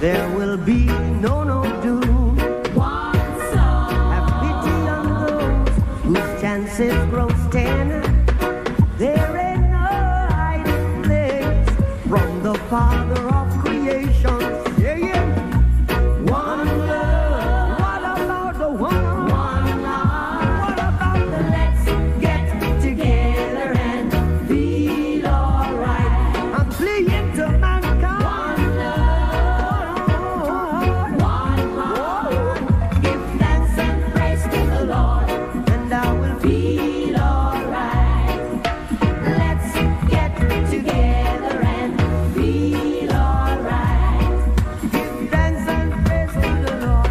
there will be no doom. One soul. Have pity on those whose chances grow thin. There ain't no hiding place from the Father of creation. Yeah, yeah. One love. What about the one? One love. What about the Let's get together and feel alright. I'm pleading to mankind. One love. One heart. Give thanks and praise to the Lord. And I will Feel alright. Let's get together and feel alright. give thanks and praise to the Lord.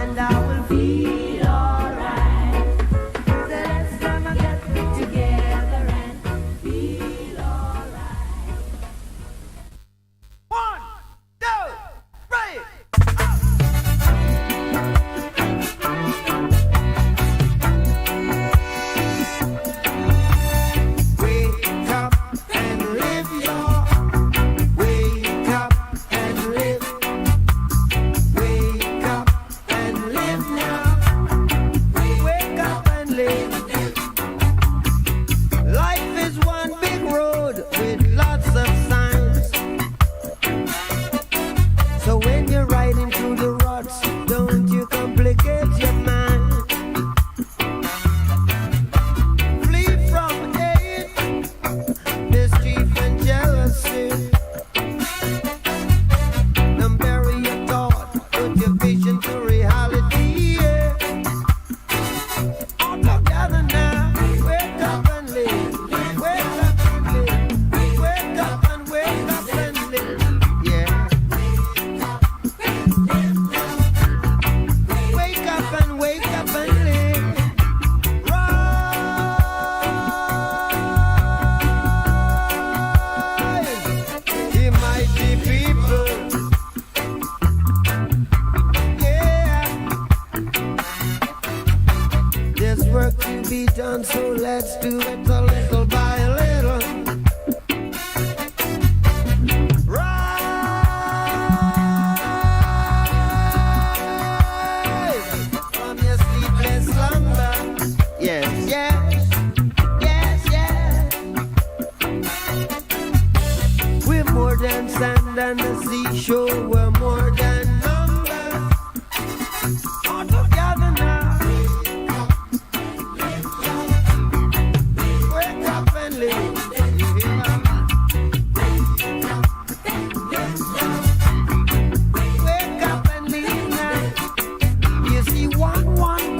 And I will Feel alright. Let's come and get together and feel alright. 1, 2, 3. Wake up and live your. Wake up and live. Wake up and live now. Wake up and live. Life is one big road with lots of signs. So when you're riding through the ruts, don't you complicate your mind. Flee from hate, mischief and jealousy. Don't bury your thought, put your vision to reality. Yeah. All together now, wake up and live. Wake up and live. Wake up and wake up and live. Yeah. Wake up and wake up and live. Rise, ye mighty people. Yeah. There's work to be done, so let's do it a little by little. Rise from your sleepless slumber. Yes, yes, yes, yes. We're more than sand and the seashore. We're more than numbers. All together now. Wake up and live. Wake up and live now. You see one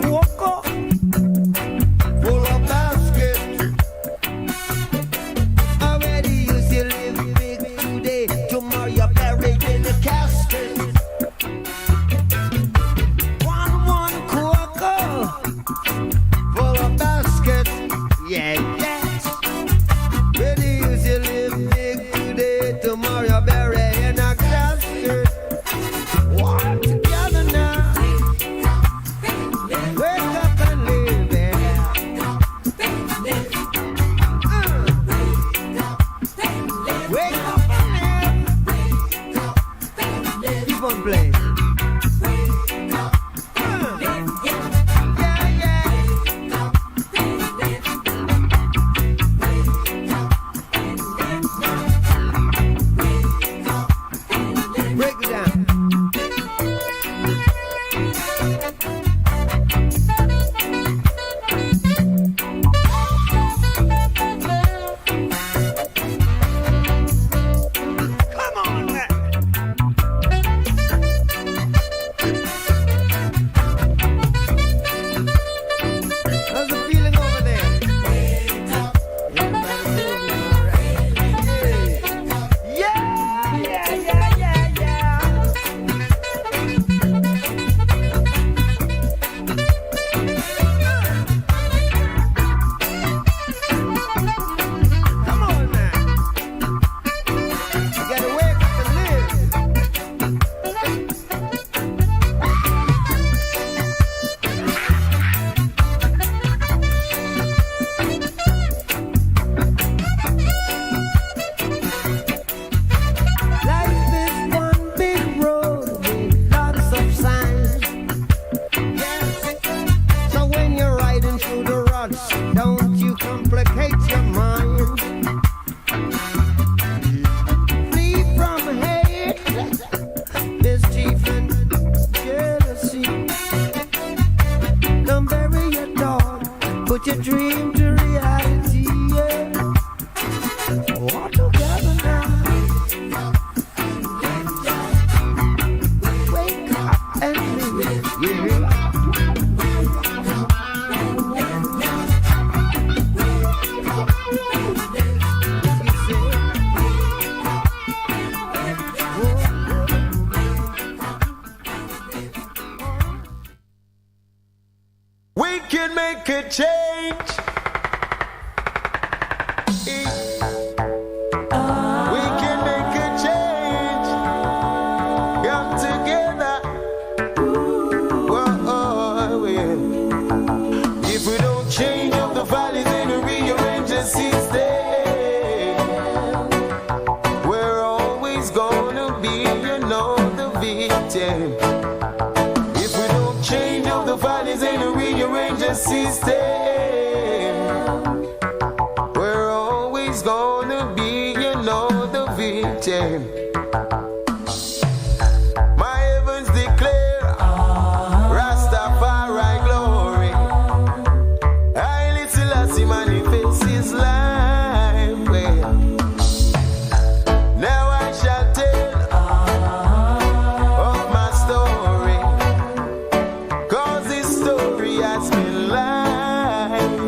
cocoa full of baskets. Already you see live big today. Tomorrow you're buried in a casket. One cocoa full of baskets. Yeah, yes. Ready you see live big today. Tomorrow you're buried in a casket. Walk together now. Wake up and live. Yeah. Wake up and live. Keep on playing. Yeah, yeah. Break it down. Come on, man. make a change. We can make a change. Come together. Whoa, yeah. If we don't change up the valleys and rearrange the system, we're always gonna be, you know, the victim. If we don't change up the valleys and rearrange the system, we're always gonna be, you know, the victim. My heavens declare Rastafari glory. Haile Selassie manifests his life. Well, now I shall tell of my story, 'cause this story has been life.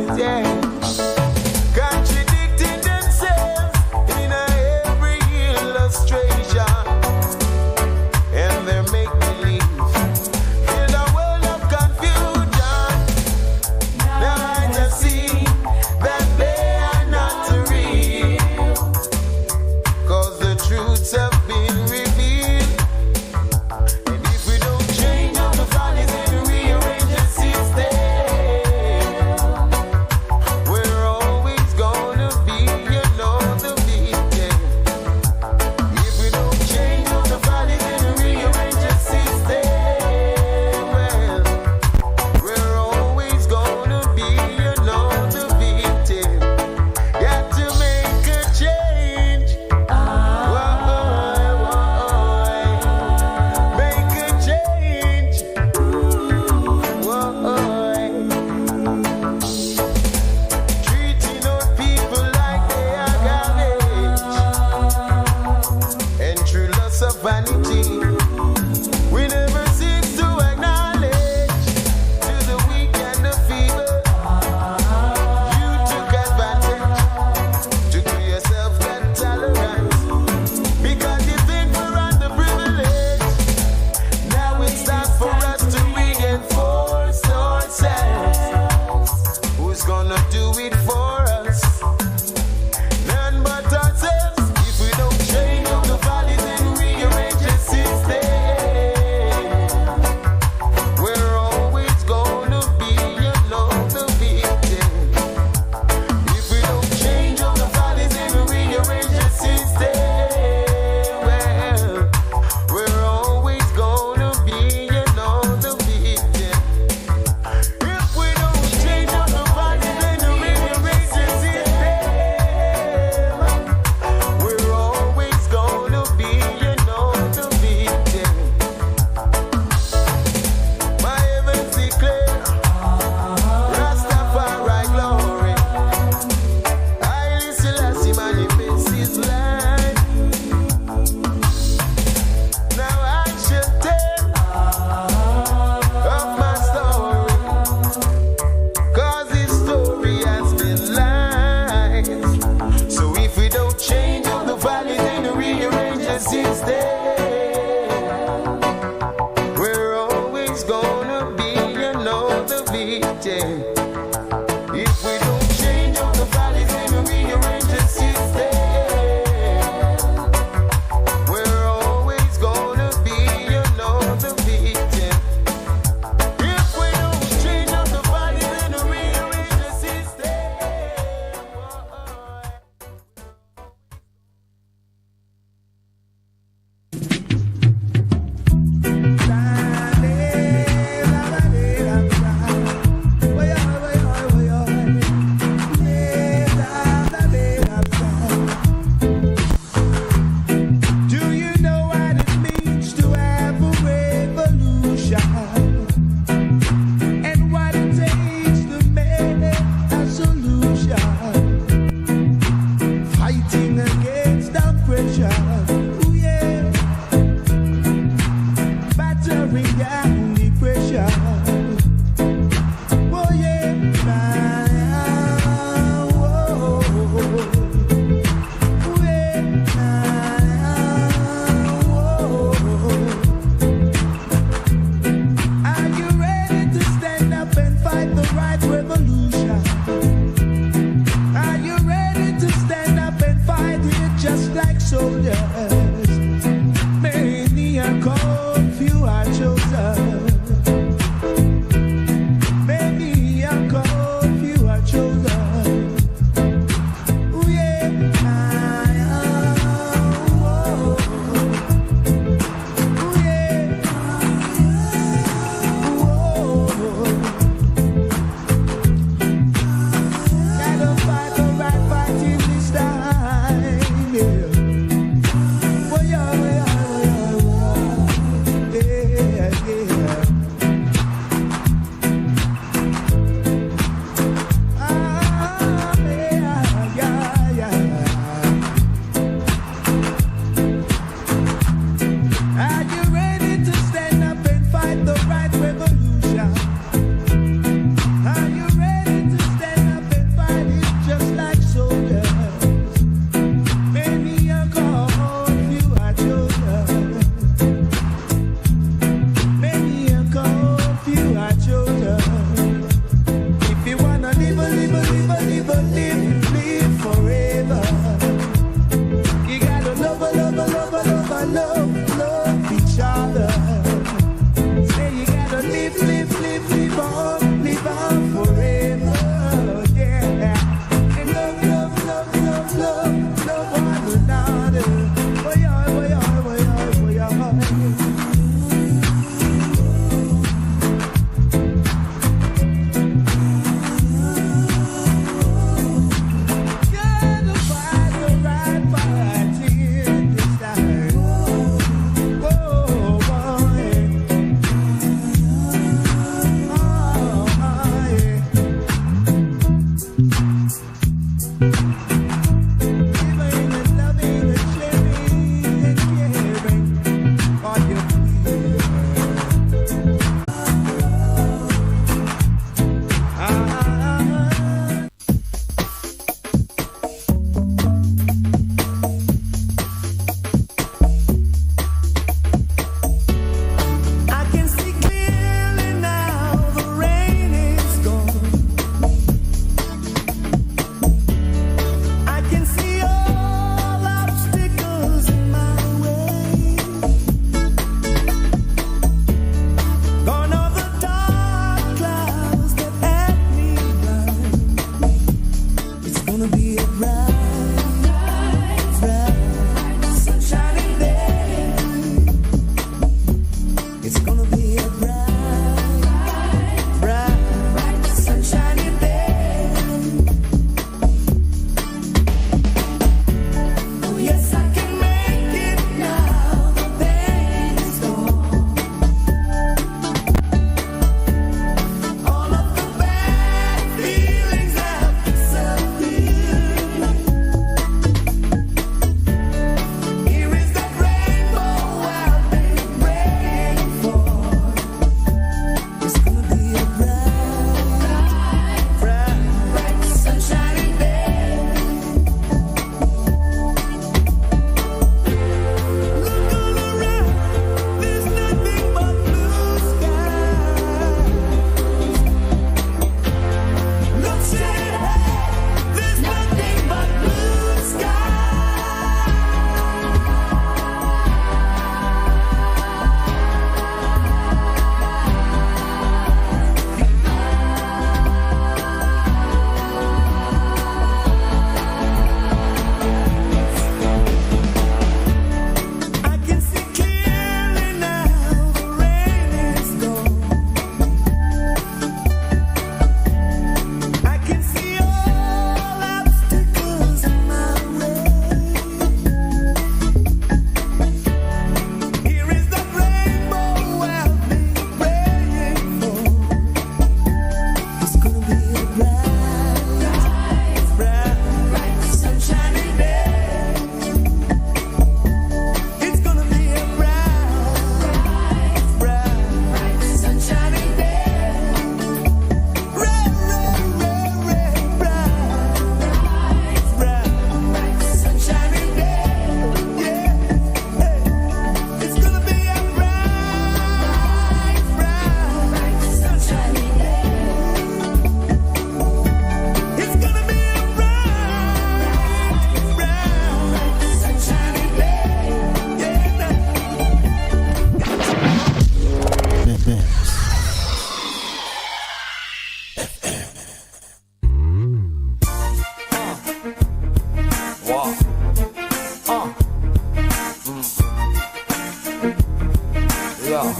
Yeah.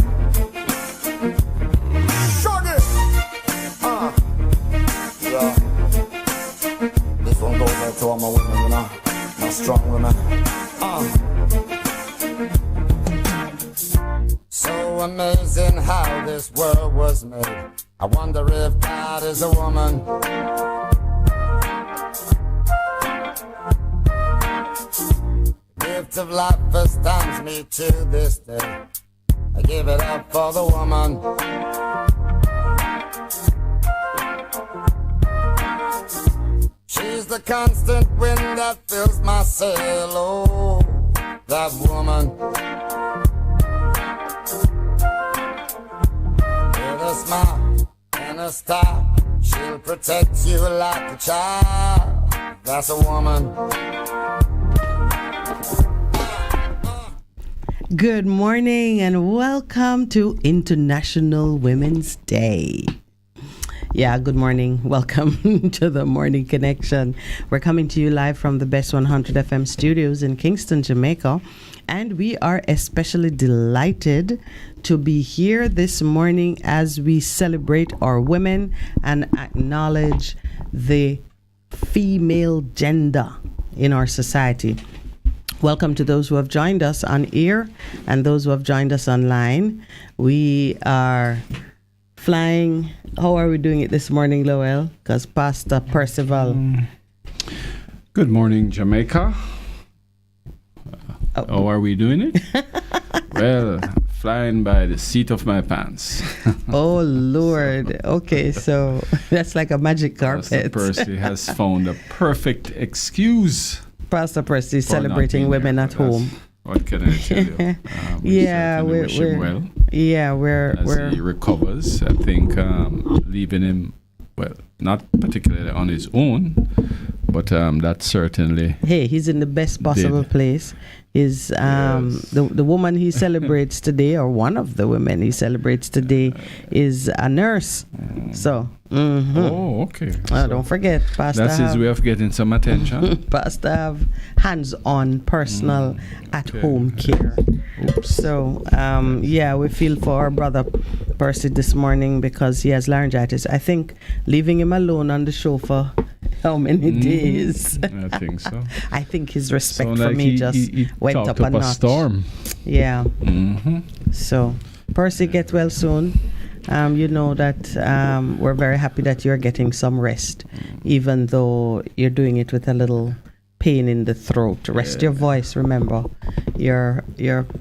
Shaggy. Yeah. This one goes out to all my women, you know. My strong women. So amazing how this world was made. I wonder if God is a woman. Gift of life astounds me to this day. I give it up for the woman. She's the constant wind that fills my sail. Oh, that woman. With a smile and a star, she'll protect you like a child. That's a woman. Good morning and welcome to International Women's Day. Yeah, good morning. Welcome to the Morning Connection. We're coming to you live from the Bess100 FM studios in Kingston, Jamaica. And we are especially delighted to be here this morning as we celebrate our women and acknowledge the female gender in our society. Welcome to those who have joined us on air and those who have joined us online. We are flying. How are we doing it this morning, Lowell? Because Pastor Percival. Good morning, Jamaica. How are we doing it? Well, flying by the seat of my pants. Oh, Lord. Okay, so that's like a magic Pastor carpet. Percy has found a perfect excuse. Pastor Percy for not celebrating being women there, at but that's- home. What can I tell you? Yeah, certainly wish him well. As he recovers. I think leaving him, well, not particularly on his own, but that certainly. Hey, he's in the best possible place. Is the woman he celebrates today, or one of the women he celebrates today, is a nurse. So. Oh, okay. So don't forget, Pastor. That's his way of getting some attention. Pastor have hands-on, personal, at-home care. Oops. So, we feel for our brother Percy this morning because he has laryngitis. I think leaving him alone on the show for how many days? I think so. I think his respect So for like me he just went up a notch. storm. Yeah. So, Percy, get well soon. You know that we're very happy that you're getting some rest, even though you're doing it with a little pain in the throat. Rest your voice. Remember, your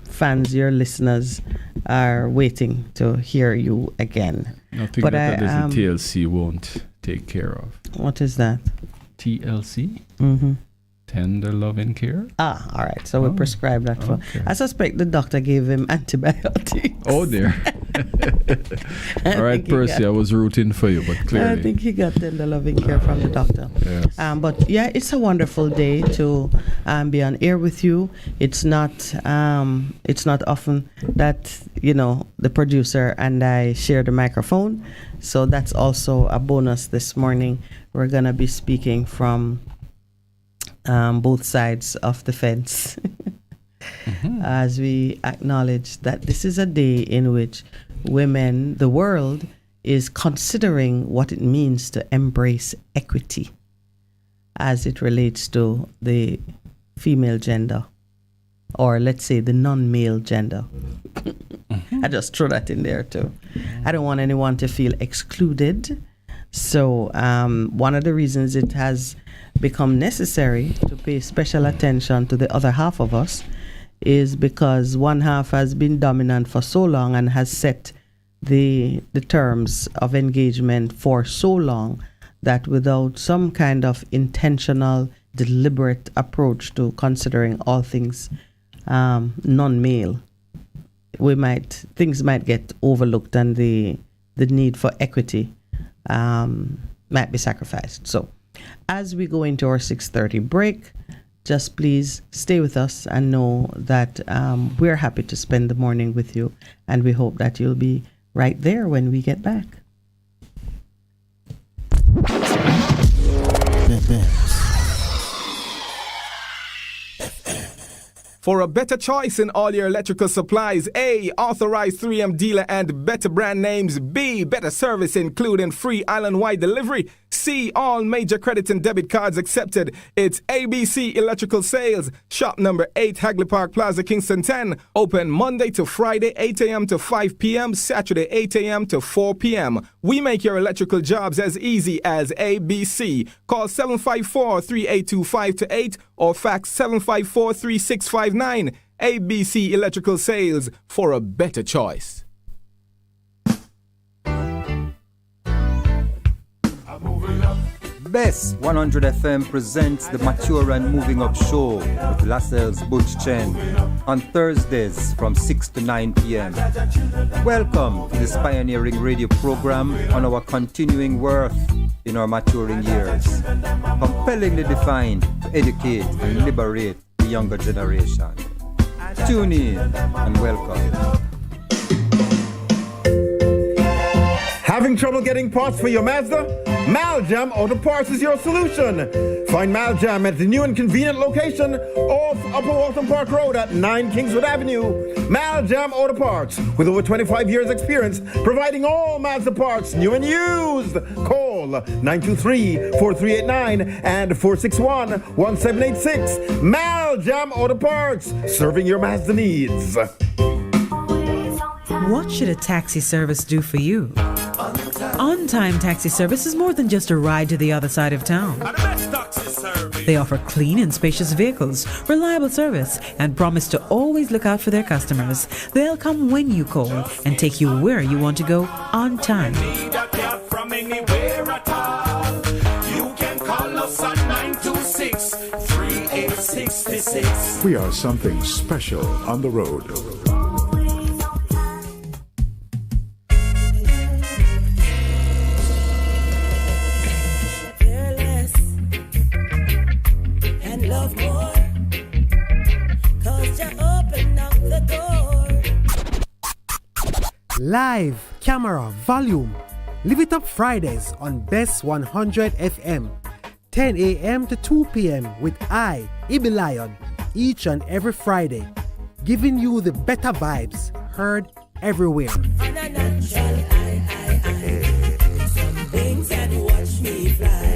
fans, your listeners are waiting to hear you again. Nothing But that the TLC won't take care of. What is that? TLC? Tender loving care? Ah, all right. So we prescribe that for. Okay. I suspect the doctor gave him antibiotics. Oh, dear. All right, Percy, I was rooting for you, but clearly. I think he got tender loving care from the doctor. Yes. But yeah, it's a wonderful day to be on air with you. It's not often that the producer and I share the microphone, so that's also a bonus this morning. We're gonna be speaking from both sides of the fence as we acknowledge that this is a day in which women, the world, is considering what it means to embrace equity as it relates to the female gender, or let's say the non-male gender. I just throw that in there too. I don't want anyone to feel excluded. So one of the reasons it has become necessary to pay special attention to the other half of us is because one half has been dominant for so long and has set the terms of engagement for so long that without some kind of intentional, deliberate approach to considering all things non-male, things might get overlooked and the need for equity might be sacrificed. So as we go into our 6:30 break, just please stay with us and know that we're happy to spend the morning with you, and we hope that you'll be right there when we get back. for a better choice in all your electrical supplies. A, authorized 3M dealer and better brand names. B, better service including free island-wide delivery. C, all major credit and debit cards accepted. It's ABC Electrical Sales. Shop number 8, Hagley Park Plaza, Kingston 10. Open Monday to Friday, 8 a.m. to 5 p.m., Saturday, 8 a.m. to 4 p.m. We make your electrical jobs as easy as ABC. Call 754-3825-8 or fax 754-3659. ABC Electrical Sales, for a better choice. Bess100 FM presents the Mature and Moving Up Show with Lascelles Butch Chen on Thursdays from 6 to 9 p.m. Welcome to this pioneering radio program on our continuing worth in our maturing years, compellingly defined to educate and liberate the younger generation. Tune in and welcome. Having trouble getting parts for your Mazda? Maljam Auto Parts is your solution. Find Maljam at the new and convenient location off Upper Waltham Park Road at 9 Kingswood Avenue. Maljam Auto Parts, with over 25 years experience, providing all Mazda parts, new and used. Call 923-4389 and 461-1786. Maljam Auto Parts, serving your Mazda needs. What should a taxi service do for you? On-Time Taxi Service is more than just a ride to the other side of town. They offer clean and spacious vehicles, reliable service, and promise to always look out for their customers. They'll come when you call and take you where you want to go on time. From anywhere at all. You can call us at 926-3866. We are something special on the road. Live, camera, volume. Live it up Fridays on Bess100 FM. 10 a.m. to 2 p.m. with I, Ibi Lion, each and every Friday. Giving you the better vibes, heard everywhere. Some things that watch me fly.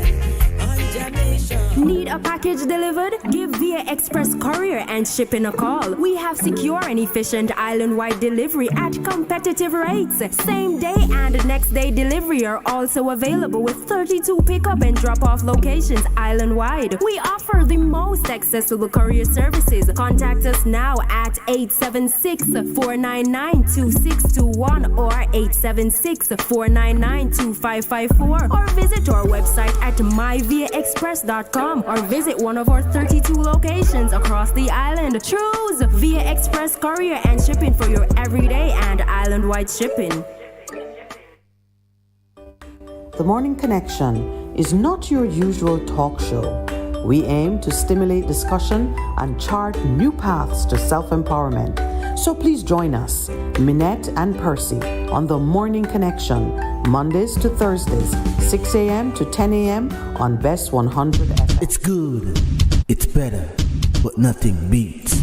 Need a package delivered? Give Via Express Courier and Shipping a call. We have secure and efficient island-wide delivery at competitive rates. Same day and next day delivery are also available with 32 pickup and drop-off locations island-wide. We offer the most accessible courier services. Contact us now at 876-499-2621 or 876-499-2554 or visit our website at myviaexpress.com or visit one of our 32 locations across the island. Choose Via Express Courier and Shipping for your everyday and island-wide shipping. The Morning Connection is not your usual talk show. We aim to stimulate discussion and chart new paths to self-empowerment. So please join us, Minett and Percy, on The Morning Connection, Mondays to Thursdays, 6 a.m. to 10 a.m. on Bess100 FM. It's good, it's better, but nothing beats.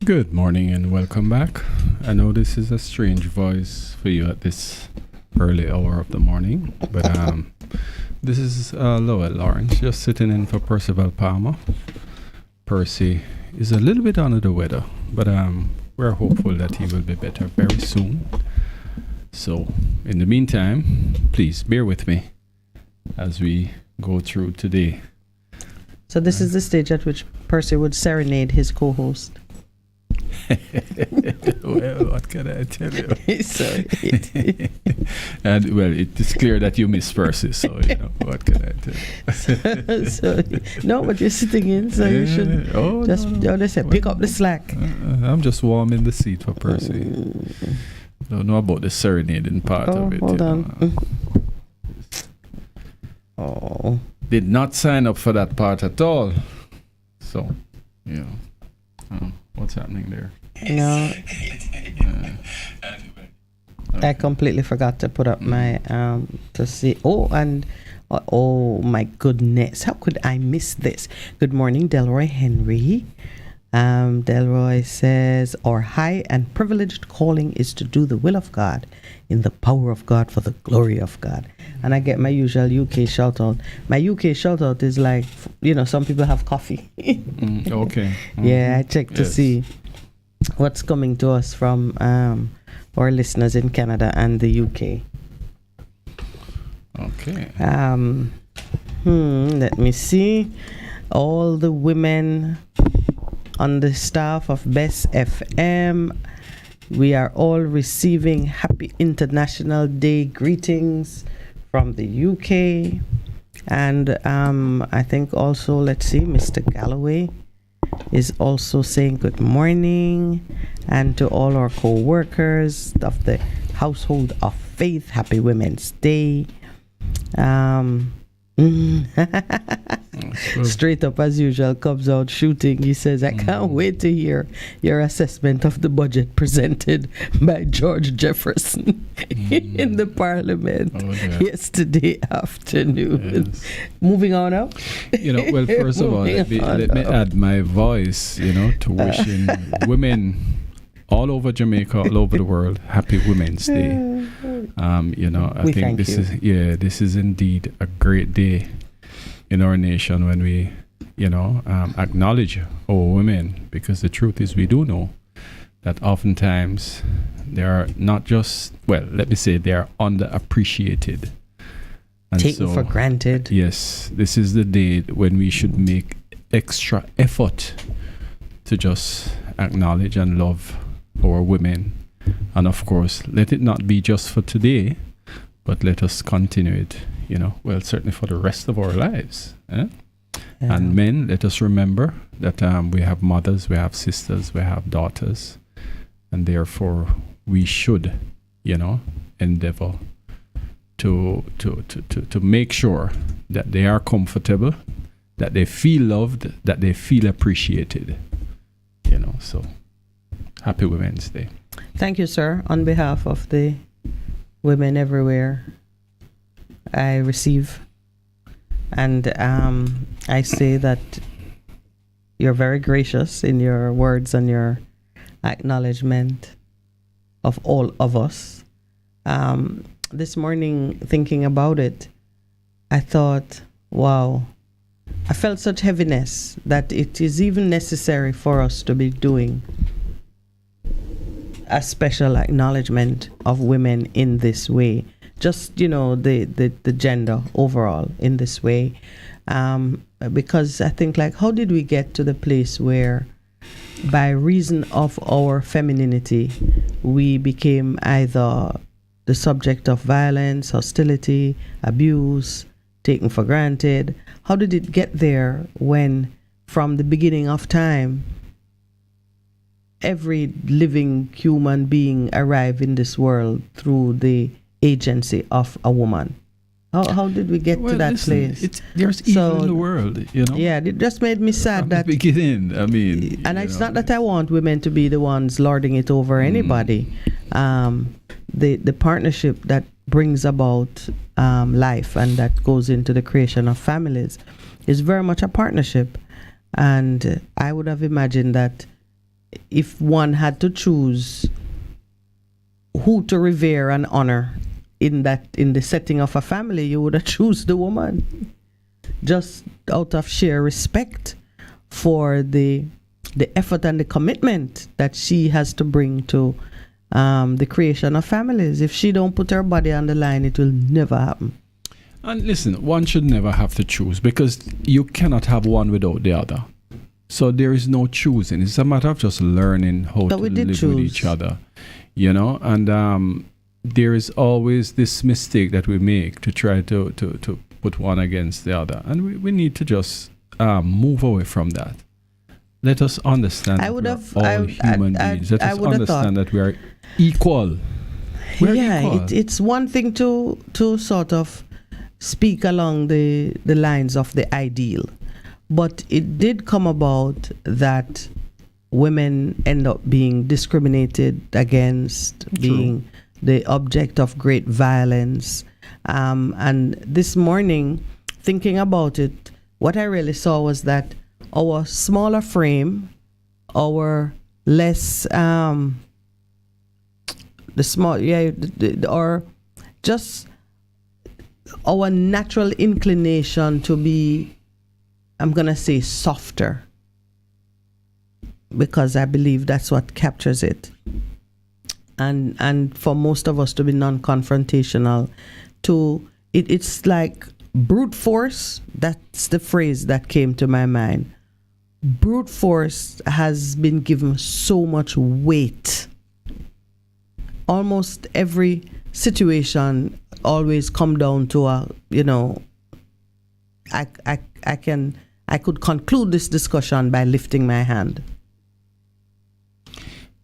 Good morning and welcome back. I know this is a strange voice for you at this early hour of the morning, but this is Lowell Lawrence just sitting in for Percival Palmer. Percy is a little bit under the weather, but we're hopeful that he will be better very soon. So in the meantime, please bear with me as we go through today. So this is the stage at which Percy would serenade his co-host. Well, what can I tell you? Sorry. And well, it is clear that you miss Percy, so you know what can I tell you? No, but you're sitting in, so you should just they say pick up the slack. I'm just warming the seat for Percy. Don't know about the serenading part of it. Hold on. Oh, did not sign up for that part at all. So, you know, what's happening there? No. I completely forgot to put up my to see. Oh, and Oh my goodness, how could I miss this? Good morning, Delroy Henry. Delroy says, our high and privileged calling is to do the will of God in the power of God for the glory of God. And I get my usual UK shout out. My UK shout out is like, some people have coffee. Okay. Yeah, I check to see what's coming to us from our listeners in Canada and the UK. Okay. Let me see. All the women on the staff of Bess FM, we are all receiving Happy International Day greetings from the UK. And I think also, let's see, Mr. Galloway is also saying good morning. And to all our co-workers of the Household of Faith, Happy Women's Day. Straight up as usual comes out shooting. He says, I can't wait to hear your assessment of the budget presented by George Jefferson in the parliament yesterday afternoon. Yes. Moving on up. Well, first of all, let me add my voice, to wishing women all over Jamaica, all over the world, Happy Women's Day. I think this is indeed a great day in our nation when we, acknowledge our women, because the truth is we do know that oftentimes they are not just, let me say they are underappreciated. And taken for granted. Yes, this is the day when we should make extra effort to just acknowledge and love our women. And of course, let it not be just for today, but let us continue it, certainly for the rest of our lives. Yeah. And men, let us remember that we have mothers, we have sisters, we have daughters, and therefore we should, endeavor to make sure that they are comfortable, that they feel loved, that they feel appreciated. So Happy Women's Day. Thank you, sir. On behalf of the women everywhere, I receive and I say that you're very gracious in your words and your acknowledgement of all of us. This morning, thinking about it, I thought, wow, I felt such heaviness that it is even necessary for us to be doing a special acknowledgement of women in this way. Just, the gender overall in this way. Because I think, how did we get to the place where, by reason of our femininity, we became either the subject of violence, hostility, abuse, taken for granted? How did it get there when, from the beginning of time, every living human being arrived in this world through the agency of a woman? How did we get to that place? There's evil in the world, Yeah, it just made me sad that the beginning. I mean, and it's not that I want women to be the ones lording it over anybody. The partnership that brings about life and that goes into the creation of families is very much a partnership. And I would have imagined that if one had to choose who to revere and honor in the setting of a family, you would have choose the woman, just out of sheer respect for the effort and the commitment that she has to bring to the creation of families. If she don't put her body on the line, it will never happen. And listen, one should never have to choose, because you cannot have one without the other. So there is no choosing. It's a matter of just learning how to live with each other, and there is always this mistake that we make to try to put one against the other. And we need to just move away from that. Let us understand that we are all human beings. Let us understand that we are equal. It's one thing to sort of speak along the lines of the ideal. But it did come about that women end up being discriminated against, being the object of great violence. And this morning, thinking about it, what I really saw was that our smaller frame, our less, or just our natural inclination to be, I'm going to say, softer, because I believe that's what captures it. And for most of us to be non-confrontational, it's like brute force. That's the phrase that came to my mind. Brute force has been given so much weight. Almost every situation always come down to I could conclude this discussion by lifting my hand.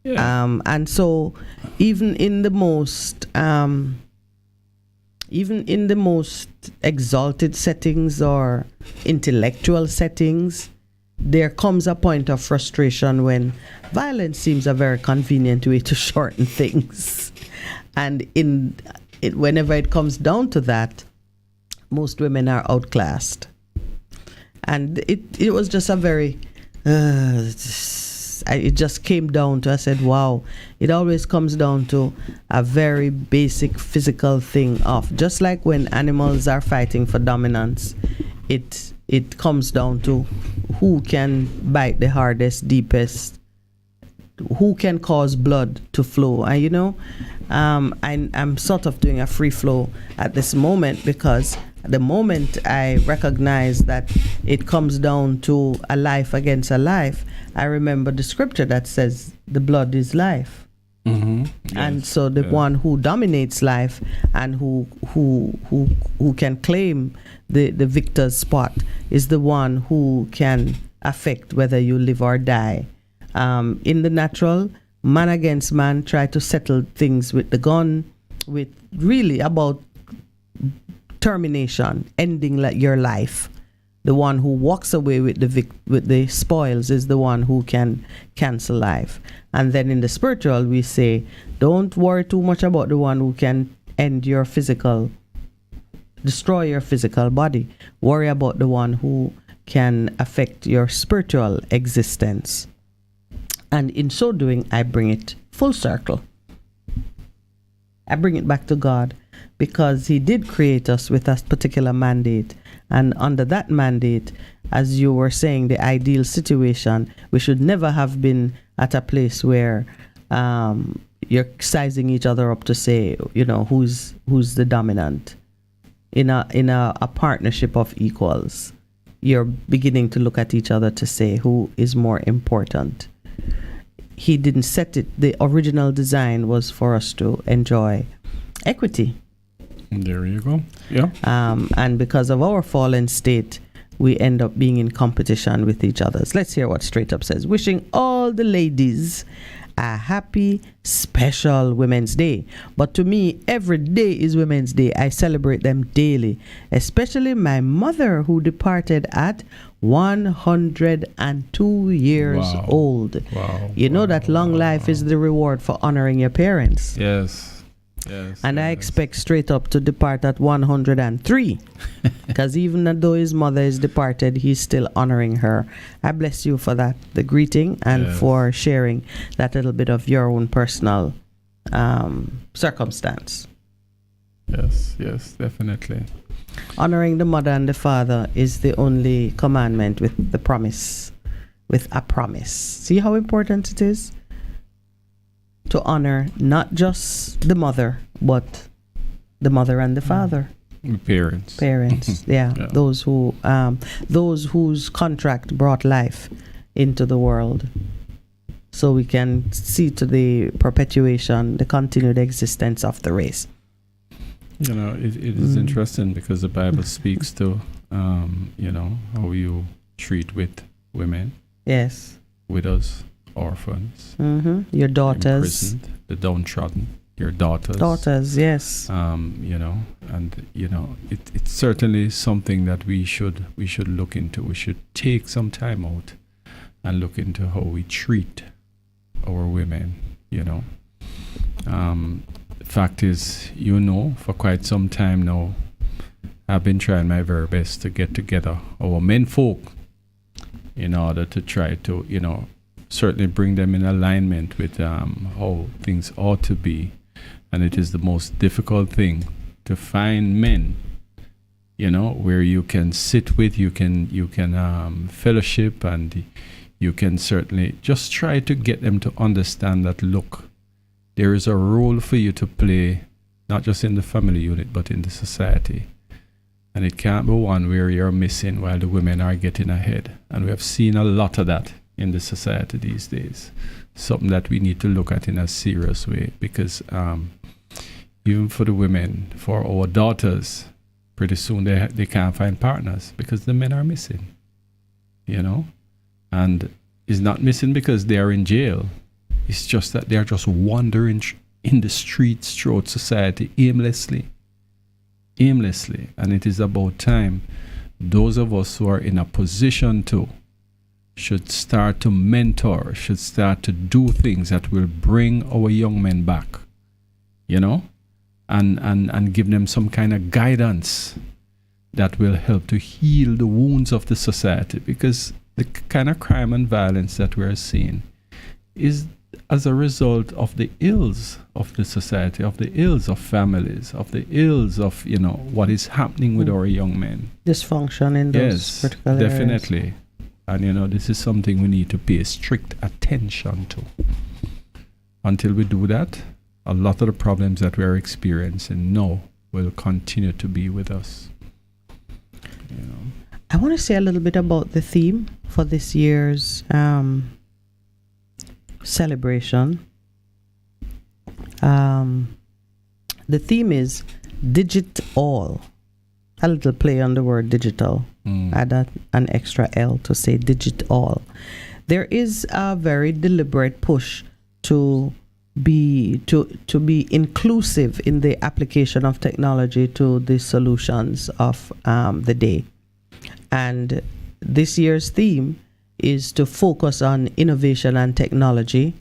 Yeah. And so even in the most exalted settings or intellectual settings, there comes a point of frustration when violence seems a very convenient way to shorten things. And whenever it comes down to that, most women are outclassed. And it was just a very, it just came down to, I said, wow, it always comes down to a very basic physical thing of, just like when animals are fighting for dominance, it comes down to who can bite the hardest, deepest, who can cause blood to flow. And I'm sort of doing a free flow at this moment, because the moment I recognize that it comes down to a life against a life, I remember the scripture that says the blood is life. Mm-hmm. Yes. And so the one who dominates life and who can claim the victor's spot is the one who can affect whether you live or die. In the natural, man against man try to settle things with the gun, with really about termination, ending your life. The one who walks away with the spoils is the one who can cancel life. And then in the spiritual, we say, don't worry too much about the one who can destroy your physical body. Worry about the one who can affect your spiritual existence. And in so doing, I bring it full circle. I bring it back to God, because He did create us with a particular mandate. And under that mandate, as you were saying, the ideal situation, we should never have been at a place where you're sizing each other up to say, who's the dominant. In a partnership of equals, you're beginning to look at each other to say who is more important. He didn't set it. The original design was for us to enjoy equity. There you go. Yeah. And because of our fallen state, we end up being in competition with each other. Let's hear what Straight Up says. Wishing all the ladies a happy, special Women's Day. But to me, every day is Women's Day. I celebrate them daily, especially my mother, who departed at 102 years old. Wow. You know that long life is the reward for honoring your parents. Yes. Yes, and I expect Straight Up to depart at 103, because even though his mother is departed, he's still honoring her. I bless you for that, the greeting, and for sharing that little bit of your own personal circumstance. Yes, definitely. Honoring the mother and the father is the only commandment with a promise. See how important it is? To honor not just the mother, but the mother and the father. Parents. Yeah. Those whose contract brought life into the world, so we can see to the perpetuation, the continued existence of the race. It is interesting, because the Bible speaks to how you treat with women. Yes. Widows, orphans, your daughters, imprisoned, the downtrodden, your daughters, yes. It's certainly something that we should look into. We should take some time out and look into how we treat our women. fact is, for quite some time now, I've been trying my very best to get together our men folk in order to try to, certainly bring them in alignment with how things ought to be. And it is the most difficult thing to find men, where you can sit with, you can fellowship, and you can certainly just try to get them to understand that, look, there is a role for you to play, not just in the family unit, but in the society. And it can't be one where you're missing while the women are getting ahead. And we have seen a lot of that in the society these days. Something that we need to look at in a serious way, because even for the women, for our daughters, pretty soon they can't find partners because the men are missing, And it's not missing because they are in jail. It's just that they're just wandering in the streets throughout society aimlessly. And it is about time those of us who are in a position to should start to mentor, should start to do things that will bring our young men back, and give them some kind of guidance that will help to heal the wounds of the society, because the kind of crime and violence that we're seeing is as a result of the ills of the society, of the ills of families, of the ills of, what is happening with our young men. Dysfunction in those particular areas. Definitely. And, this is something we need to pay strict attention to. Until we do that, a lot of the problems that we're experiencing now will continue to be with us. I want to say a little bit about the theme for this year's celebration. The theme is Digit All. A little play on the word digital. Add an extra L to say Digit All. There is a very deliberate push to be inclusive in the application of technology to the solutions of the day. And this year's theme is to focus on innovation and technology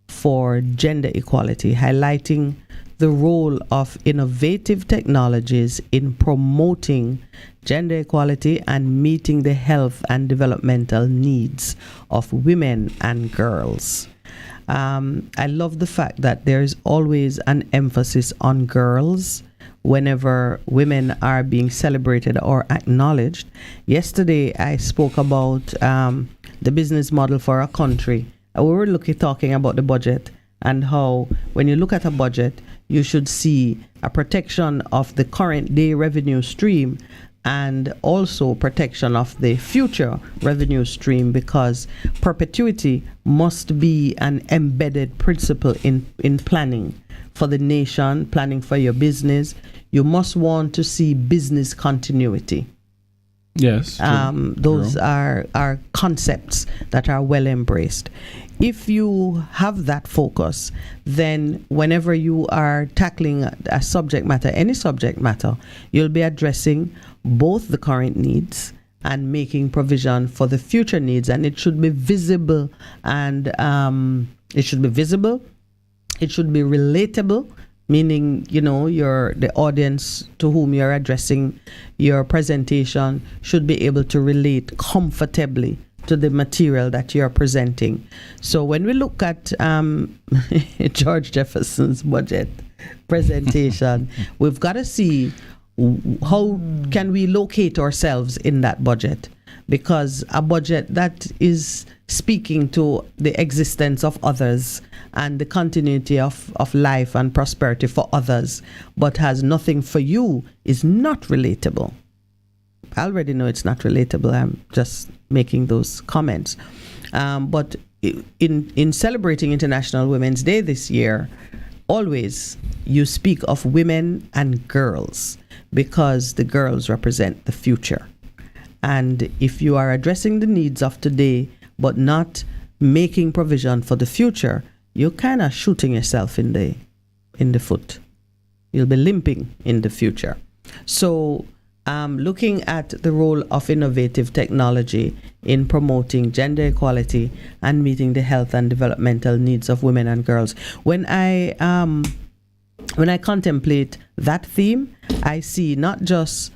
for gender equality, highlighting the role of innovative technologies in promoting gender equality and meeting the health and developmental needs of women and girls. I love the fact that there is always an emphasis on girls whenever women are being celebrated or acknowledged. Yesterday, I spoke about the business model for a country. We were talking about the budget and how when you look at a budget, you should see a protection of the current day revenue stream and also protection of the future revenue stream, because perpetuity must be an embedded principle in planning for the nation, planning for your business. You must want to see business continuity. Yes. Those are concepts that are well embraced. If you have that focus, then whenever you are tackling a subject matter, any subject matter, you'll be addressing both the current needs and making provision for the future needs. And it should be visible, and it should be relatable, meaning, the audience to whom you're addressing your presentation should be able to relate comfortably to the material that you're presenting. So when we look at George Jefferson's budget presentation, we've got to see how can we locate ourselves in that budget, because a budget that is speaking to the existence of others and the continuity of life and prosperity for others, but has nothing for you, is not relatable. I already know it's not relatable. I'm just making those comments. But in celebrating International Women's Day this year, always you speak of women and girls, because the girls represent the future. And if you are addressing the needs of today but not making provision for the future, you're kind of shooting yourself in the foot. You'll be limping in the future. So looking at the role of innovative technology in promoting gender equality and meeting the health and developmental needs of women and girls. When I when I contemplate that theme, I see not just,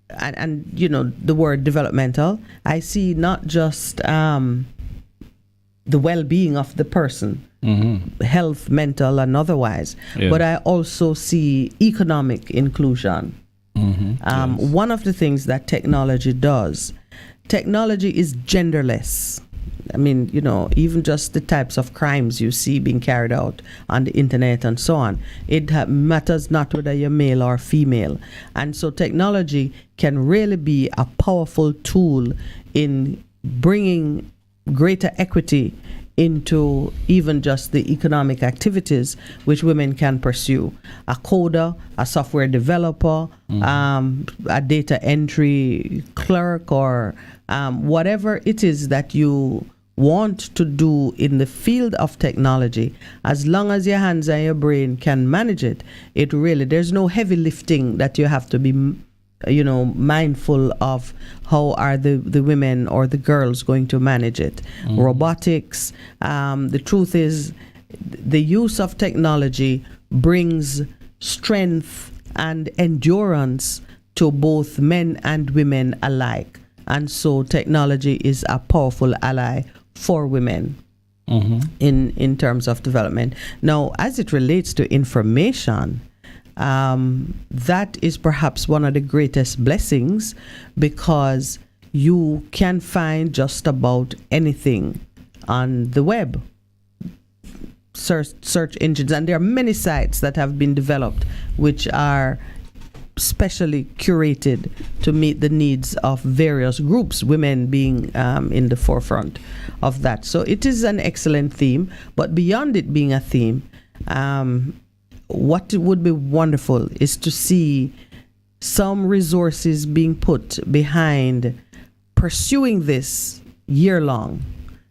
and you know, the word developmental, I see not just the well-being of the person, health, mental, and otherwise, but I also see economic inclusion. One of the things that technology does, technology is genderless. I mean, you know, even just the types of crimes you see being carried out on the internet and so on, it matters not whether you're male or female. And so technology can really be a powerful tool in bringing greater equity into even just the economic activities which women can pursue. A coder, a software developer, a data entry clerk, or whatever it is that you want to do in the field of technology, as long as your hands and your brain can manage it, it really, there's no heavy lifting that you have to be, you know, mindful of how are the women or the girls going to manage it. Robotics, the truth is, the use of technology brings strength and endurance to both men and women alike. And so technology is a powerful ally for women in terms of development. Now, as it relates to information, that is perhaps one of the greatest blessings, because you can find just about anything on the web. Search engines, and there are many sites that have been developed which are specially curated to meet the needs of various groups, women being in the forefront of that. So it is an excellent theme, but beyond it being a theme, what would be wonderful is to see some resources being put behind pursuing this year long.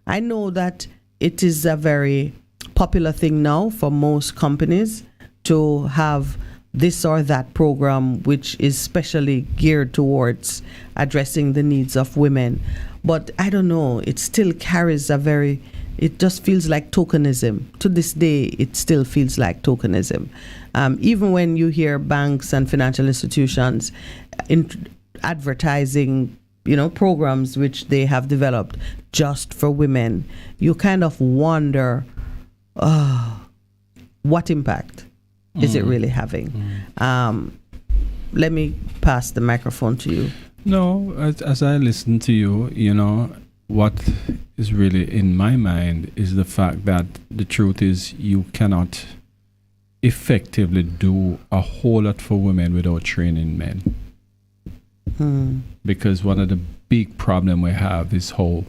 I know that it is a very popular thing now for most companies to have this or that program which is specially geared towards addressing the needs of women. But I don't know, it still carries it just feels like tokenism. To this day, it still feels like tokenism. Even when you hear banks and financial institutions advertising, you know, programs which they have developed just for women, you kind of wonder, what impact is it really having? Let me pass the microphone to you. No, as I listen to you, you know, what is really in my mind is the fact that the truth is you cannot effectively do a whole lot for women without training men. Because one of the big problem we have is how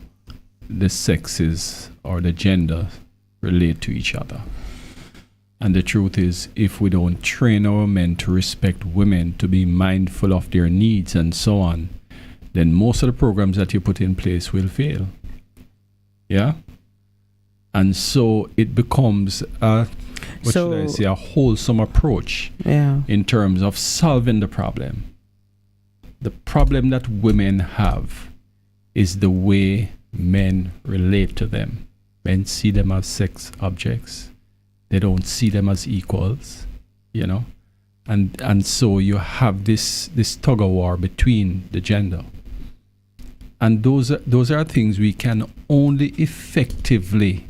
the sexes or the gender relate to each other. And the truth is, if we don't train our men to respect women, to be mindful of their needs and so on, then most of the programs that you put in place will fail. Yeah? And so it becomes a wholesome approach in terms of solving the problem. The problem that women have is the way men relate to them. Men see them as sex objects. They don't see them as equals, you know, and so you have this tug of war between the gender, and those are things we can only effectively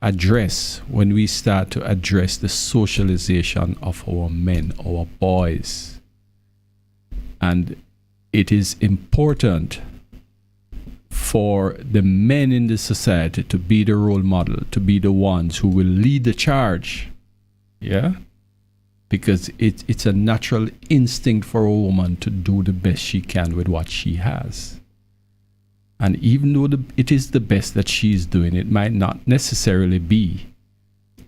address when we start to address the socialization of our men, our boys, and it is important for the men in the society to be the role model, to be the ones who will lead the charge. Yeah? Because it's a natural instinct for a woman to do the best she can with what she has. And even though it is the best that she's doing, it might not necessarily be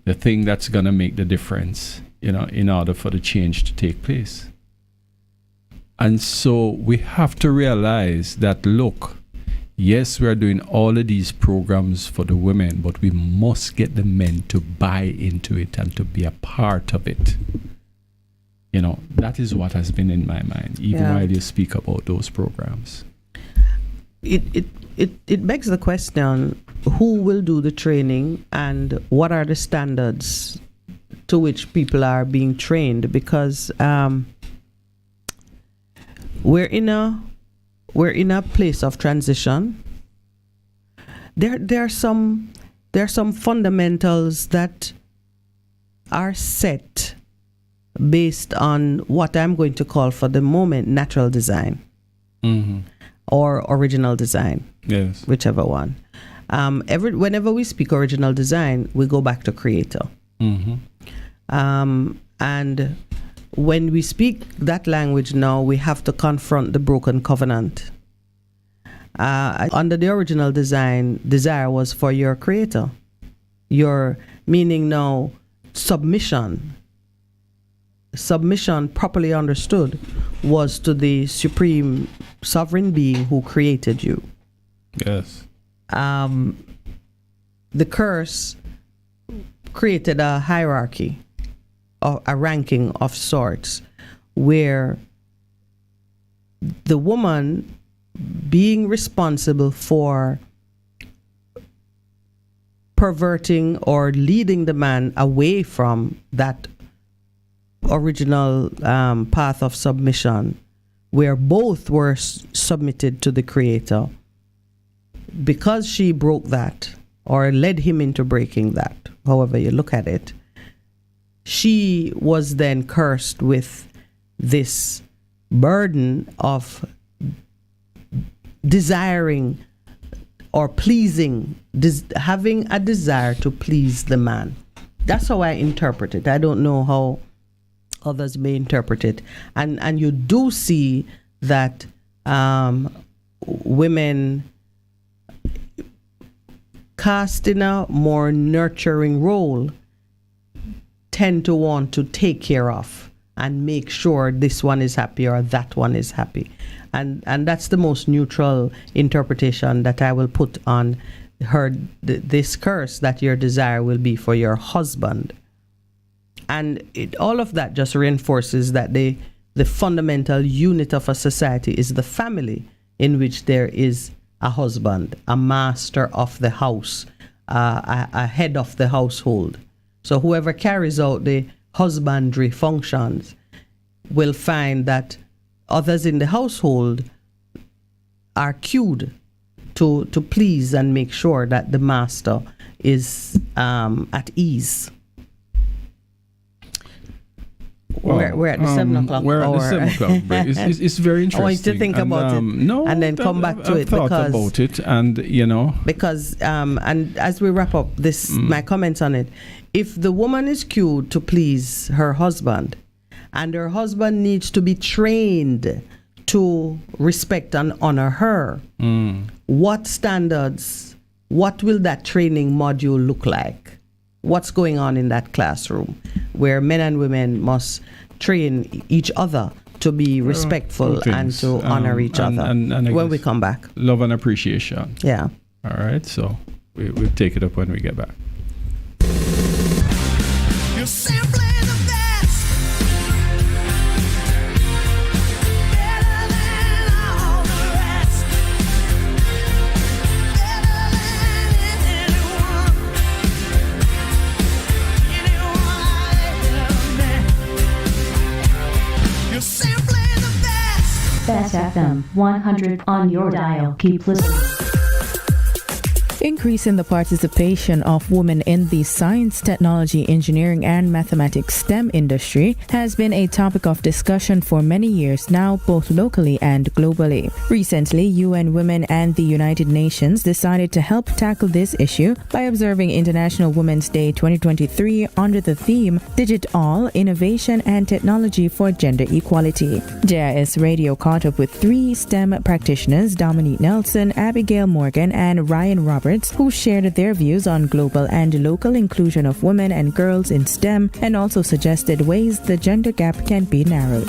the thing that's going to make the difference, you know, in order for the change to take place. And so we have to realize that, look, yes, we are doing all of these programs for the women, but we must get the men to buy into it and to be a part of it. You know, that is what has been in my mind, even while you speak about those programs. It begs the question, who will do the training and what are the standards to which people are being trained, because we're in a place of transition. There are some fundamentals that are set based on what I'm going to call for the moment natural design, or original design. Yes, whichever one. Whenever we speak original design, we go back to creator. And when we speak that language now, we have to confront the broken covenant. Under the original design, desire was for your creator. Your meaning now, submission. Submission, properly understood, was to the supreme sovereign being who created you. Yes. The curse created a hierarchy, or a ranking of sorts, where the woman being responsible for perverting or leading the man away from that original path of submission, where both were submitted to the creator, because she broke that or led him into breaking that, however you look at it, she was then cursed with this burden of desiring or pleasing, having a desire to please the man. That's how I interpret it. I don't know how others may interpret it. And you do see that women cast in a more nurturing role tend to want to take care of and make sure this one is happy or that one is happy. And that's the most neutral interpretation that I will put on this curse, that your desire will be for your husband. And all of that just reinforces that the fundamental unit of a society is the family, in which there is a husband, a master of the house, a head of the household. So whoever carries out the husbandry functions will find that others in the household are cued to please and make sure that the master is at ease. Well, we're at the 7 o'clock We're hour. at the 7 o'clock break. It's very interesting. I want you to think about it, no, and then come back to I've it. thought about it, and because and as we wrap up this, my comments on it, if the woman is cued to please her husband, and her husband needs to be trained to respect and honor her, what standards? What will that training module look like? What's going on in that classroom where men and women must train each other to be respectful and to honor each other and when we come back? Love and appreciation. Yeah. All right. So we'll take it up when we get back. You're simply the best. Better than all the rest. Better than anyone. Anyone I've ever met. You're simply the best. Bess FM-100 on your dial. Keep listening. Increasing the participation of women in the science, technology, engineering, and mathematics STEM industry has been a topic of discussion for many years now, both locally and globally. Recently, UN Women and the United Nations decided to help tackle this issue by observing International Women's Day 2023 under the theme Digital Innovation and Technology for Gender Equality. JIS Radio caught up with 3 STEM practitioners, Dominique Nelson, Abigail Morgan, and Ryan Roberts, who shared their views on global and local inclusion of women and girls in STEM and also suggested ways the gender gap can be narrowed.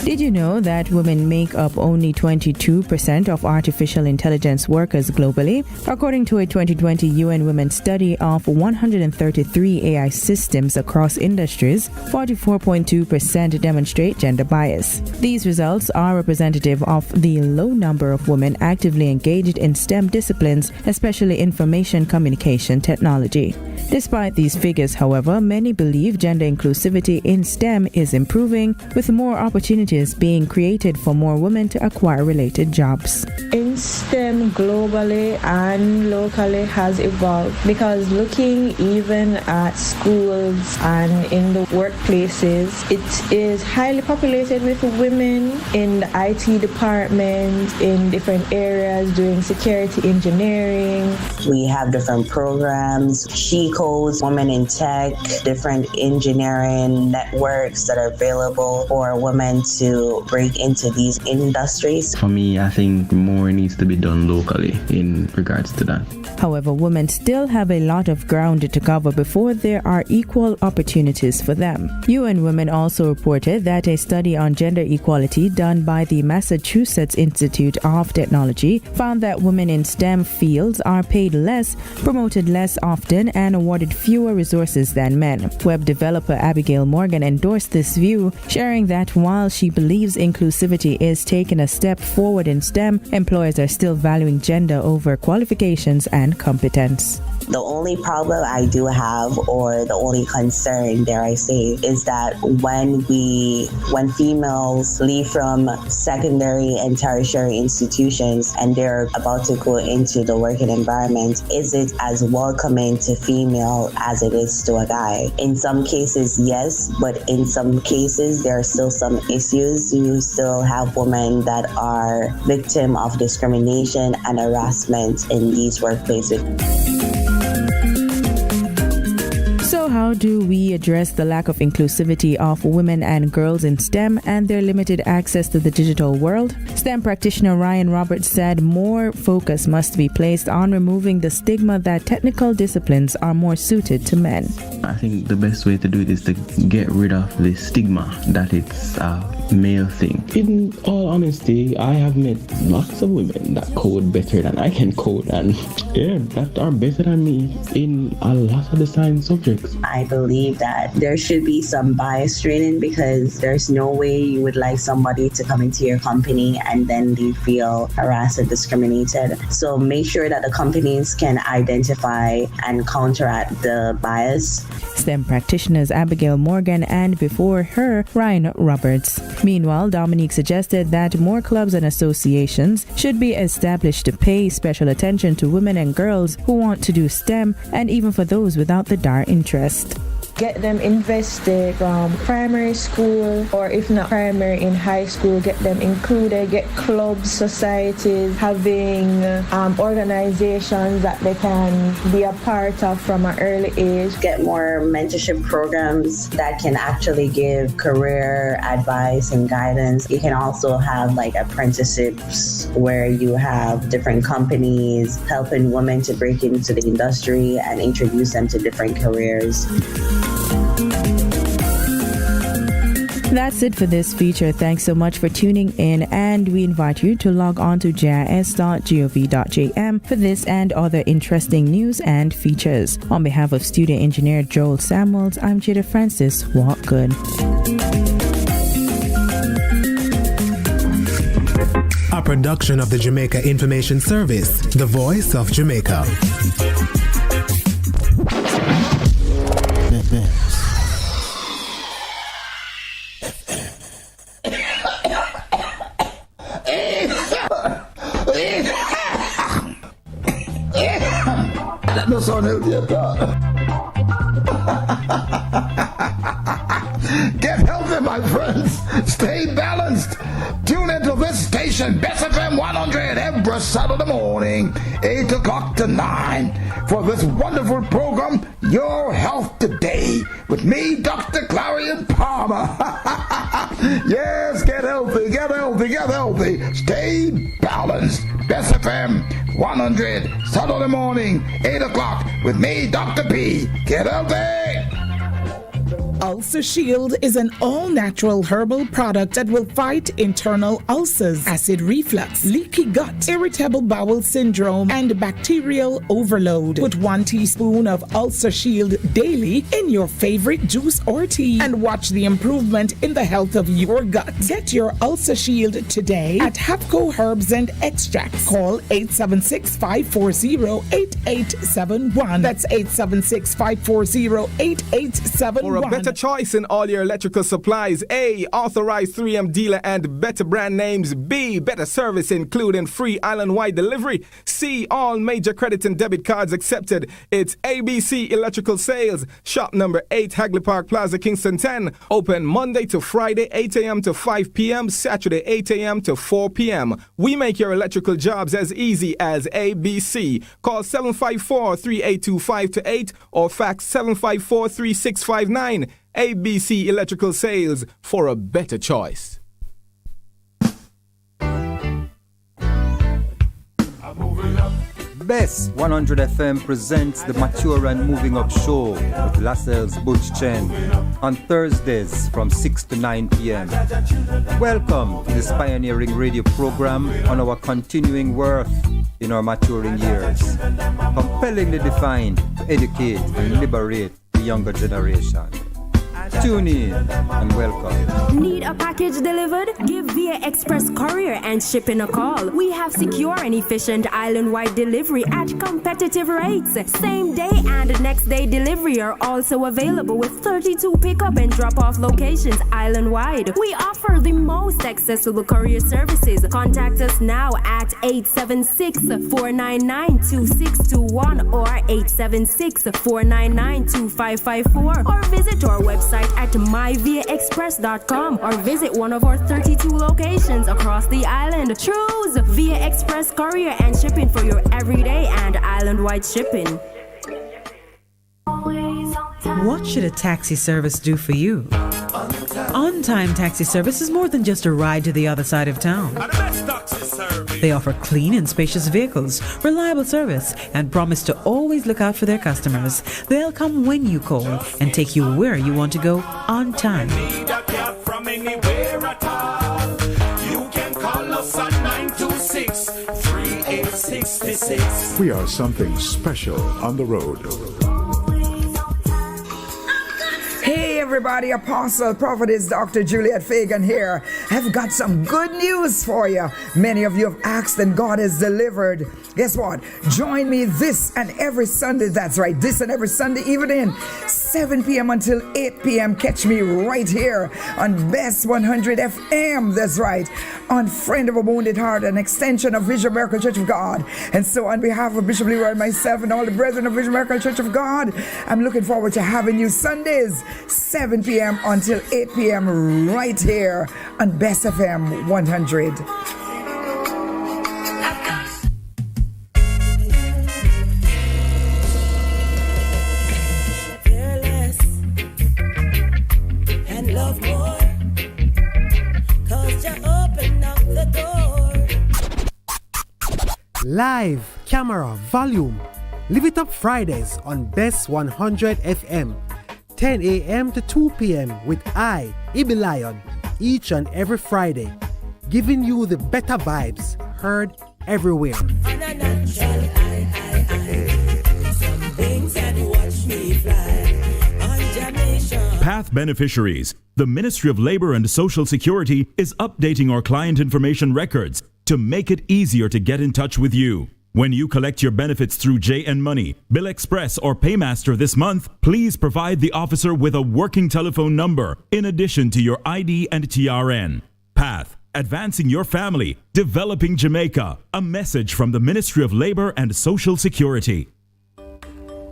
Did you you know that women make up only 22% of artificial intelligence workers globally? According to a 2020 UN Women study of 133 AI systems across industries, 44.2% demonstrate gender bias. These results are representative of the low number of women actively engaged in STEM disciplines, especially information communication technology. Despite these figures, however, many believe gender inclusivity in STEM is improving, with more opportunities being created for more women to acquire related jobs. In STEM globally and locally has evolved, because looking even at schools and in the workplaces, it is highly populated with women in the IT department, in different areas doing security engineering. We have different programs, she codes, women in tech, different engineering networks that are available for women to break into these industries. For me, I think more needs to be done locally in regards to that. However, women still have a lot of ground to cover before there are equal opportunities for them. UN Women also reported that a study on gender equality done by the Massachusetts Institute of Technology found that women in STEM fields are paid less, promoted less often, and awarded fewer resources than men. Web developer Abigail Morgan endorsed this view, sharing that while she believes inclusivity is taking a step forward in STEM, employers are still valuing gender over qualifications and competence. The only problem I do have, or the only concern, dare I say, is that when females leave from secondary and tertiary institutions and they're about to go into the working environment, is it as welcoming to female as it is to a guy? In some cases, yes, but in some cases, there are still some issues. You still have women that are victim of discrimination and harassment in these workplaces. So how do we address the lack of inclusivity of women and girls in STEM and their limited access to the digital world? STEM practitioner Ryan Roberts said more focus must be placed on removing the stigma that technical disciplines are more suited to men. I think the best way to do it is to get rid of the stigma that it's a male thing. In all honesty, I have met lots of women that code better than I can code, and that are better than me in a lot of the science subjects. I believe that there should be some bias training, because there's no way you would like somebody to come into your company and then they feel harassed or discriminated. So make sure that the companies can identify and counteract the bias. STEM practitioners Abigail Morgan and before her, Ryan Roberts. Meanwhile, Dominique suggested that more clubs and associations should be established to pay special attention to women and girls who want to do STEM, and even for those without the dire interest. Get them invested from primary school, or if not primary, in high school, get them included, get clubs, societies, having organizations that they can be a part of from an early age. Get more mentorship programs that can actually give career advice and guidance. You can also have like apprenticeships where you have different companies helping women to break into the industry and introduce them to different careers. That's it for this feature. Thanks so much for tuning in, and we invite you to log on to jis.gov.jm for this and other interesting news and features. On behalf of studio engineer Joel Samuels, I'm Jada Francis. Walk good. A production of the Jamaica Information Service, the voice of Jamaica. That doesn't sound healthy at all. Get healthy, my friends. Stay balanced. Tune into this station, Bess FM-100, every Saturday morning, 8 o'clock to 9, for this wonderful program, Your Health Today, with me, Dr. Clarion Palmer. Yes, get healthy, get healthy, get healthy. Stay balanced. Bess FM-100, Saturday morning, 8 o'clock, with me, Dr. P. Get healthy. Ulcer Shield is an all-natural herbal product that will fight internal ulcers, acid reflux, leaky gut, irritable bowel syndrome, and bacterial overload. Put 1 teaspoon of Ulcer Shield daily in your favorite juice or tea and watch the improvement in the health of your gut. Get your Ulcer Shield today at Hapco Herbs and Extracts. Call 876-540-8871. That's 876-540-8871. For a better choice in all your electrical supplies, A, authorized 3M dealer and better brand names. B, better service including free island-wide delivery. C, all major credit and debit cards accepted. It's ABC Electrical Sales. Shop number 8, Hagley Park Plaza, Kingston 10. Open Monday to Friday, 8 a.m. to 5 p.m. Saturday, 8 a.m. to 4 p.m. We make your electrical jobs as easy as ABC. Call 754-382-528 or fax 754-3659. ABC Electrical Sales, for a better choice. Bess100 FM presents the Mature and Moving Up Show with Lascelles Butch Chen on Thursdays from 6 to 9 p.m. Welcome to this pioneering radio program on our continuing worth in our maturing years, compellingly defined to educate and liberate the younger generation. Tune in and welcome. Need a package delivered? Give via express courier and shipping a call. We have secure and efficient island-wide delivery at competitive rates. Same day and next day delivery are also available with 32 pickup and drop-off locations island-wide. We offer the most accessible courier services. Contact us now at 876-499-2621 or 876-499-2554 or visit our website at myviaexpress.com or visit one of our 32 locations across the island. Choose Via Express Courier and Shipping for your everyday and island-wide shipping. What should a taxi service do for you? On-time taxi service is more than just a ride to the other side of town. They offer clean and spacious vehicles, reliable service, and promise to always look out for their customers. They'll come when you call and take you where you want to go on time. From anywhere at all. You can call us at 926-3866. We are something special on the road. Hey everybody, Apostle Prophetess Dr. Juliet Fagan here. I've got some good news for you. Many of you have asked and God has delivered. Guess what? Join me this and every Sunday, that's right, this and every Sunday evening, 7 p.m. until 8 p.m. Catch me right here on Bess100 FM, that's right, on Friend of a Wounded Heart, an extension of Vision Miracle Church of God. And so on behalf of Bishop Leroy and myself and all the brethren of Vision Miracle Church of God, I'm looking forward to having you Sundays, 7 p.m. until 8 p.m. right here on Bess FM 100. And love more, 'cause you open up the door. Live, camera, volume. Live it up Fridays on Bess100 FM. 10 a.m. to 2 p.m. with I, Ibi Lion, each and every Friday, giving you the better vibes heard everywhere. On a natural some things that watch me fly on Jamaica. Path beneficiaries. The Ministry of Labor and Social Security is updating our client information records to make it easier to get in touch with you. When you collect your benefits through JN Money, Bill Express, or Paymaster this month, please provide the officer with a working telephone number in addition to your ID and TRN. Path, advancing your family, developing Jamaica. A message from the Ministry of Labor and Social Security.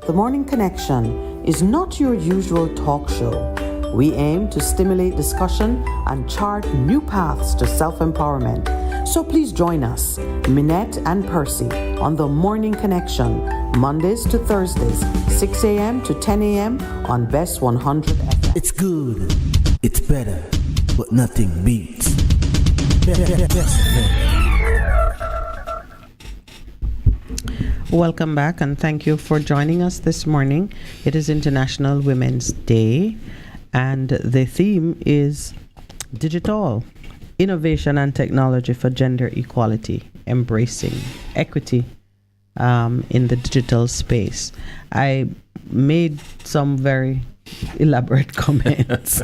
The Morning Connection is not your usual talk show. We aim to stimulate discussion and chart new paths to self-empowerment. So please join us, Minett and Percy, on The Morning Connection, Mondays to Thursdays, 6 a.m. to 10 a.m. on Bess100 FM. It's good, it's better, but nothing beats. Welcome back and thank you for joining us this morning. It is International Women's Day. And the theme is digital innovation and technology for gender equality, embracing equity in the digital space. I made some very elaborate comments,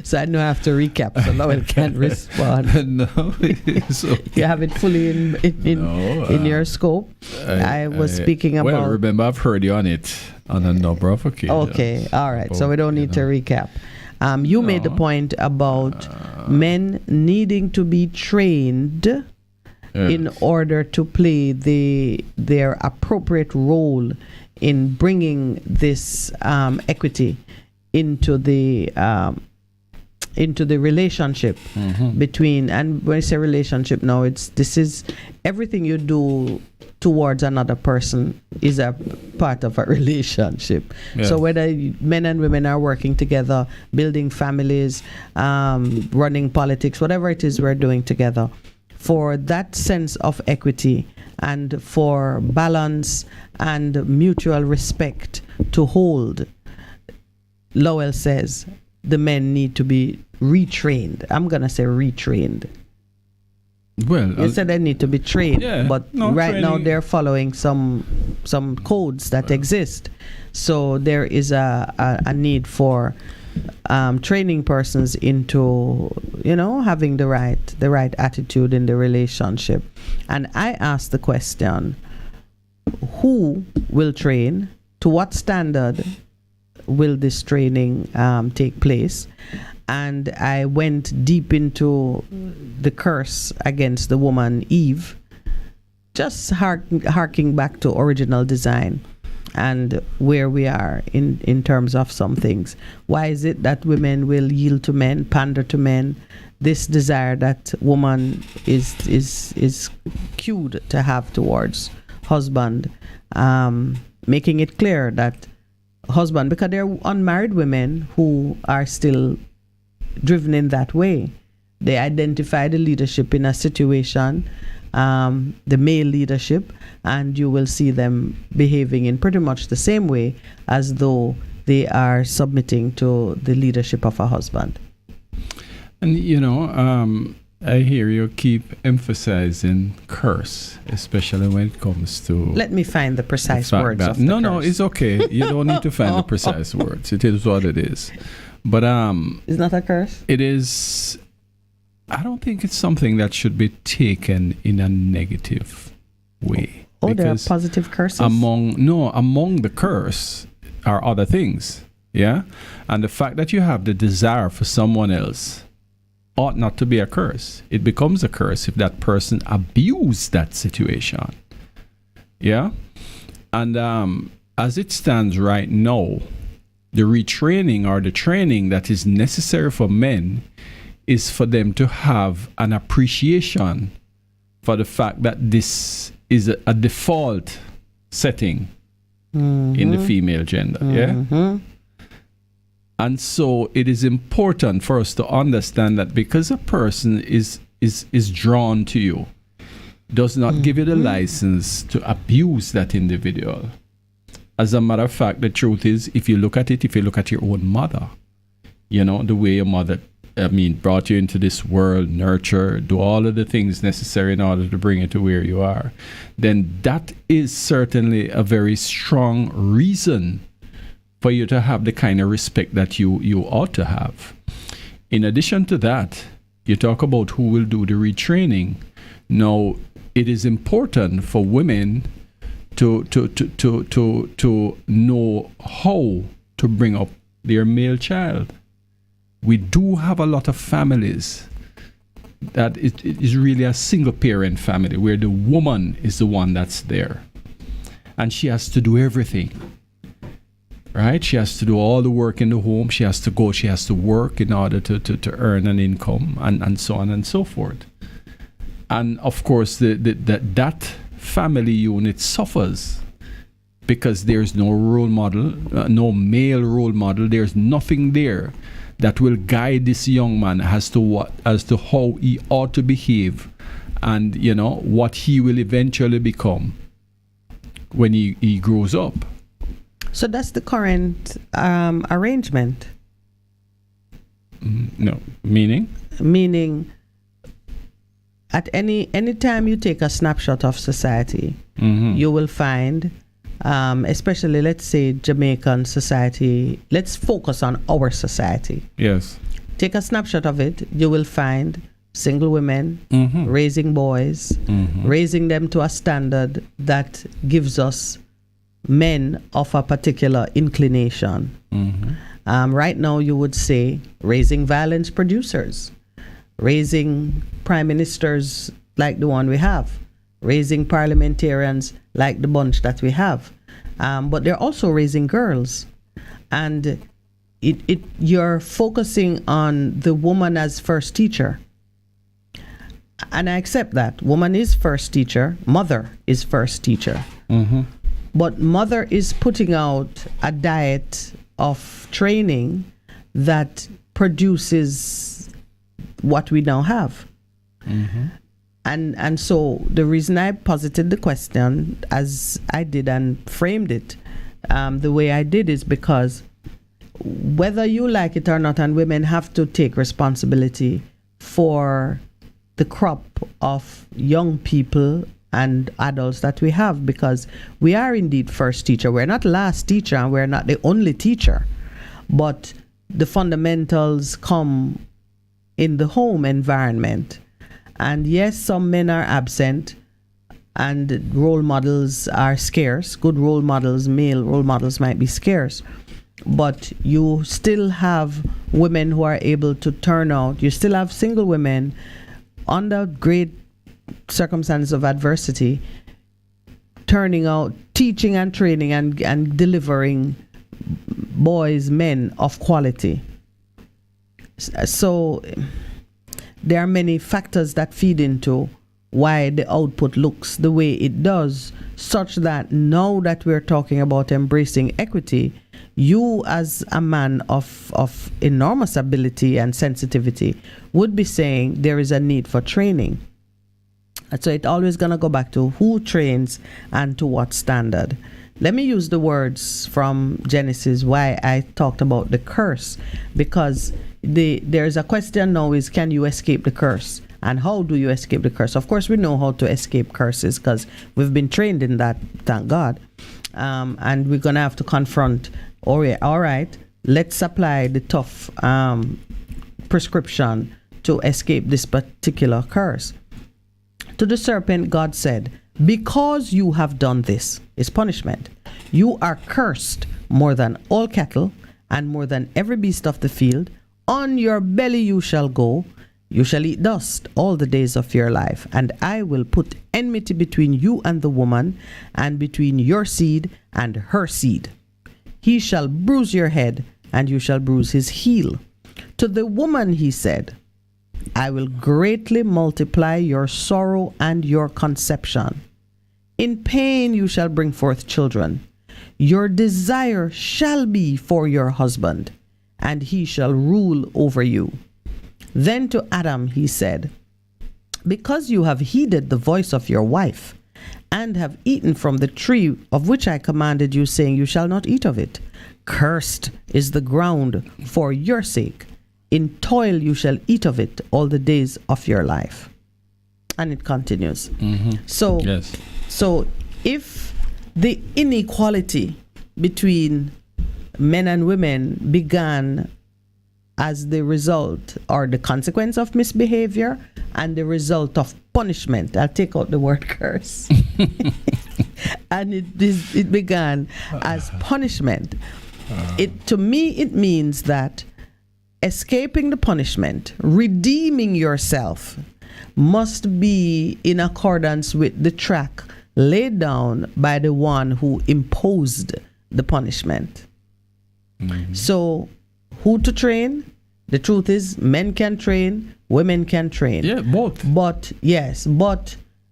so I know I have to recap. So Lowell can't respond. No, so you have it fully in your scope. I was speaking about. Well, remember, I've heard you on it on a number of occasions. Okay, all right. So we don't need to recap. You made the point about men needing to be trained in order to play their appropriate role in bringing this equity into the relationship between, and when I say relationship now, this is everything you do towards another person is a part of a relationship. So whether men and women are working together, building families, running politics, whatever it is we're doing together, for that sense of equity and for balance and mutual respect to hold, Lowell says the men need to be retrained. I'm going to say retrained. Well, you said they need to be trained, but right now they're following some codes that exist. So there is a need for training persons into, having the right attitude in the relationship. And I asked the question, who will train? To what standard will this training take place? And I went deep into the curse against the woman Eve, just harking back to original design and where we are in terms of some things. Why is it that women will yield to men, pander to men? This desire that woman is cued to have towards husband, making it clear that husband, because there are unmarried women who are still driven in that way. They identify the leadership in a situation, the male leadership, and you will see them behaving in pretty much the same way as though they are submitting to the leadership of a husband. And I hear you keep emphasizing curse, especially when it comes to. Let me find the precise words of the curse. No, it's okay. You don't need to find the precise words. It is what it is. But it's not a curse. It is. I don't think it's something that should be taken in a negative way. Oh, there are positive curses. Among the curse are other things. Yeah, and the fact that you have the desire for someone else ought not to be a curse. It becomes a curse if that person abused that situation. Yeah, and as it stands right now, the retraining or the training that is necessary for men is for them to have an appreciation for the fact that this is a default setting in the female gender. Yeah. And so it is important for us to understand that because a person is drawn to you, does not give you the license to abuse that individual. As a matter of fact, the truth is, if you look at your own mother, the way your mother, brought you into this world, nurture, do all of the things necessary in order to bring you to where you are, then that is certainly a very strong reason for you to have the kind of respect that you ought to have. In addition to that, you talk about who will do the retraining. Now, it is important for women to know how to bring up their male child. We do have a lot of families that it is really a single parent family where the woman is the one that's there and she has to do everything. Right? She has to do all the work in the home. She has to work in order to earn an income and so on and so forth. And of course, that family unit suffers because there's no role model, no male role model. There's nothing there that will guide this young man as to how he ought to behave and, what he will eventually become when he grows up. So that's the current arrangement. No. Meaning? Meaning, at any time you take a snapshot of society, you will find, especially let's say Jamaican society, let's focus on our society. Yes. Take a snapshot of it, you will find single women raising boys, raising them to a standard that gives us men of a particular inclination. Right now, you would say raising violence producers, raising prime ministers like the one we have, raising parliamentarians like the bunch that we have. But they're also raising girls. And you're focusing on the woman as first teacher. And I accept that. Woman is first teacher. Mother is first teacher. But mother is putting out a diet of training that produces what we now have. And so the reason I posited the question as I did and framed it the way I did is because whether you like it or not, and women have to take responsibility for the crop of young people and adults that we have, because we are indeed first teacher. We're not last teacher, and we're not the only teacher, but the fundamentals come in the home environment. And yes, some men are absent and role models are scarce. Good role models, male role models might be scarce, but you still have women who are able to turn out. You still have single women under great circumstances of adversity, turning out, teaching and training and delivering boys, men of quality. So there are many factors that feed into why the output looks the way it does, such that now that we're talking about embracing equity, you as a man of enormous ability and sensitivity would be saying there is a need for training. And so it's always going to go back to who trains and to what standard. Let me use the words from Genesis, why I talked about the curse, because there's a question now is, can you escape the curse? And how do you escape the curse? Of course, we know how to escape curses because we've been trained in that, thank God. And we're going to have to confront, all right, let's apply the tough prescription to escape this particular curse. To the serpent, God said, because you have done this, is punishment. You are cursed more than all cattle and more than every beast of the field. On your belly you shall go. You shall eat dust all the days of your life, and I will put enmity between you and the woman, and between your seed and her seed. He shall bruise your head, and you shall bruise his heel. To the woman he said, I will greatly multiply your sorrow and your conception. In pain you shall bring forth children. Your desire shall be for your husband, and he shall rule over you. Then to Adam he said, because you have heeded the voice of your wife, and have eaten from the tree of which I commanded you, saying, you shall not eat of it. Cursed is the ground for your sake. In toil you shall eat of it all the days of your life. And it continues. So if the inequality between men and women began as the result or the consequence of misbehavior and the result of punishment, I'll take out the word curse, and it began as punishment. To me, it means that escaping the punishment, redeeming yourself, must be in accordance with the track laid down by the one who imposed the punishment. So who to train? The truth is, men can train, women can train. Yeah, both. But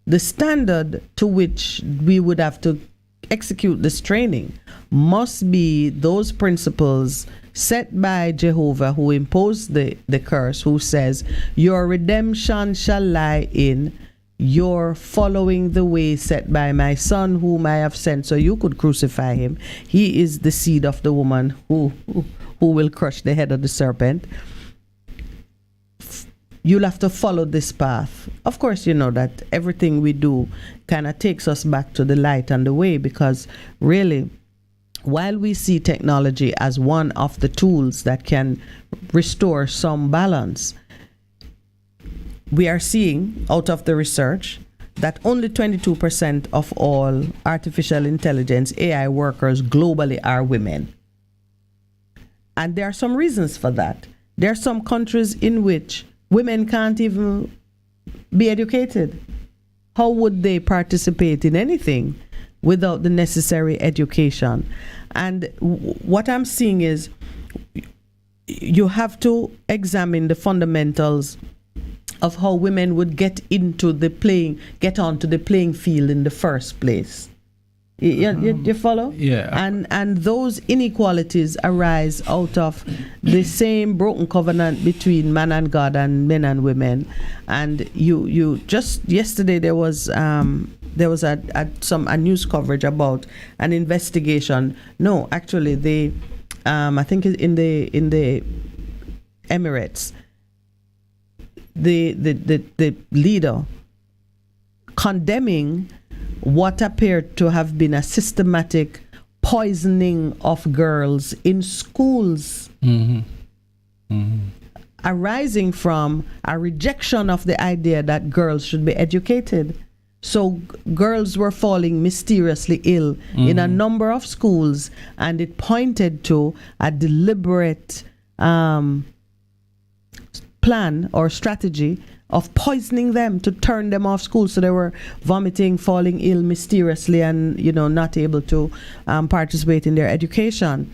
the standard to which we would have to execute this training must be those principles set by Jehovah, who imposed the curse, who says, your redemption shall lie in your following the way set by my son whom I have sent, so you could crucify him. He is the seed of the woman who will crush the head of the serpent. you'll have to follow this path. Of course, you know that everything we do kind of takes us back to the light and the way, because really, while we see technology as one of the tools that can restore some balance, we are seeing out of the research that only 22% of all artificial intelligence AI workers globally are women. And there are some reasons for that. There are some countries in which women can't even be educated. How would they participate in anything without the necessary education? And what I'm seeing is you have to examine the fundamentals of how women would get onto the playing field in the first place. You follow? Yeah. And those inequalities arise out of the same broken covenant between man and God and men and women. And you just yesterday there was a news coverage about an investigation. No, actually they I think in the Emirates, the leader condemning what appeared to have been a systematic poisoning of girls in schools, arising from a rejection of the idea that girls should be educated. So girls were falling mysteriously ill in a number of schools, and it pointed to a deliberate plan or strategy of poisoning them to turn them off school. So they were vomiting, falling ill mysteriously, and not able to participate in their education.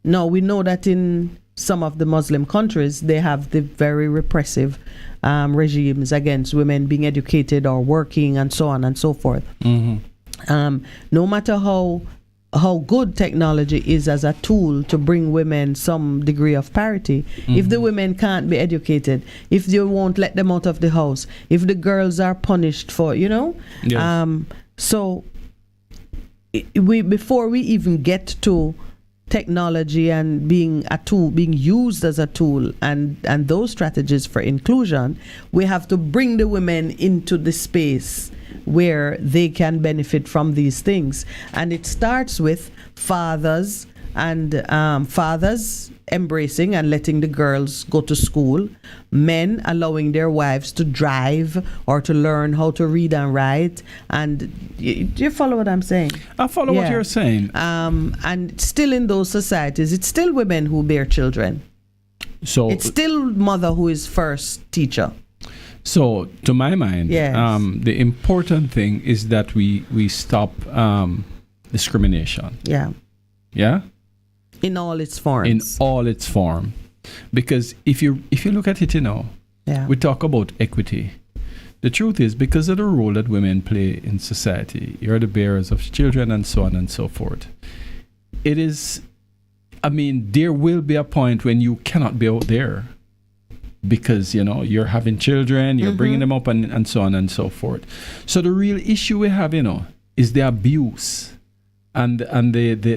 Now we know that in some of the Muslim countries they have the very repressive regimes against women being educated or working and so on and so forth. No matter how good technology is as a tool to bring women some degree of parity, if the women can't be educated, if they won't let them out of the house, if the girls are punished for, so before we even get to technology and being a tool, being used as a tool, and those strategies for inclusion, we have to bring the women into the space where they can benefit from these things. And it starts with fathers and fathers embracing and letting the girls go to school, men allowing their wives to drive or to learn how to read and write. And do you follow what I'm saying? I follow what you're saying. And still in those societies, it's still women who bear children. So it's still mother who is first teacher. So, to my mind, the important thing is that we stop discrimination. Yeah. Yeah? In all its forms. In all its form. Because if you look at it, we talk about equity. The truth is, because of the role that women play in society, you're the bearers of children and so on and so forth. It is, there will be a point when you cannot be out there. Because you're having children, you're bringing them up, and so on and so forth. So the real issue we have, is the abuse and the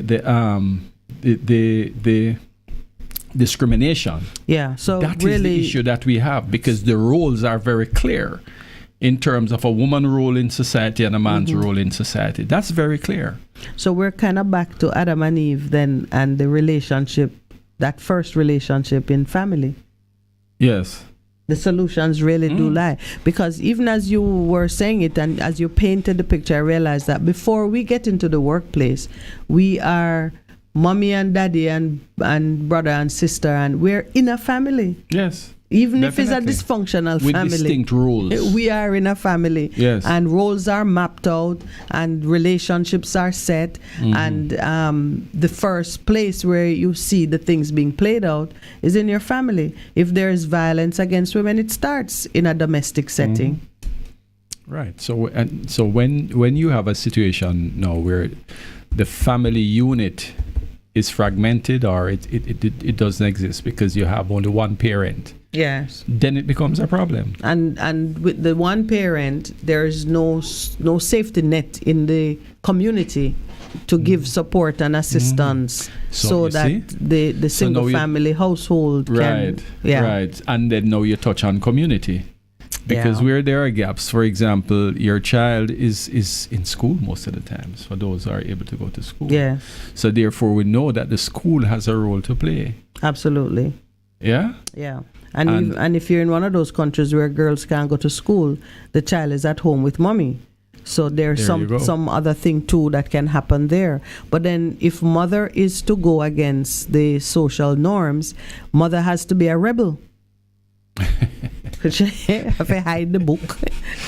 discrimination. Yeah. So that really is the issue that we have, because the roles are very clear in terms of a woman's role in society and a man's role in society. That's very clear. So we're kind of back to Adam and Eve then, and the relationship, that first relationship in family. Yes. The solutions really do lie. Because even as you were saying it and as you painted the picture, I realized that before we get into the workplace, we are mommy and daddy and brother and sister, and we're in a family. Yes. Even definitely. if it's a dysfunctional with family. With distinct roles. We are in a family. Yes. And roles are mapped out and relationships are set. And the first place where you see the things being played out is in your family. If there is violence against women, it starts in a domestic setting. Right. So when you have a situation now where the family unit is fragmented or it doesn't exist because you have only one parent Yes. then it becomes a problem. And with the one parent, there is no safety net in the community to give support and assistance, so you that see? the single family household can. Right. And then now you touch on community. Because where there are gaps, for example, your child is in school most of the times, for those who are able to go to school. Yeah. So therefore we know that the school has a role to play. Absolutely. Yeah? Yeah. And if you're in one of those countries where girls can't go to school, the child is at home with mommy. So there's some other thing too that can happen there. But then if mother is to go against the social norms, mother has to be a rebel. Have to hide the book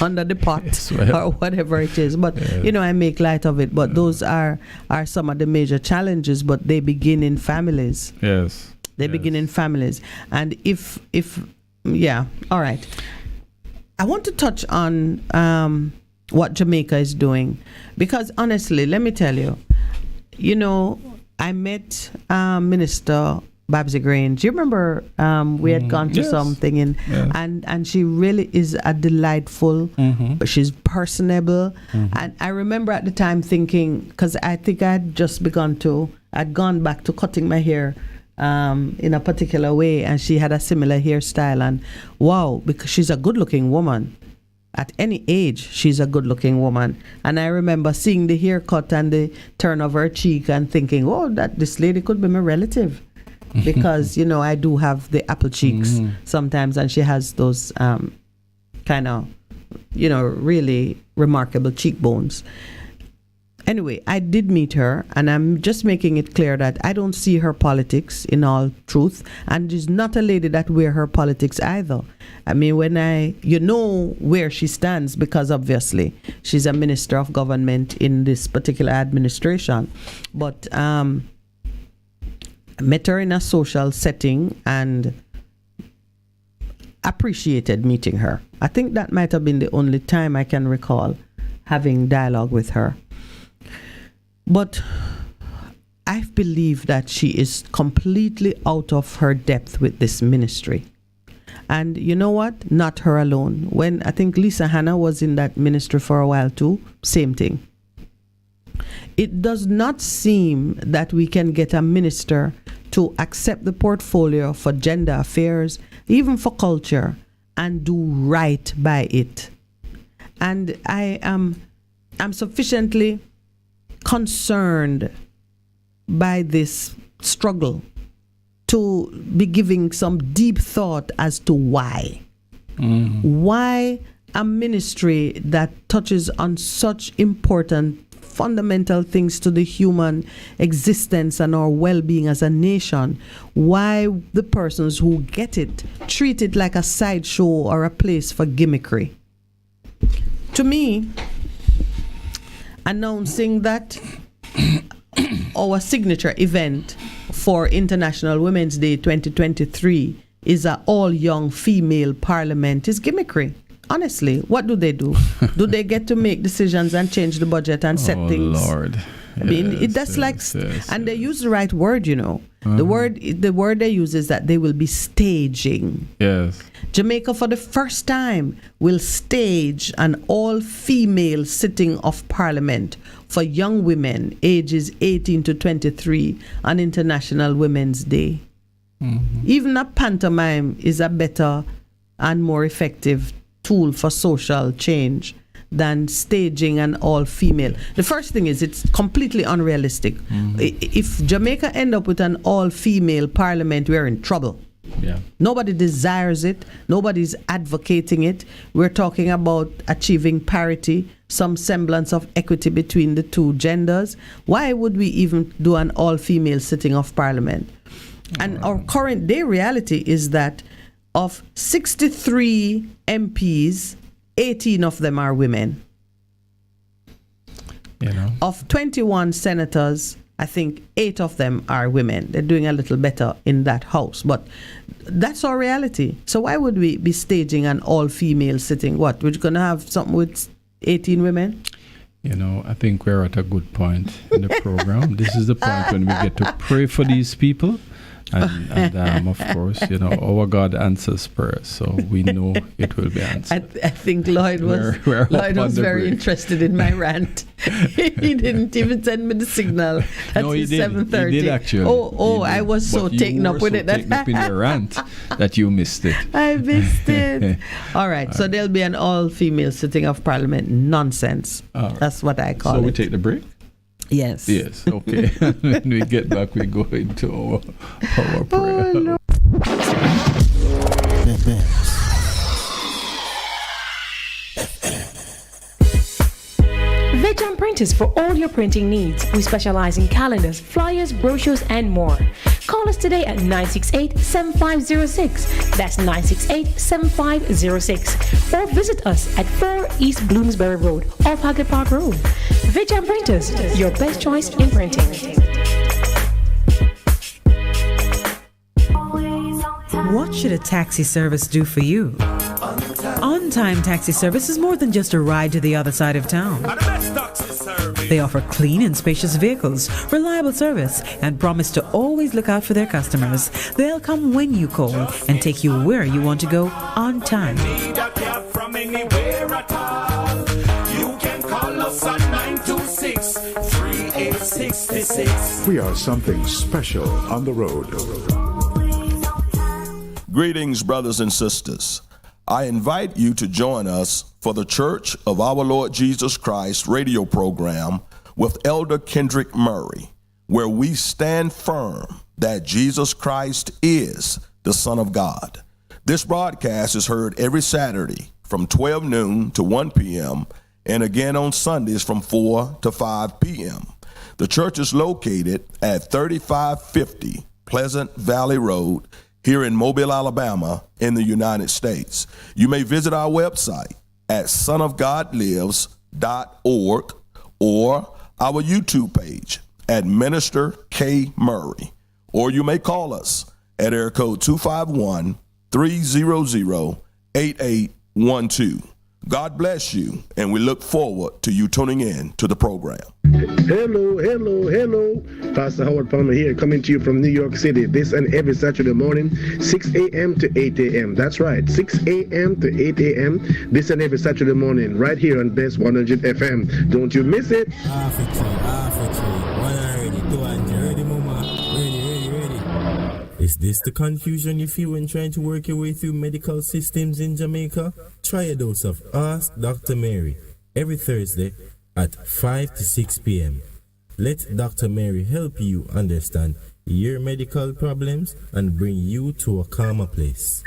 under the pot or whatever it is. But I make light of it. But those are some of the major challenges. But they begin in families. Yes. They begin in families. And if all right. I want to touch on what Jamaica is doing, because honestly, let me tell you, I met Minister Babsy Grange. You remember we had gone to something, and she really is a delightful, but she's personable. And I remember at the time thinking, because I think I'd gone back to cutting my hair in a particular way, and she had a similar hairstyle, and wow, because she's a good-looking woman. At any age, she's a good-looking woman. And I remember seeing the haircut and the turn of her cheek and thinking, that this lady could be my relative. Because, I do have the apple cheeks sometimes, and she has those kind of, really remarkable cheekbones. Anyway, I did meet her, and I'm just making it clear that I don't see her politics in all truth, and she's not a lady that wear her politics either. I mean, where she stands, because obviously she's a minister of government in this particular administration. But I met her in a social setting and appreciated meeting her. I think that might have been the only time I can recall having dialogue with her. But I believe that she is completely out of her depth with this ministry. And you know what? Not her alone. When I think Lisa Hanna was in that ministry for a while too, same thing. It does not seem that we can get a minister to accept the portfolio for gender affairs, even for culture, and do right by it. And I'm sufficiently concerned by this struggle to be giving some deep thought as to why. Why a ministry that touches on such important fundamental things to the human existence and our well-being as a nation, why the persons who get it treat it like a sideshow or a place for gimmickry. To me, announcing that our signature event for International Women's Day 2023 is an all-young female parliament is gimmickry. Honestly, what do? Do they get to make decisions and change the budget and set things? Oh, Lord. I mean, and they use the right word, The word they use is that they will be staging. Yes. Jamaica, for the first time, will stage an all-female sitting of parliament for young women ages 18 to 23 on International Women's Day. Even a pantomime is a better and more effective tool for social change than staging an all-female. The first thing is it's completely unrealistic. If Jamaica end up with an all-female parliament, we're in trouble. Yeah. Nobody desires it. Nobody's advocating it. We're talking about achieving parity, some semblance of equity between the two genders. Why would we even do an all-female sitting of parliament? And our current day reality is that of 63 MPs, 18 of them are women. Of 21 senators, I think 8 of them are women. They're doing a little better in that house. But that's our reality. So why would we be staging an all-female sitting? What, we're going to have something with 18 women? I think we're at a good point in the program. This is the point when we get to pray for these people And of course, our God answers prayers, so we know it will be answered. I think Lloyd was very interested in my rant. He didn't even send me the signal. That's 7:30. He did actually. I was so taken up with it. Taken up in your rant that you missed it. I missed it. All right, so there'll be an all-female sitting of Parliament nonsense. Right. That's what I call it. So we take the break? Yes. Yes, okay. When we get back, we go into our prayer. Oh, no. Veg Printers for all your printing needs. We specialize in calendars, flyers, brochures, and more. Call us today at 968-7506. That's 968-7506. Or visit us at 4 East Bloomsbury Road, off Hagley Park Road. Veg Printers, your best choice in printing. What should a taxi service do for you? On-time taxi service is more than just a ride to the other side of town. They offer clean and spacious vehicles, reliable service, and promise to always look out for their customers. They'll come when you call and take you where you want to go on time. We are something special on the road. Greetings, brothers and sisters. I invite you to join us for the Church of Our Lord Jesus Christ radio program with Elder Kendrick Murray, where we stand firm that Jesus Christ is the Son of God. This broadcast is heard every Saturday from 12 noon to 1 p.m. and again on Sundays from 4 to 5 p.m. The church is located at 3550 Pleasant Valley Road, here in Mobile, Alabama, in the United States. You may visit our website at sonofgodlives.org or our YouTube page at Minister K. Murray. Or you may call us at area code 251-300-8812. God bless you, and we look forward to you tuning in to the program. Hello. Pastor Howard Palmer here, coming to you from New York City this and every Saturday morning, 6 a.m. to 8 a.m. That's right, 6 a.m. to 8 a.m. this and every Saturday morning, right here on Bess100 FM. Don't you miss it. Is this the confusion you feel when trying to work your way through medical systems in Jamaica? Try a dose of Ask Dr. Mary every Thursday at 5 to 6 p.m. Let Dr. Mary help you understand your medical problems and bring you to a calmer place.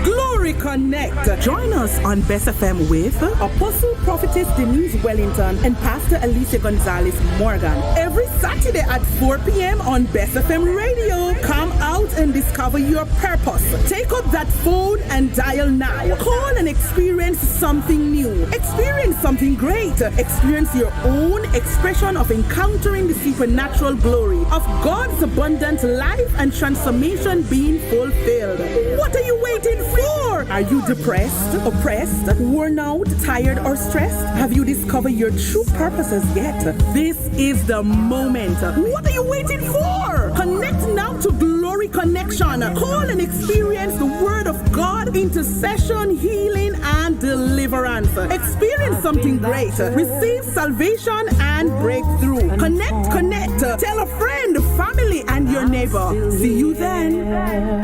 Glory Connect. Join us on Bess FM with Apostle Prophetess Denise Wellington and Pastor Alicia Gonzalez Morgan every Saturday at 4 p.m. on Bess FM Radio. Come out and discover your purpose. Take up that phone and dial now. Call and experience something new. Experience something great. Experience your own expression of encountering the supernatural glory of God's abundant life and transformation being fulfilled. What are you waiting for? Are you depressed, oppressed, worn out, tired, or stressed? Have you discovered your true purposes yet? This is the moment. What are you waiting for? Connect now to Glory Connection. Call and experience the Word of God, intercession, healing, and deliverance. Experience something great. Receive salvation and breakthrough. Connect. Tell a friend, family, and your neighbor. See you then.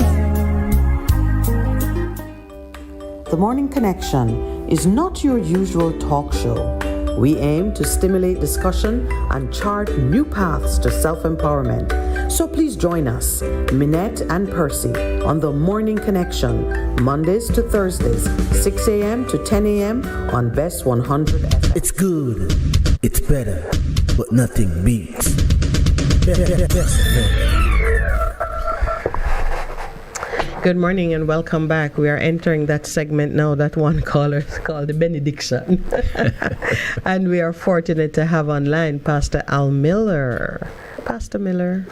The Morning Connection is not your usual talk show. We aim to stimulate discussion and chart new paths to self-empowerment. So please join us, Minett and Percy, on The Morning Connection, Mondays to Thursdays, 6 a.m. to 10 a.m. on Bess100 FM. It's good, it's better, but nothing beats. Good morning and welcome back. We are entering that segment now that one caller is called the benediction. And we are fortunate to have online Pastor Al Miller. Pastor Miller.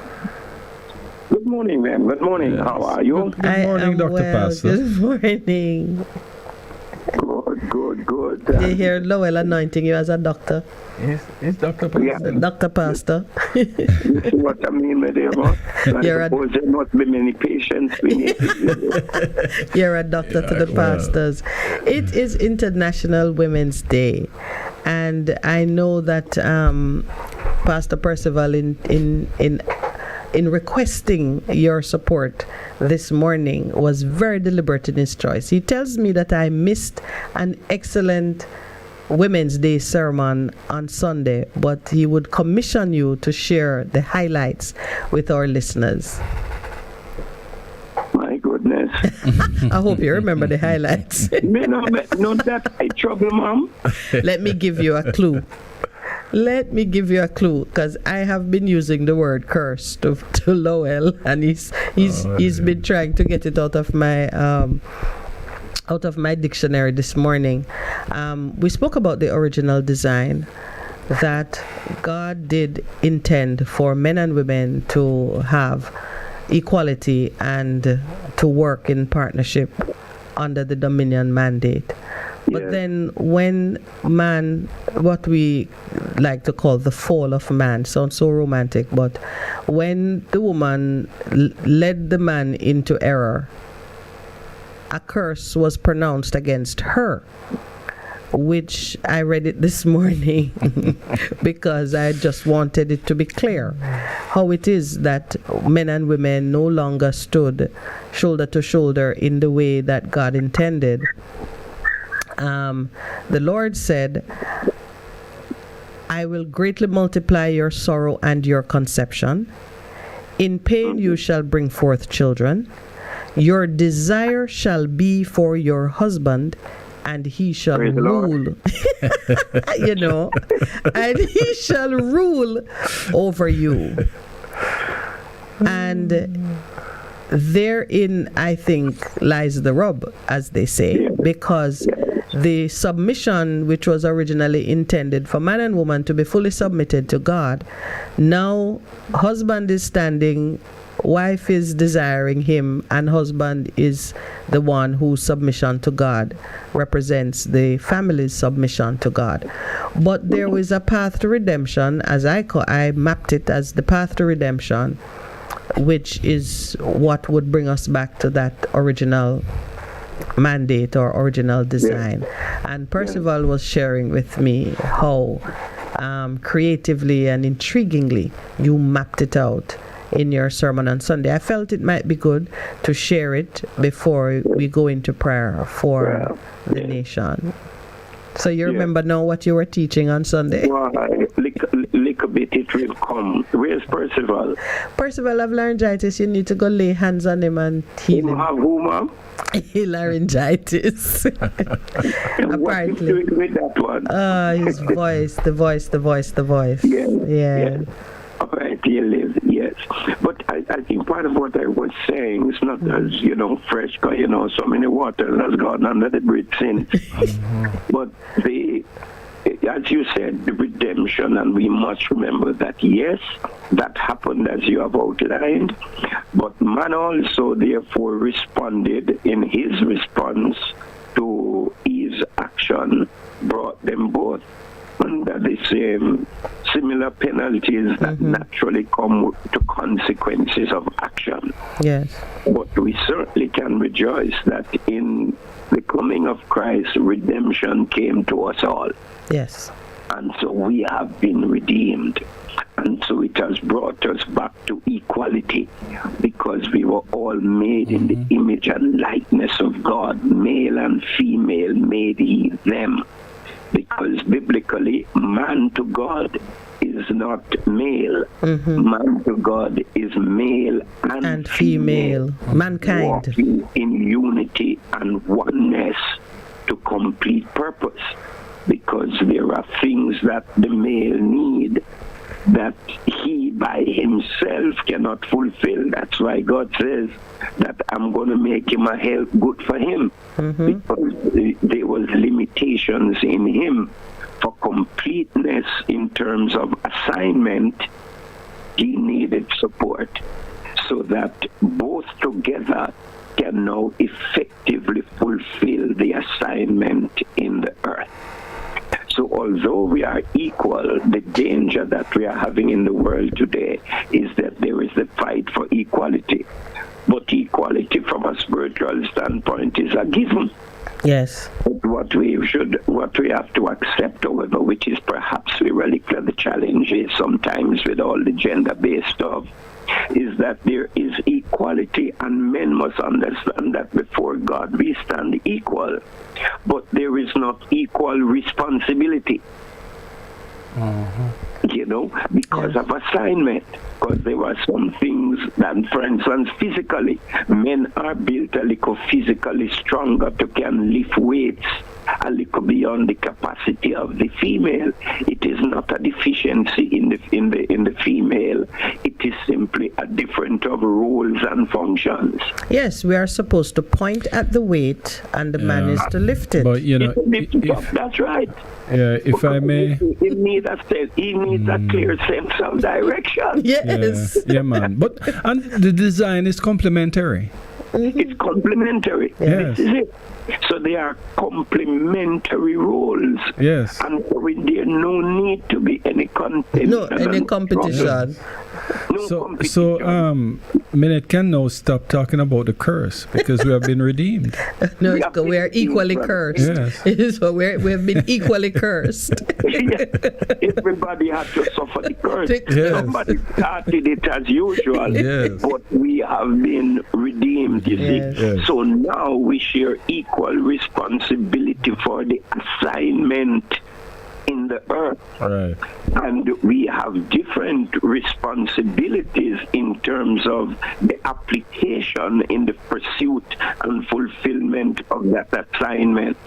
Good morning, ma'am. Good morning. Yes. How are you? Good morning, Dr. Pastor. Good morning. Good. You hear Lowell anointing you as a doctor? It's Dr. Pastor. Yeah. Dr. Pastor. You see what I mean, madam? I suppose there must be many patients we need to You're a doctor to the pastors. It is International Women's Day, and I know that Pastor Percival in requesting your support this morning was very deliberate in his choice. He tells me that I missed an excellent Women's Day sermon on Sunday, but he would commission you to share the highlights with our listeners. My goodness. I hope you remember the highlights. No, that I trouble, ma'am. Let me give you a clue. Because I have been using the word curse to Lowell, and he's been trying to get it out of my dictionary this morning. We spoke about the original design, that God did intend for men and women to have equality and to work in partnership under the dominion mandate. But then when man, what we like to call the fall of man, sounds so romantic, but when the woman led the man into error, a curse was pronounced against her, which I read it this morning because I just wanted it to be clear how it is that men and women no longer stood shoulder to shoulder in the way that God intended. The Lord said, I will greatly multiply your sorrow and your conception. In pain you shall bring forth children. Your desire shall be for your husband, and he shall rule. And he shall rule over you. And therein, I think, lies the rub, as they say, because the submission, which was originally intended for man and woman to be fully submitted to God, now husband is standing, wife is desiring him, and husband is the one whose submission to God represents the family's submission to God. But there is a path to redemption, as I mapped it as the path to redemption, which is what would bring us back to that original mandate or original design. And Percival was sharing with me how creatively and intriguingly you mapped it out in your sermon on Sunday. I felt it might be good to share it before we go into prayer for the nation. So you remember now what you were teaching on Sunday? Well, little bit it will come. Where's Percival? Percival have laryngitis. You need to go lay hands on him and heal him. Have who, ma'am? Laryngitis. Apparently. What is doing with that one? His voice, the voice. Yeah. All right, he lives, yes. But I think part of what I was saying is not as, fresh, because, so many water has gone under the bridge since. But as you said, the redemption, and we must remember that, yes, that happened as you have outlined, but man also therefore responded in his response to his action, brought them both under the same similar penalties that naturally come to consequences of action. Yes. But we certainly can rejoice that in the coming of Christ, redemption came to us all. Yes. And so we have been redeemed. And so it has brought us back to equality, because we were all made in the image and likeness of God. Male and female made he them. Because biblically, man to God is not male. Man to God is male and female. Mankind. Walking in unity and oneness to complete purpose. Because there are things that the male need that he by himself cannot fulfill. That's why God says that I'm going to make him a help good for him, because there was limitations in him for completeness in terms of assignment. He needed support so that both together can now effectively fulfill the assignment in the earth. So although we are equal, the danger that we are having in the world today is that there is a fight for equality. But equality from a spiritual standpoint is a given. Yes. What we have to accept, however, which is perhaps theoretically the challenge is sometimes with all the gender-based stuff, is that there is equality, and men must understand that before God we stand equal, but there is not equal responsibility. You know, because of assignment. Because there were some things that, for instance, physically, men are built a little physically stronger to can lift weights a little beyond the capacity of the female. It is not a deficiency in the female. It is simply a different of roles and functions. Yes, we are supposed to point at the weight, and the man is to lift it. But you know, that's right. Yeah, if I may. He needs a clear sense of direction. Yes. Yeah, man. But and the design is complementary. It's complementary. Yes. This is it. So they are complementary roles. Yes. And there no need to be any contention. No, any competition. So Minett can now stop talking about the curse because we have been redeemed. No, we are equally cursed. Yes. So we have been equally cursed. Everybody has to suffer the curse. Yes. Somebody started it as usual, yes. But we have been redeemed, you see. Yes. So now we share equal responsibility for the assignment in the earth. Right. And we have different responsibilities in terms of the application in the pursuit and fulfillment of that assignment,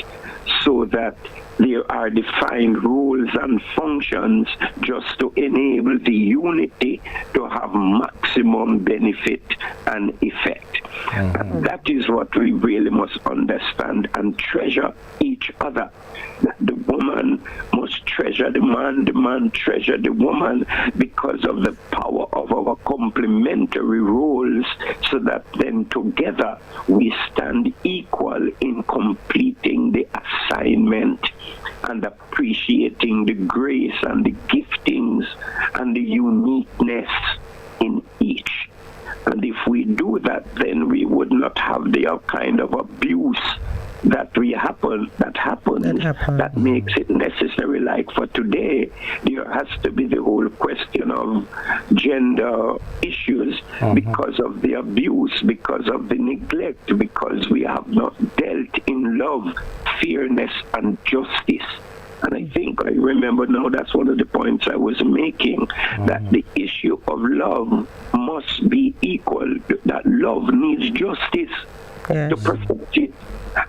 so that there are defined roles and functions just to enable the unity to have maximum benefit and effect. And that is what we really must understand and treasure each other. That the woman must treasure the man treasure the woman, because of the power of our complementary roles, so that then together we stand equal in completing the assignment and appreciating the grace and the giftings and the uniqueness in each. And if we do that, then we would not have the kind of abuse that makes it necessary. Like for today, there has to be the whole question of gender issues because of the abuse, because of the neglect, because we have not dealt in love, fairness, and justice. And I think I remember now that's one of the points I was making, that the issue of love must be equal, that love needs justice to perfect it.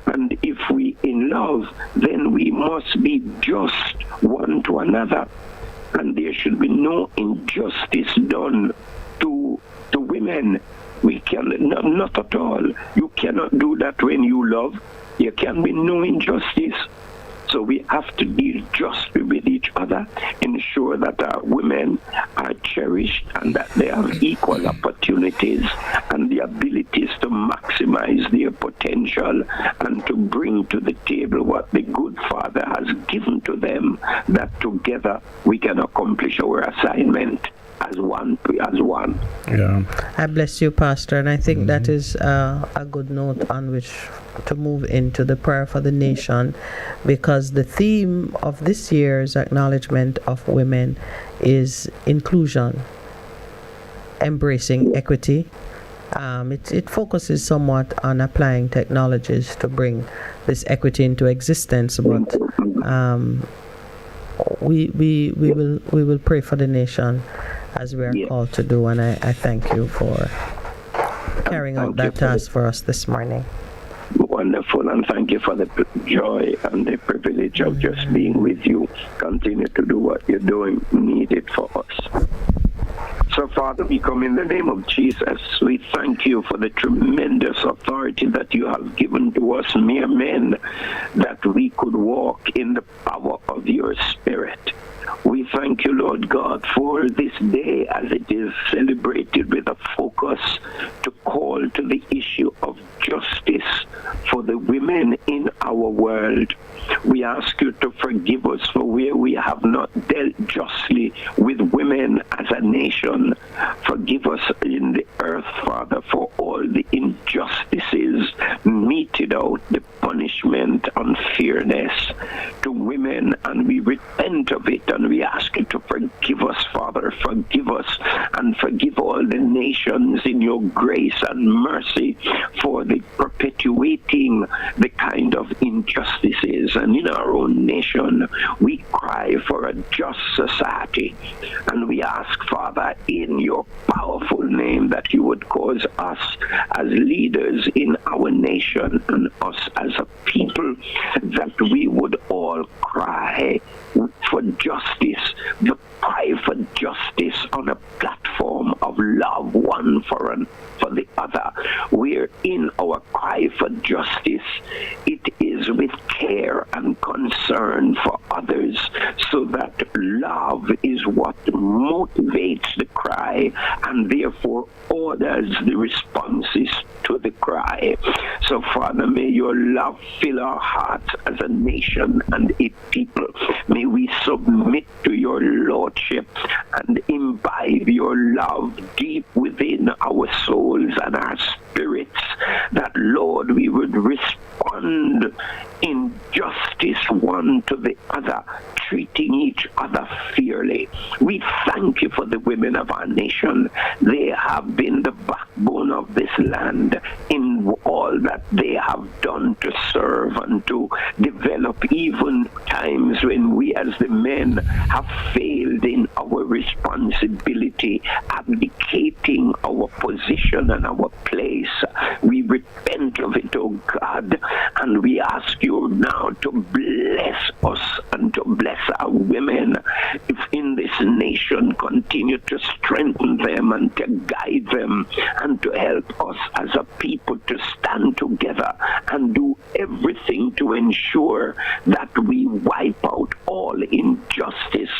And if we in love, then we must be just one to another. And there should be no injustice done to women. We can not at all. You cannot do that when you love. There can be no injustice. So we have to deal justly with each other, ensure that our women are cherished and that they have equal opportunities and the abilities to maximize their potential and to bring to the table what the good Father has given to them, that together we can accomplish our assignment as one. Yeah. I bless you, Pastor, and I think that is a good note on which to move into the prayer for the nation, because the theme of this year's acknowledgement of women is inclusion, embracing equity. It focuses somewhat on applying technologies to bring this equity into existence, but we will pray for the nation as we are called to do, and I thank you for carrying out that task for us this morning. Wonderful, and thank you for the joy and the privilege of just being with you. Continue to do what you're doing, needed for us. So, Father, Father, we come in the name of Jesus. We thank you for the tremendous authority that you have given to us mere men, that we could walk in the power of your Spirit. We thank you, Lord God, for this day as it is celebrated with a focus to call to the issue of justice for the women in our world. We ask you to forgive us for where we have not dealt justly with women as a nation. Forgive us in the earth, Father, for all the injustices meted out, the punishment, unfairness to women, and we repent of it, and we ask you to forgive us, Father. Forgive us and forgive all the nations in your grace and mercy for the perpetuating the kind of injustices. And in our own nation, we cry for a just society, and we ask, Father, in your powerful name, that you would cause us as leaders in our nation and us as a people, that we would all cry for justice, the cry for justice on a platform of love one for the other, where in our cry for justice it is with care and concern for others, so that love is what motivates the cry and therefore orders the responses to the cry. So, Father, may your love fill our hearts as a nation and a people. May we submit to your lordship and imbibe your love deep within our souls and our spirits, that, Lord, we would respond in justice one to the other, treating each other fairly. We thank you for the women of our nation. They have been the backbone of this land in all that they have done to serve and to develop, even times when we as the men have failed in our responsibility, abdicating our position and our place. We repent of it, oh God, and we ask you now to bless us and to bless our women. If in this nation, continue to strengthen them and to guide them and to help us as a people to stand together and do everything to ensure that we wipe out all injustice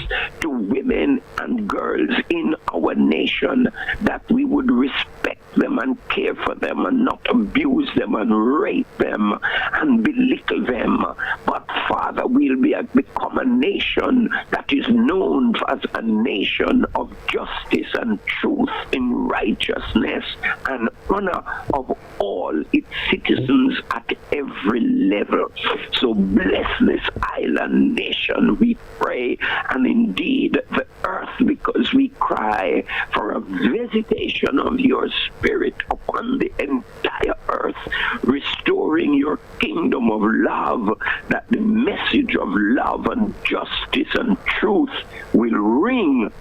to women and girls in our nation, that we would respect them and care for them and not abuse them and rape them and belittle them. But Father, we'll become a nation that is known as a nation of justice and truth in righteousness and honor of all its citizens at every level. So bless this island nation, we pray, and indeed the earth, because we cry for a visitation of your Spirit upon the entire earth, restoring your kingdom of love, that the message of love and justice and truth will ring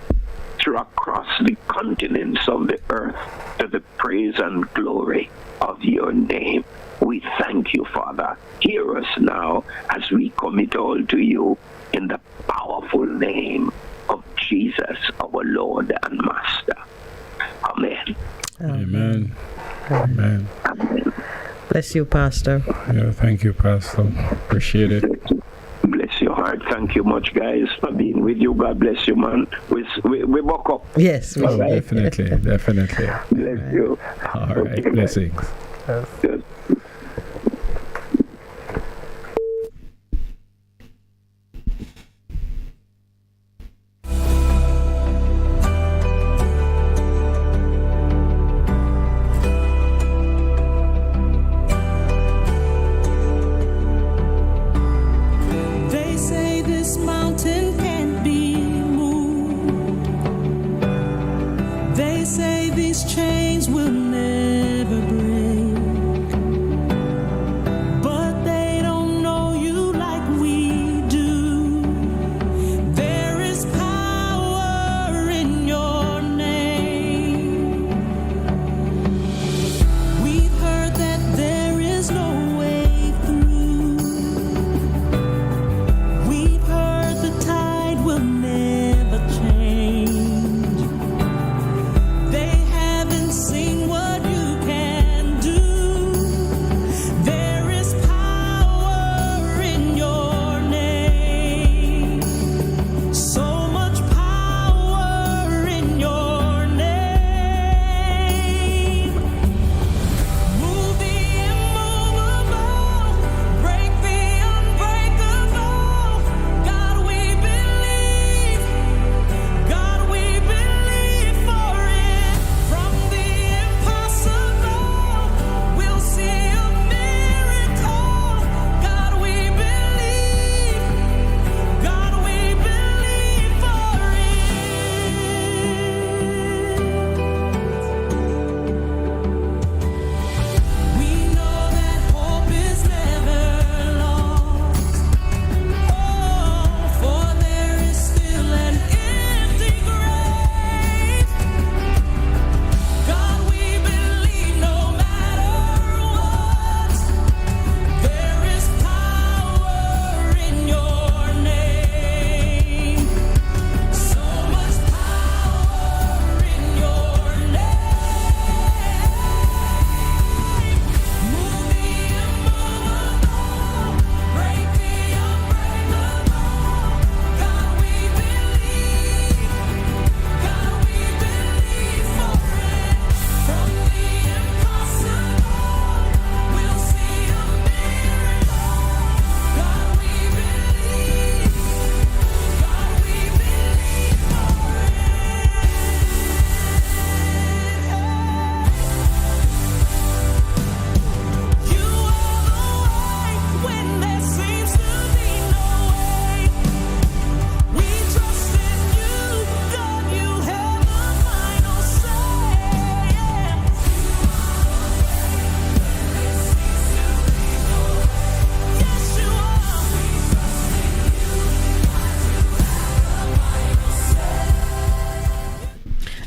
through across the continents of the earth, to the praise and glory of your name. We thank you, Father. Hear us now as we commit all to you, in the powerful name of Jesus, our Lord and Master. Amen. Amen. Amen. Amen. Bless you, Pastor. Yeah, thank you, Pastor. Appreciate it. Bless your heart. Thank you much, guys, for being with you. God bless you, man. We buck up. Yes. Oh, definitely. Definitely. Bless you. All right. Okay, blessings. Yes. Chains will never break, but they don't know you like we do. There is power in your name. We've heard that there is no way through. We've heard the tide will never change.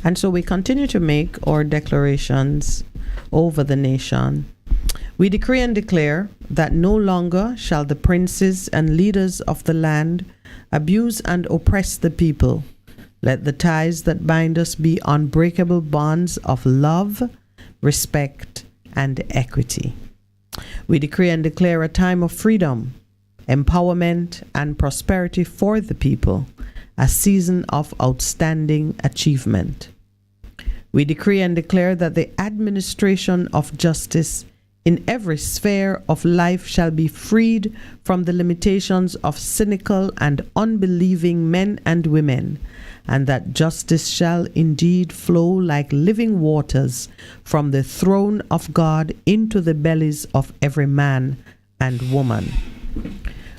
And so we continue to make our declarations over the nation. We decree and declare that no longer shall the princes and leaders of the land abuse and oppress the people. Let the ties that bind us be unbreakable bonds of love, respect, and equity. We decree and declare a time of freedom, empowerment, and prosperity for the people, a season of outstanding achievement. We decree and declare that the administration of justice in every sphere of life shall be freed from the limitations of cynical and unbelieving men and women, and that justice shall indeed flow like living waters from the throne of God into the bellies of every man and woman.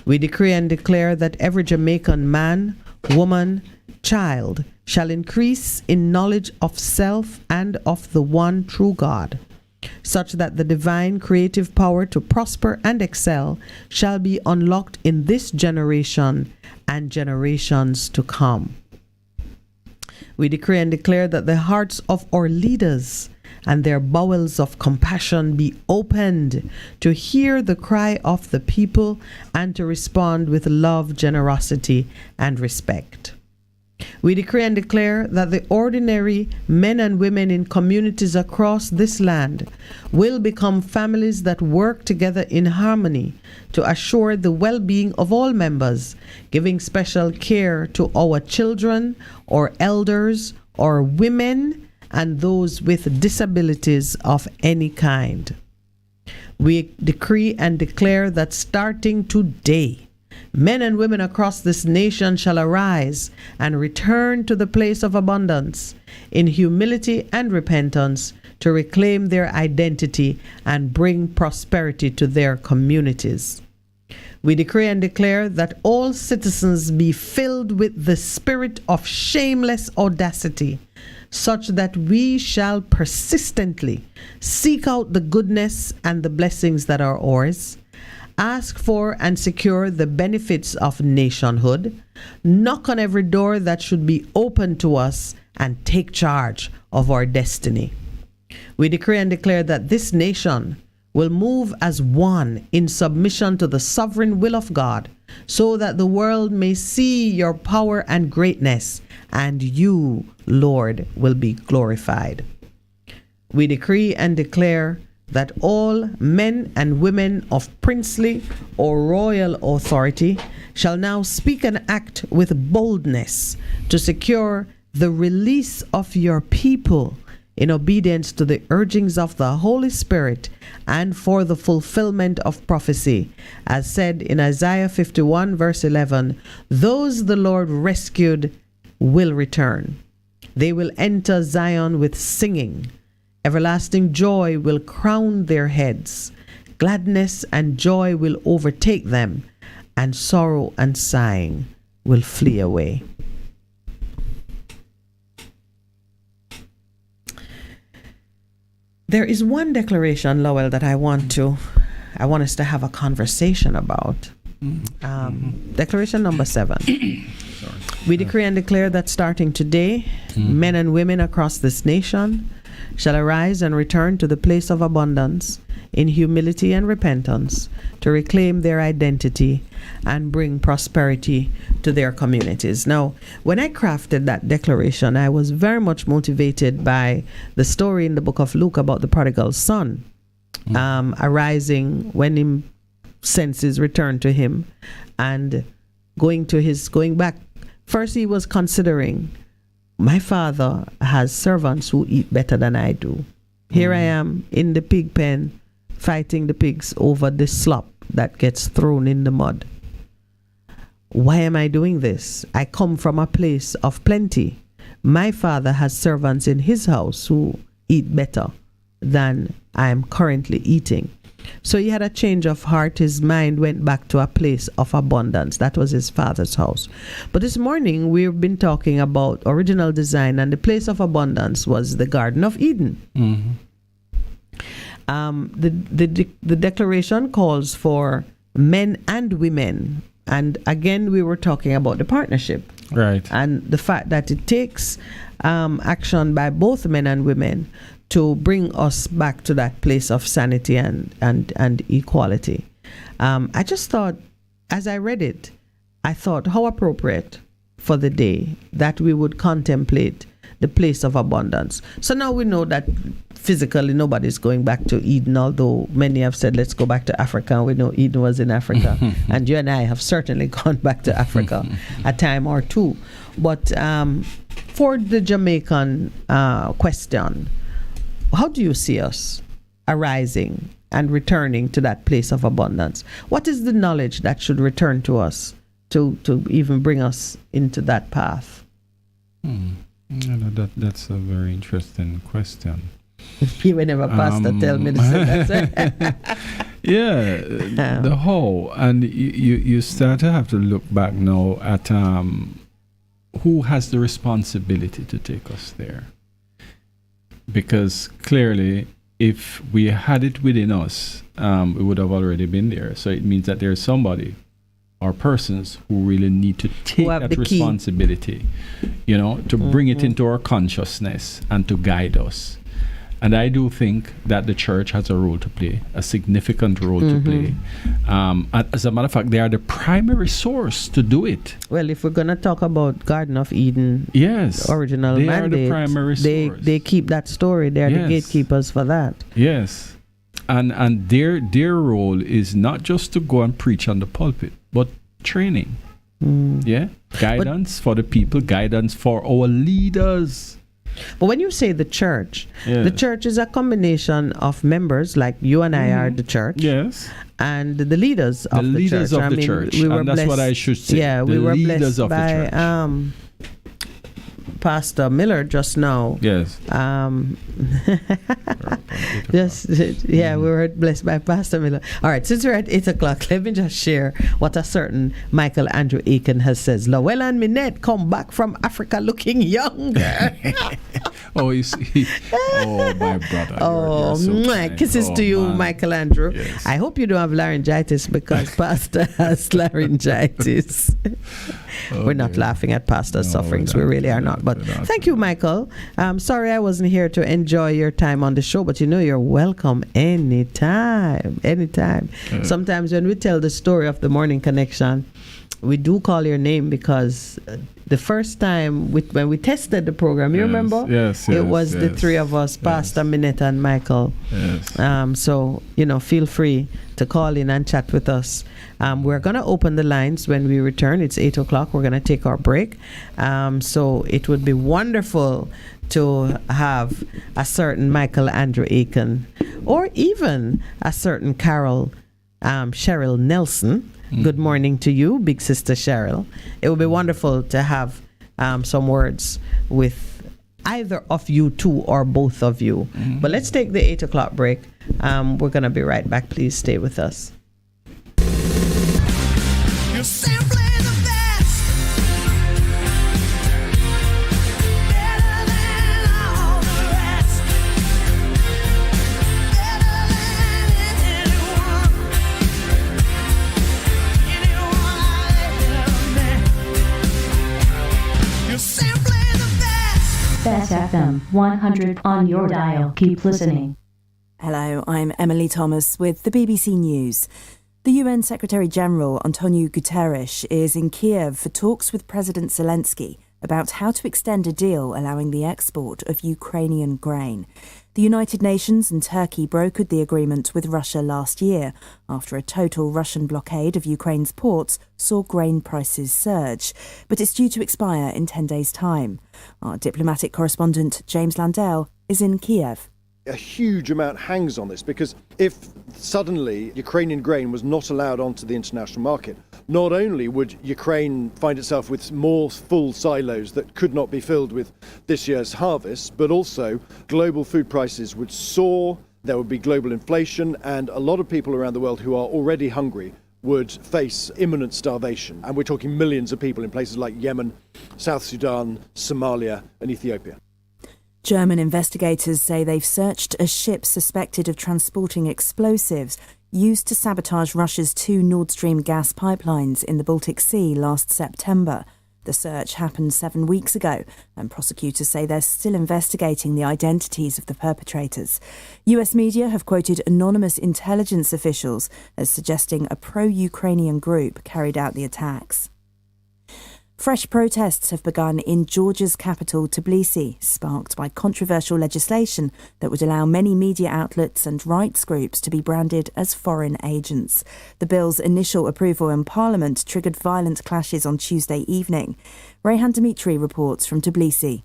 We decree and declare that every Jamaican man, woman, child shall increase in knowledge of self and of the one true God, such that the divine creative power to prosper and excel shall be unlocked in this generation and generations to come. We decree and declare that the hearts of our leaders and their bowels of compassion be opened to hear the cry of the people and to respond with love, generosity, and respect. We decree and declare that the ordinary men and women in communities across this land will become families that work together in harmony to assure the well-being of all members, giving special care to our children, or elders, or women, and those with disabilities of any kind. We decree and declare that starting today, men and women across this nation shall arise and return to the place of abundance in humility and repentance to reclaim their identity and bring prosperity to their communities. We decree and declare that all citizens be filled with the spirit of shameless audacity, such that we shall persistently seek out the goodness and the blessings that are ours, ask for and secure the benefits of nationhood, knock on every door that should be open to us, and take charge of our destiny. We decree and declare that this nation will move as one in submission to the sovereign will of God, so that the world may see your power and greatness, and you, Lord, will be glorified. We decree and declare that all men and women of princely or royal authority shall now speak and act with boldness to secure the release of your people in obedience to the urgings of the Holy Spirit and for the fulfillment of prophecy, as said in Isaiah 51 verse 11, those the Lord rescued will return. They will enter Zion with singing. Everlasting joy will crown their heads. Gladness and joy will overtake them, and sorrow and sighing will flee away. There is one declaration, Lowell, that I want us to have a conversation about. Declaration number 7. We decree and declare that starting today, men and women across this nation shall arise and return to the place of abundance in humility and repentance to reclaim their identity and bring prosperity to their communities. Now, when I crafted that declaration, I was very much motivated by the story in the book of Luke about the prodigal son arising when his senses returned to him and going back. First, he was considering, my father has servants who eat better than I do. Here I am in the pig pen fighting the pigs over the slop that gets thrown in the mud. Why am I doing this? I come from a place of plenty. My father has servants in his house who eat better than I am currently eating. So he had a change of heart. His mind went back to a place of abundance. That was his father's house. But this morning we've been talking about original design, and the place of abundance was the Garden of Eden. The declaration calls for men and women And again, we were talking about the partnership. Right. And the fact that it takes action by both men and women to bring us back to that place of sanity and equality. I just thought, as I read it, I thought how appropriate for the day that we would contemplate the place of abundance. So now we know that physically nobody's going back to Eden, although many have said let's go back to Africa. We know Eden was in Africa. And you and I have certainly gone back to Africa a time or two. But for the Jamaican question, how do you see us arising and returning to that place of abundance? What is the knowledge that should return to us to even bring us into that path? That's a very interesting question. You will never pastor tell me the yeah, the whole, and you start to have to look back now at who has the responsibility to take us there, because clearly if we had it within us, we would have already been there. So it means that there's somebody or persons who really need to take that responsibility, to bring it into our consciousness and to guide us. And I do think that the church has a role to play, a significant role to play. And as a matter of fact, they are the primary source to do it. Well, if we're going to talk about Garden of Eden, yes, original they mandate, are the primary source. They keep that story. They're the gatekeepers for that. Yes. And their role is not just to go and preach on the pulpit, but training. Guidance for the people, guidance for our leaders. But when you say the church is a combination of members, like you and I are the church. Yes. And the leaders of the church. Of the church. We were and that's blessed, what I should say. Yeah, we were blessed of by the church. Pastor Miller just now. Yes. We were blessed by Pastor Miller. All right, since we're at 8 o'clock, let me just share what a certain Michael Andrew Aiken has says. Lowell and Minett come back from Africa looking younger. Oh, my brother. Oh, you're so kind. Kisses to you, man. Michael Andrew. Yes. I hope you don't have laryngitis because Pastor has laryngitis. We're not laughing at Pastor's sufferings. We really are not. But thank you, Michael. Sorry I wasn't here to enjoy your time on the show, but you're welcome anytime. Sometimes when we tell the story of the Morning Connection, we do call your name because the first time when we tested the program, you remember? Yes. It was the three of us, Pastor Minett and Michael. Yes. So, feel free to call in and chat with us. We're going to open the lines when we return. It's 8 o'clock. We're going to take our break. So it would be wonderful to have a certain Michael Andrew Aiken or even a certain Cheryl Nelson. Good morning to you, big sister Cheryl. It would be wonderful to have some words with either of you two or both of you. But let's take the 8 o'clock break. We're going to be right back. Please stay with us. You're simply the best. Better than all the rest. Better than anyone. Anyone I've met. You're simply the best. Bess FM-100 on your dial. Keep listening. Hello, I'm Emily Thomas with the BBC News. The UN Secretary-General Antonio Guterres is in Kiev for talks with President Zelensky about how to extend a deal allowing the export of Ukrainian grain. The United Nations and Turkey brokered the agreement with Russia last year after a total Russian blockade of Ukraine's ports saw grain prices surge. But it's due to expire in 10 days' time. Our diplomatic correspondent James Landell is in Kiev. A huge amount hangs on this because if suddenly Ukrainian grain was not allowed onto the international market, not only would Ukraine find itself with more full silos that could not be filled with this year's harvest, but also global food prices would soar, there would be global inflation, and a lot of people around the world who are already hungry would face imminent starvation. And we're talking millions of people in places like Yemen, South Sudan, Somalia, and Ethiopia. German investigators say they've searched a ship suspected of transporting explosives used to sabotage Russia's 2 Nord Stream gas pipelines in the Baltic Sea last September. The search happened 7 weeks ago, and prosecutors say they're still investigating the identities of the perpetrators. US media have quoted anonymous intelligence officials as suggesting a pro-Ukrainian group carried out the attacks. Fresh protests have begun in Georgia's capital, Tbilisi, sparked by controversial legislation that would allow many media outlets and rights groups to be branded as foreign agents. The bill's initial approval in Parliament triggered violent clashes on Tuesday evening. Rayhan Dimitri reports from Tbilisi.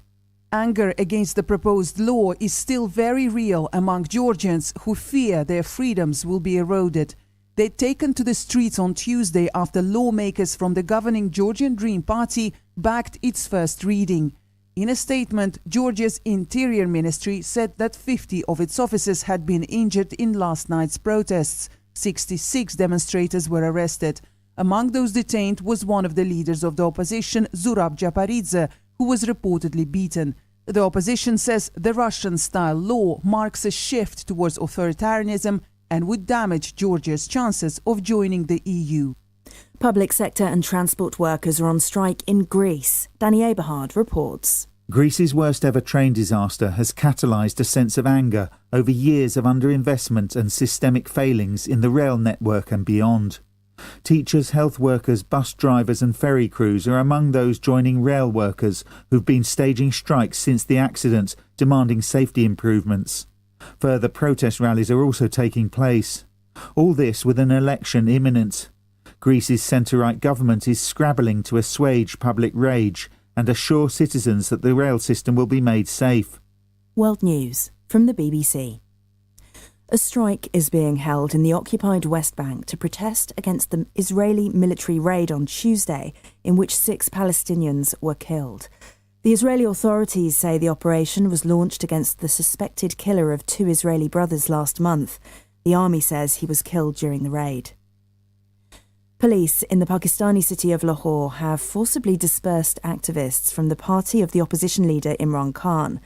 Anger against the proposed law is still very real among Georgians who fear their freedoms will be eroded. They'd taken to the streets on Tuesday after lawmakers from the governing Georgian Dream Party backed its first reading. In a statement, Georgia's Interior Ministry said that 50 of its officers had been injured in last night's protests. 66 demonstrators were arrested. Among those detained was one of the leaders of the opposition, Zurab Japaridze, who was reportedly beaten. The opposition says the Russian-style law marks a shift towards authoritarianism and would damage Georgia's chances of joining the EU. Public sector and transport workers are on strike in Greece. Danny Eberhard reports. Greece's worst ever train disaster has catalysed a sense of anger over years of underinvestment and systemic failings in the rail network and beyond. Teachers, health workers, bus drivers and ferry crews are among those joining rail workers who've been staging strikes since the accident, demanding safety improvements. Further protest rallies are also taking place. All this with an election imminent. Greece's centre-right government is scrabbling to assuage public rage and assure citizens that the rail system will be made safe. World News from the BBC. A strike is being held in the occupied West Bank to protest against the Israeli military raid on Tuesday, in which 6 Palestinians were killed. The Israeli authorities say the operation was launched against the suspected killer of 2 Israeli brothers last month. The army says he was killed during the raid. Police in the Pakistani city of Lahore have forcibly dispersed activists from the party of the opposition leader Imran Khan.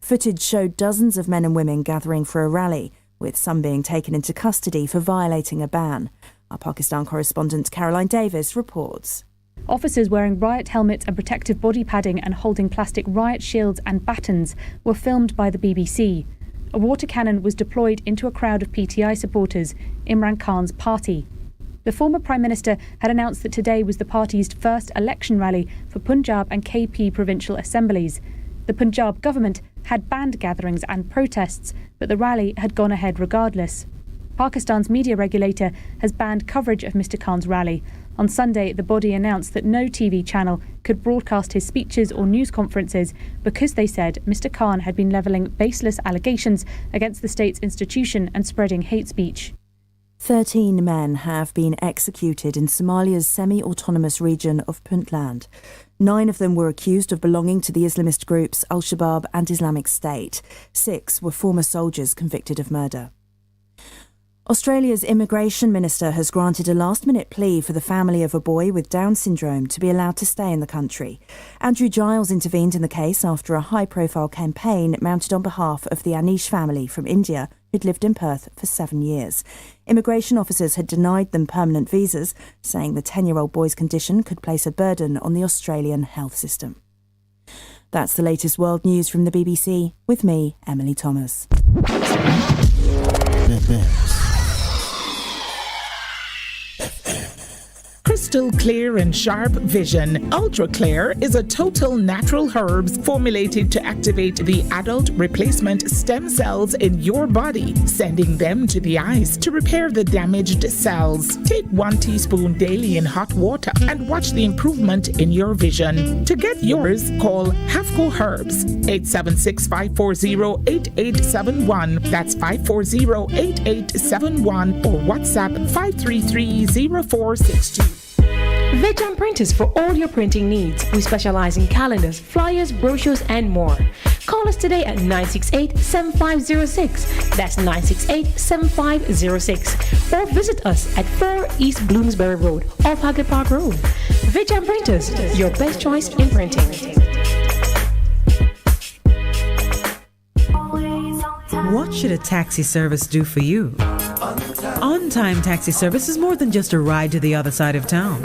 Footage showed dozens of men and women gathering for a rally, with some being taken into custody for violating a ban. Our Pakistan correspondent Caroline Davis reports. Officers wearing riot helmets and protective body padding and holding plastic riot shields and batons were filmed by the BBC. A water cannon was deployed into a crowd of PTI supporters, Imran Khan's party. The former Prime Minister had announced that today was the party's first election rally for Punjab and KP provincial assemblies. The Punjab government had banned gatherings and protests, but the rally had gone ahead regardless. Pakistan's media regulator has banned coverage of Mr. Khan's rally. On Sunday, the body announced that no TV channel could broadcast his speeches or news conferences because they said Mr. Khan had been levelling baseless allegations against the state's institution and spreading hate speech. 13 men have been executed in Somalia's semi-autonomous region of Puntland. 9 of them were accused of belonging to the Islamist groups Al-Shabaab and Islamic State. 6 were former soldiers convicted of murder. Australia's immigration minister has granted a last-minute plea for the family of a boy with Down syndrome to be allowed to stay in the country. Andrew Giles intervened in the case after a high-profile campaign mounted on behalf of the Anish family from India who'd lived in Perth for 7 years. Immigration officers had denied them permanent visas, saying the 10-year-old boy's condition could place a burden on the Australian health system. That's the latest world news from the BBC, with me, Emily Thomas. Crystal clear and sharp vision. Ultra Clear is a total natural herbs formulated to activate the adult replacement stem cells in your body, sending them to the eyes to repair the damaged cells. Take 1 teaspoon daily in hot water and watch the improvement in your vision. To get yours, call Hafco Herbs 876-540-8871. That's 540-8871 or WhatsApp 533-0462. Vejan Printers for all your printing needs. We specialize in calendars, flyers, brochures, and more. Call us today at 968-7506. That's 968-7506. Or visit us at 4 East Bloomsbury Road, off Hagley Park Road. Vejan Printers, your best choice in printing. What should a taxi service do for you? On-Time Taxi Service is more than just a ride to the other side of town.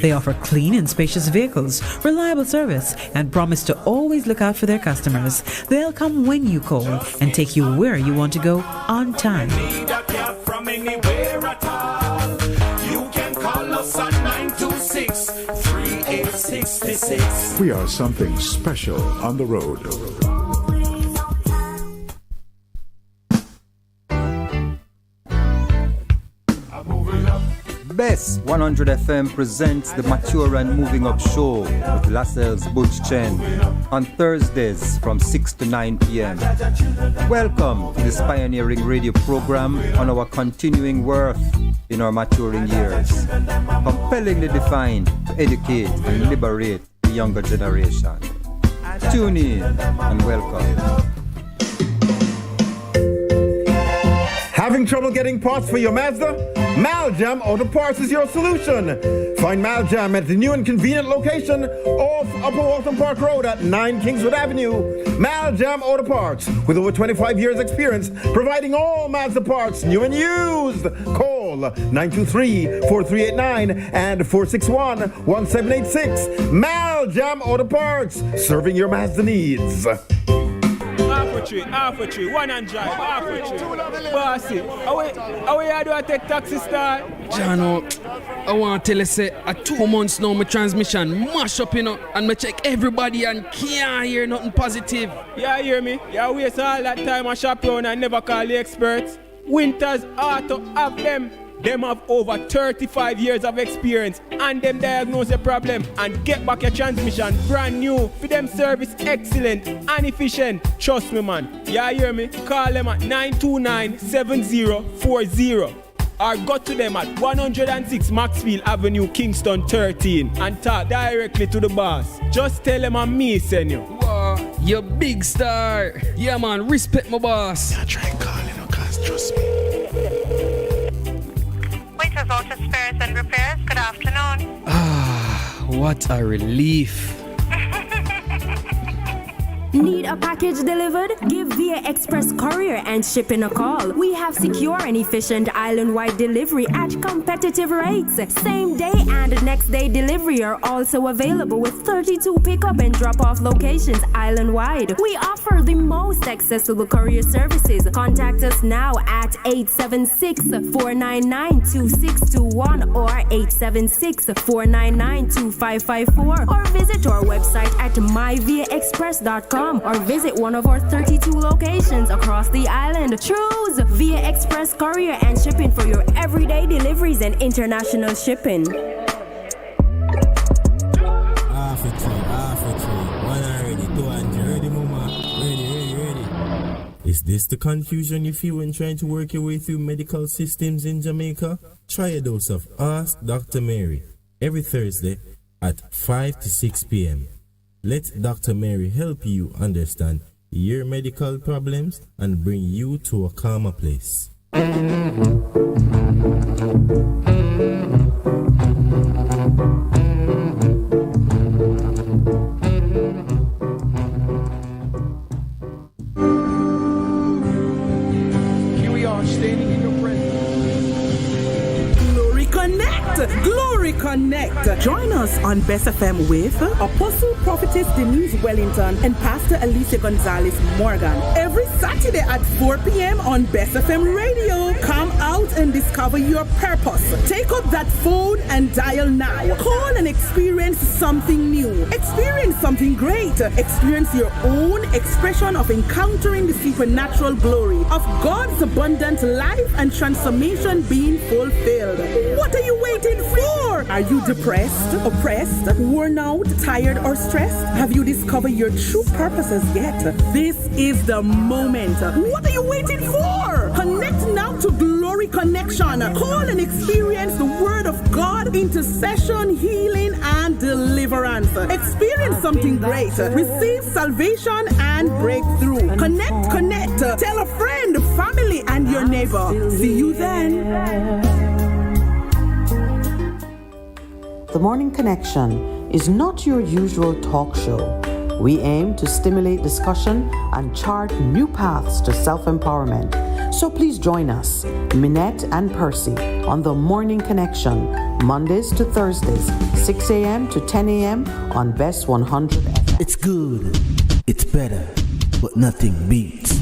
They offer clean and spacious vehicles, reliable service, and promise to always look out for their customers. They'll come when you call and take you where you want to go on time. From anywhere at all. You can call us on 926-3866. We are something special on the road. Bess100 FM presents the Mature and Moving Up Show with Lascelles Butch Chen on Thursdays from 6 to 9 p.m. Welcome to this pioneering radio program on our continuing worth in our maturing years, compellingly defined to educate and liberate the younger generation. Tune in and welcome. Having trouble getting parts for your Mazda? Maljam Auto Parts is your solution. Find Maljam at the new and convenient location off Upper Waltham Park Road at 9 Kingswood Avenue. Maljam Auto Parts, with over 25 years experience, providing all Mazda parts, new and used. Call 923-4389 and 461-1786. Maljam Auto Parts, serving your Mazda needs. Half a tree, 100, half a tree. Bossy, how you do I take taxi star? Jano, I want to tell you, say, at 2 months now, my transmission mash up, and I check everybody and can't hear nothing positive. Yeah, hear me? Yeah, waste all that time I shop around and never call the experts. Winters Auto have them. Them have over 35 years of experience and them diagnose the problem and get back your transmission brand new. For them service excellent and efficient. Trust me, man. Yeah, hear me? Call them at 929-7040 or go to them at 106 Maxfield Avenue, Kingston 13 and talk directly to the boss. Just tell them I'm me, send you. Wow, you big star. Yeah, man, respect my boss. Yeah, try and call him, cause trust me. Waiters Auto Spares and Repairs, good afternoon. What a relief. Need a package delivered? Give Via Express Courier and Shipping a call. We have secure and efficient island-wide delivery at competitive rates. Same day and next day delivery are also available with 32 pickup and drop-off locations island-wide. We offer the most accessible courier services. Contact us now at 876-499-2621 or 876-499-2554 or visit our website at myviaexpress.com. or visit one of our 32 locations across the island. Choose Via Express Courier and Shipping for your everyday deliveries and international shipping. Half a tree. One already, 200. Ready, mama? Ready. Is this the confusion you feel when trying to work your way through medical systems in Jamaica? Try a dose of Ask Dr. Mary every Thursday at 5 to 6 p.m. Let Dr. Mary help you understand your medical problems and bring you to a calmer place. Here we are, standing in your presence. Glory Connect. Join us on Bess FM with Apostle Prophetess Denise Wellington and Pastor Alicia Gonzalez Morgan every Saturday at 4 p.m. on Bess FM Radio. Come out and discover your purpose. Take up that phone and dial now. Call and experience something new. Experience something great. Experience your own expression of encountering the supernatural glory of God's abundant life and transformation being fulfilled. What are you waiting for? Are you depressed, oppressed, worn out, tired, or stressed? Have you discovered your true purposes yet? This is the moment. What are you waiting for? Connect now to Glory Connection. Call and experience the Word of God, intercession, healing, and deliverance. Experience something great. Receive salvation and breakthrough. Connect. Tell a friend, family, and your neighbor. See you then. The Morning Connection is not your usual talk show. We aim to stimulate discussion and chart new paths to self-empowerment. So please join us, Minett and Percy, on the Morning Connection, Mondays to Thursdays, 6 a.m. to 10 a.m. on Bess100 FM. It's good, it's better, but nothing beats.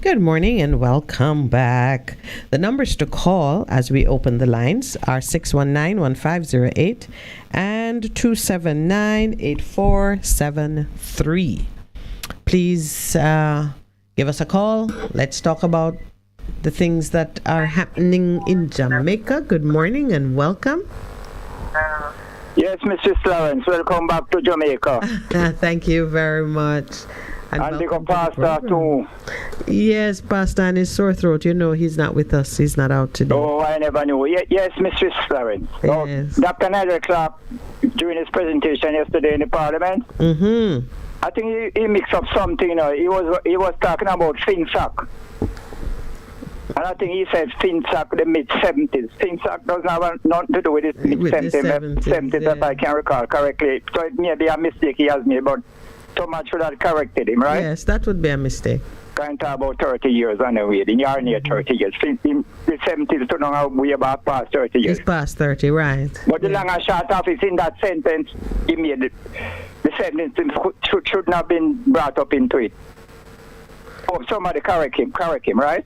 Good morning and welcome back. The numbers to call as we open the lines are 619-1508 and 279-8473. Please give us a call. Let's talk about the things that are happening in Jamaica. Good morning and welcome. Yes, Mrs. Lawrence, welcome back to Jamaica. Thank you very much. And big up Pastor too. Yes, Pastor and his sore throat. You know, he's not with us. He's not out today. Oh, I never knew. Yes, Mrs. Lawrence. Yes. Dr. Nigel Clark, during his presentation yesterday in the Parliament, I think he mixed up something. You know, he was talking about FinSac. And I think he said FinSac the mid-70s. FinSac doesn't have nothing to do with the mid-70s, if I can recall correctly. So it may be a mistake he has made, but so much should have corrected him, right? Yes, that would be a mistake. Can't talk about 30 years anyway. In your near 30 years. In the 70s to now we about past 30 years. It's past 30, right. But the long and short of it, in that sentence, he made it. The sentence should not have been brought up into it. Oh, somebody correct him, right?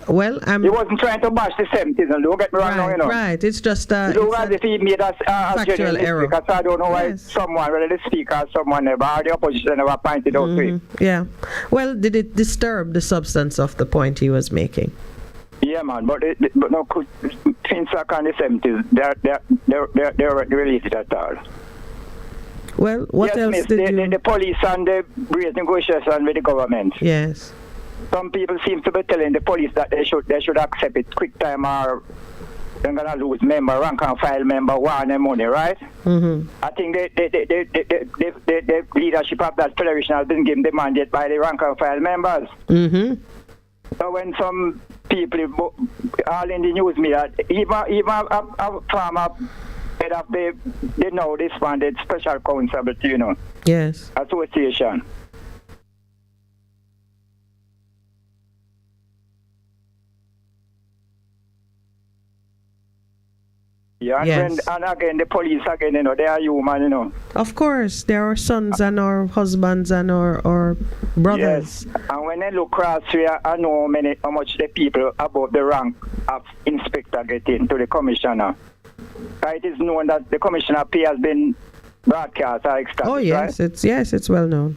Well, he wasn't trying to bash the 70s, and don't get me wrong, you know. Right, it's just look as if he made a factual error. Because I don't know why someone, whether the speaker or someone never, or the opposition never pointed out to it. Yeah. Well, did it disturb the substance of the point he was making? Yeah, man, but no, FinSac and the 70s, they're related at all. Well, what else miss, did you... The police and the raise negotiation with the government. Yes. Some people seem to be telling the police that they should accept it quick time or they're gonna lose member, rank and file member, want their money, right? I think the leadership of that federation has been given the mandate by the rank and file members. So when some people all in the news media, even a farmer head of they know this one, the special counsel, you know. Yes. Association. Yeah, and again, the police again, you know, they are human, you know. Of course, there are sons and our husbands and our brothers. Yes, and when they look across here, I know how much the people above the rank of inspector get into the commissioner. It is known that the commissioner pay has been broadcast or extra. Oh yes, right? it's well known.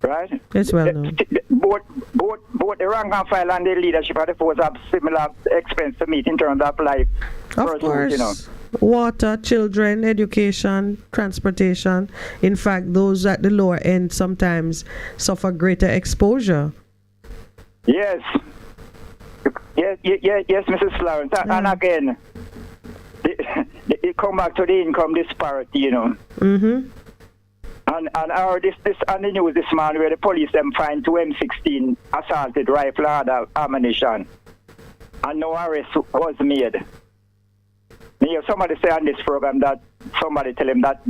Right? It's well known. Both the rank and file and the leadership of the force have similar expense to meet in terms of life. Of course. You know. Water, children, education, transportation. In fact, those at the lower end sometimes suffer greater exposure. Yes. Yes, Mrs. Lawrence. And again, it come back to the income disparity, you know. And this on the news this morning where the police them find 2 M16 assaulted rifle and ammunition, and no arrest was made. Somebody say on this program that somebody tell him that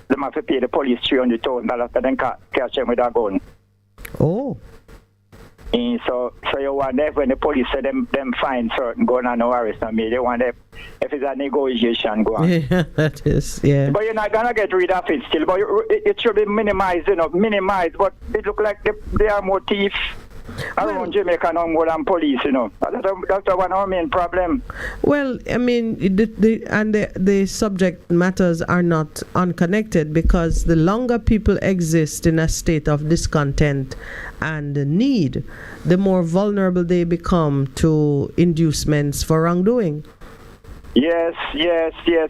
they have to pay the police $300,000 after then catch them with a gun. Oh. And so you wonder when the police say them find certain gun and no arrest on me, they wonder if it's a negotiation go on. Yeah, that is, yeah. But you're not gonna get rid of it still. But it should be minimized, you know, minimized. But it look like they are more thieves around Jamaica no more than police, you know. That's one of our main problem. Well, I mean, the subject matters are not unconnected, because the longer people exist in a state of discontent and need, the more vulnerable they become to inducements for wrongdoing. Yes,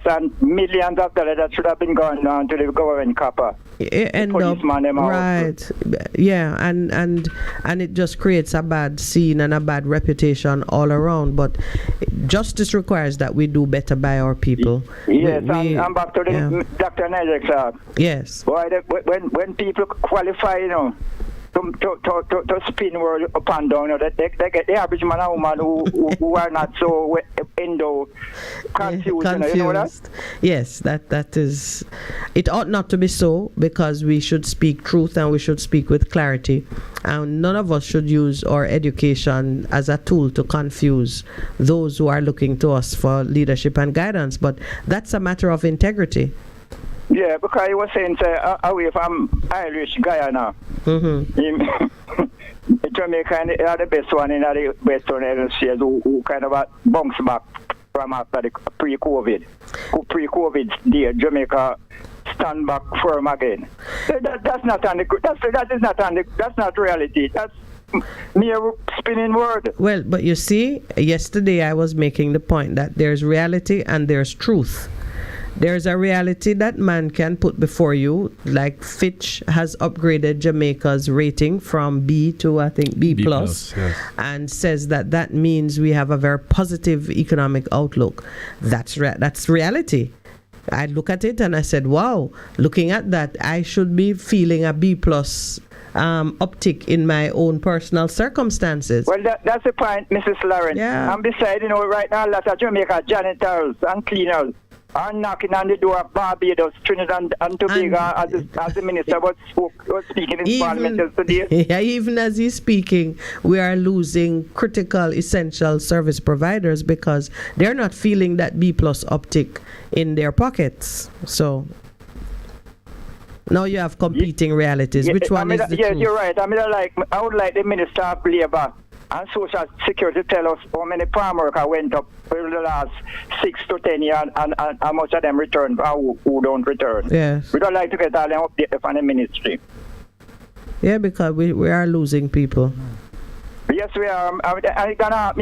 and millions of dollars that should have been going on to the government copper. Right, yeah, and it just creates a bad scene and a bad reputation all around. But justice requires that we do better by our people. Yes, I'm back to the Dr. Nigel Clark. Yes. Boy, when people qualify, you know, to spin world up and down. You know, they get the average man and woman who are not so confused. You know that? Yes, that is. It ought not to be so, because we should speak truth and we should speak with clarity. And none of us should use our education as a tool to confuse those who are looking to us for leadership and guidance. But that's a matter of integrity. Yeah, because he was saying, away from Irish Guyana. Jamaica are the best one in the Western Hemisphere who kind of bounce back from after the pre-COVID. Pre-COVID, Jamaica stand back firm again. That's not reality. That's mere spinning word. Well, but you see, yesterday I was making the point that there's reality and there's truth. There's a reality that man can put before you, like Fitch has upgraded Jamaica's rating from B to, I think, B+, yes, and says that means we have a very positive economic outlook. That's reality. I look at it and I said, wow, looking at that, I should be feeling a B+ uptick in my own personal circumstances. Well, that's the point, Mrs. Lawrence. Yeah. And besides, right now, lots of Jamaica janitors and cleaners are knocking on the door of Barbados, Trinidad and Tobago, as the minister was speaking in Parliament yesterday. Yeah, even as he's speaking, we are losing critical, essential service providers because they're not feeling that B+ uptick in their pockets. So now you have competing realities. Which one is the truth? You're right. I would like the Minister of Labour and Social Security tell us how many farm workers went up over the last 6 to 10 years and how much of them return or who don't return. Yes. We don't like to get all them updated from the ministry. Yeah, because we are losing people. Yes, we are. And gonna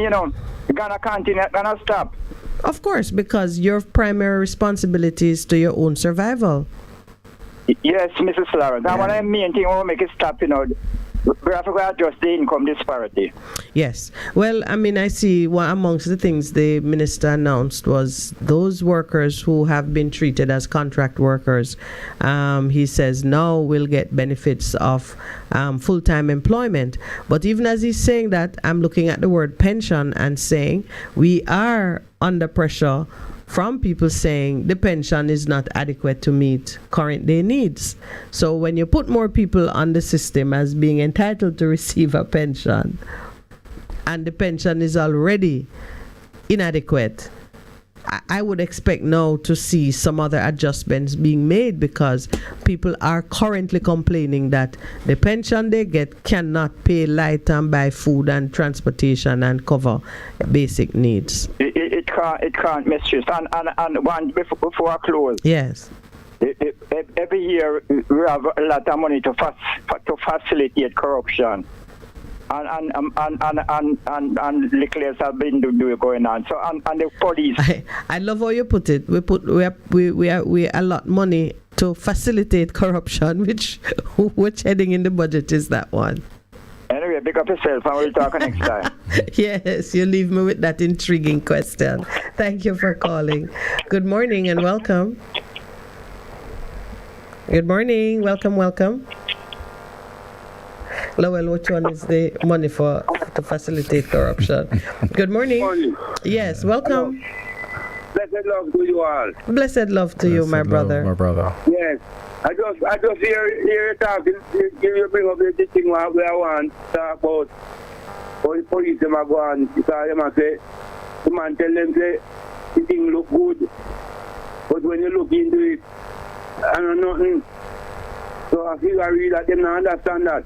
continue, gonna stop. Of course, because your primary responsibility is to your own survival. Yes, Mrs. Lawrence. And what I mean, thing will make it stop, we have to adjust the income disparity. Yes. Well, I see amongst the things the minister announced was those workers who have been treated as contract workers. He says now will get benefits of full-time employment. But even as he's saying that, I'm looking at the word pension and saying we are under pressure from people saying the pension is not adequate to meet current day needs. So when you put more people on the system as being entitled to receive a pension, and the pension is already inadequate, I would expect now to see some other adjustments being made, because people are currently complaining that the pension they get cannot pay light and buy food and transportation and cover basic needs. It can't, mistress. And one before I close. Yes. Every year we have a lot of money to facilitate corruption. And Leclerc have been doing going on. So and the police. I love how you put it. We allot money to facilitate corruption. Which heading in the budget is that one? Anyway, pick up yourself and we'll talk next time. Yes, you leave me with that intriguing question. Thank you for calling. Good morning and welcome. Good morning. Welcome. Lowell, which one is the money to facilitate corruption? Good morning. Morning. Yes, welcome. Blessed love to you all. Blessed love to you, my brother. Yes. I just hear you talking. You bring up the thing where I want to talk about how the police them are going, because them say, the man tell them say the thing look good, but when you look into it, I know nothing. So I feel that them not understand that.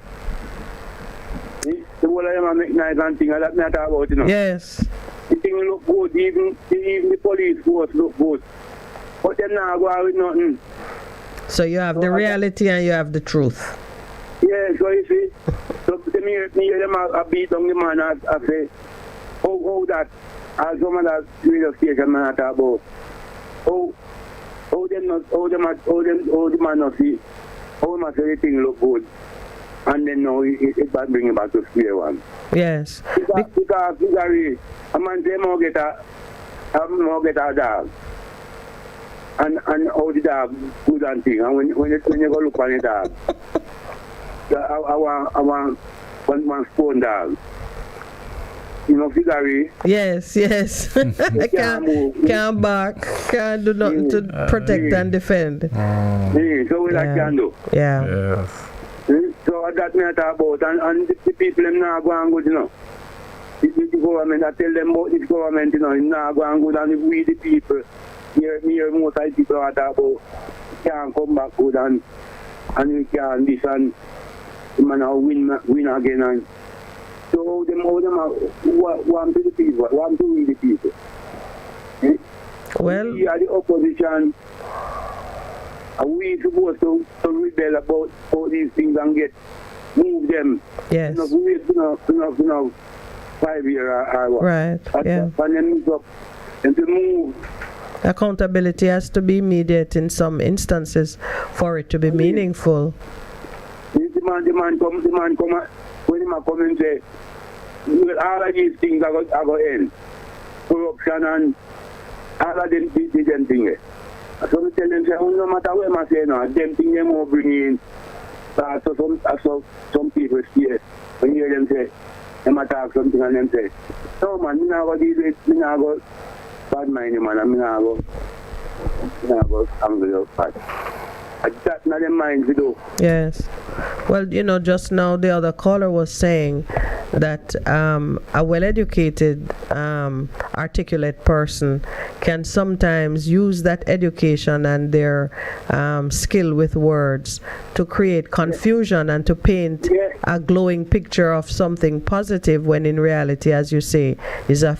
The whole of them are make nice and things that me talk about, Yes. The thing look good, even the police force look good, but them not go out with nothing. So you have the reality and you have the truth. Yeah, so you see, so me hear them a beat on the man and I say, how that, as some of that radio station man I talk about, how the man not see, how much everything look good, and then now it bring it back to square one. Yes. Because a man say more get a dog. And how the dog good and thing, and when you go look on the dog, I want one phone dog. You know, figure. Yes. I can't bark, can't do nothing to protect and defend. So we like can do. Yeah. So that me I talk about, and the people them not going good, you know. The government, I tell them about this government, you know, it's not going good, and we the people, here most of the people are talk about, can't come back good, and we can this, and man now win again, and so them want to the people, want to win the people. Well, we are the opposition. We supposed to rebel about these things and move them. Yes. Enough 5 years or what. Right. Yeah. And then move up and to move. Accountability has to be immediate in some instances for it to be meaningful. The man come when the man come and say, all of these things are going to end. Corruption and all of them things. So I tell them, say, no matter what I say now, them things them will bring in. So some people here, when you hear them say, them attack something and them say, no man, I'm not going to do this, I'm not going to bad mind man, I'm not going to angry your bad. That's not their mind to do. Yes. Well, just now the other caller was saying that a well-educated, articulate person can sometimes use that education and their skill with words to create confusion and to paint a glowing picture of something positive when in reality, as you say, is a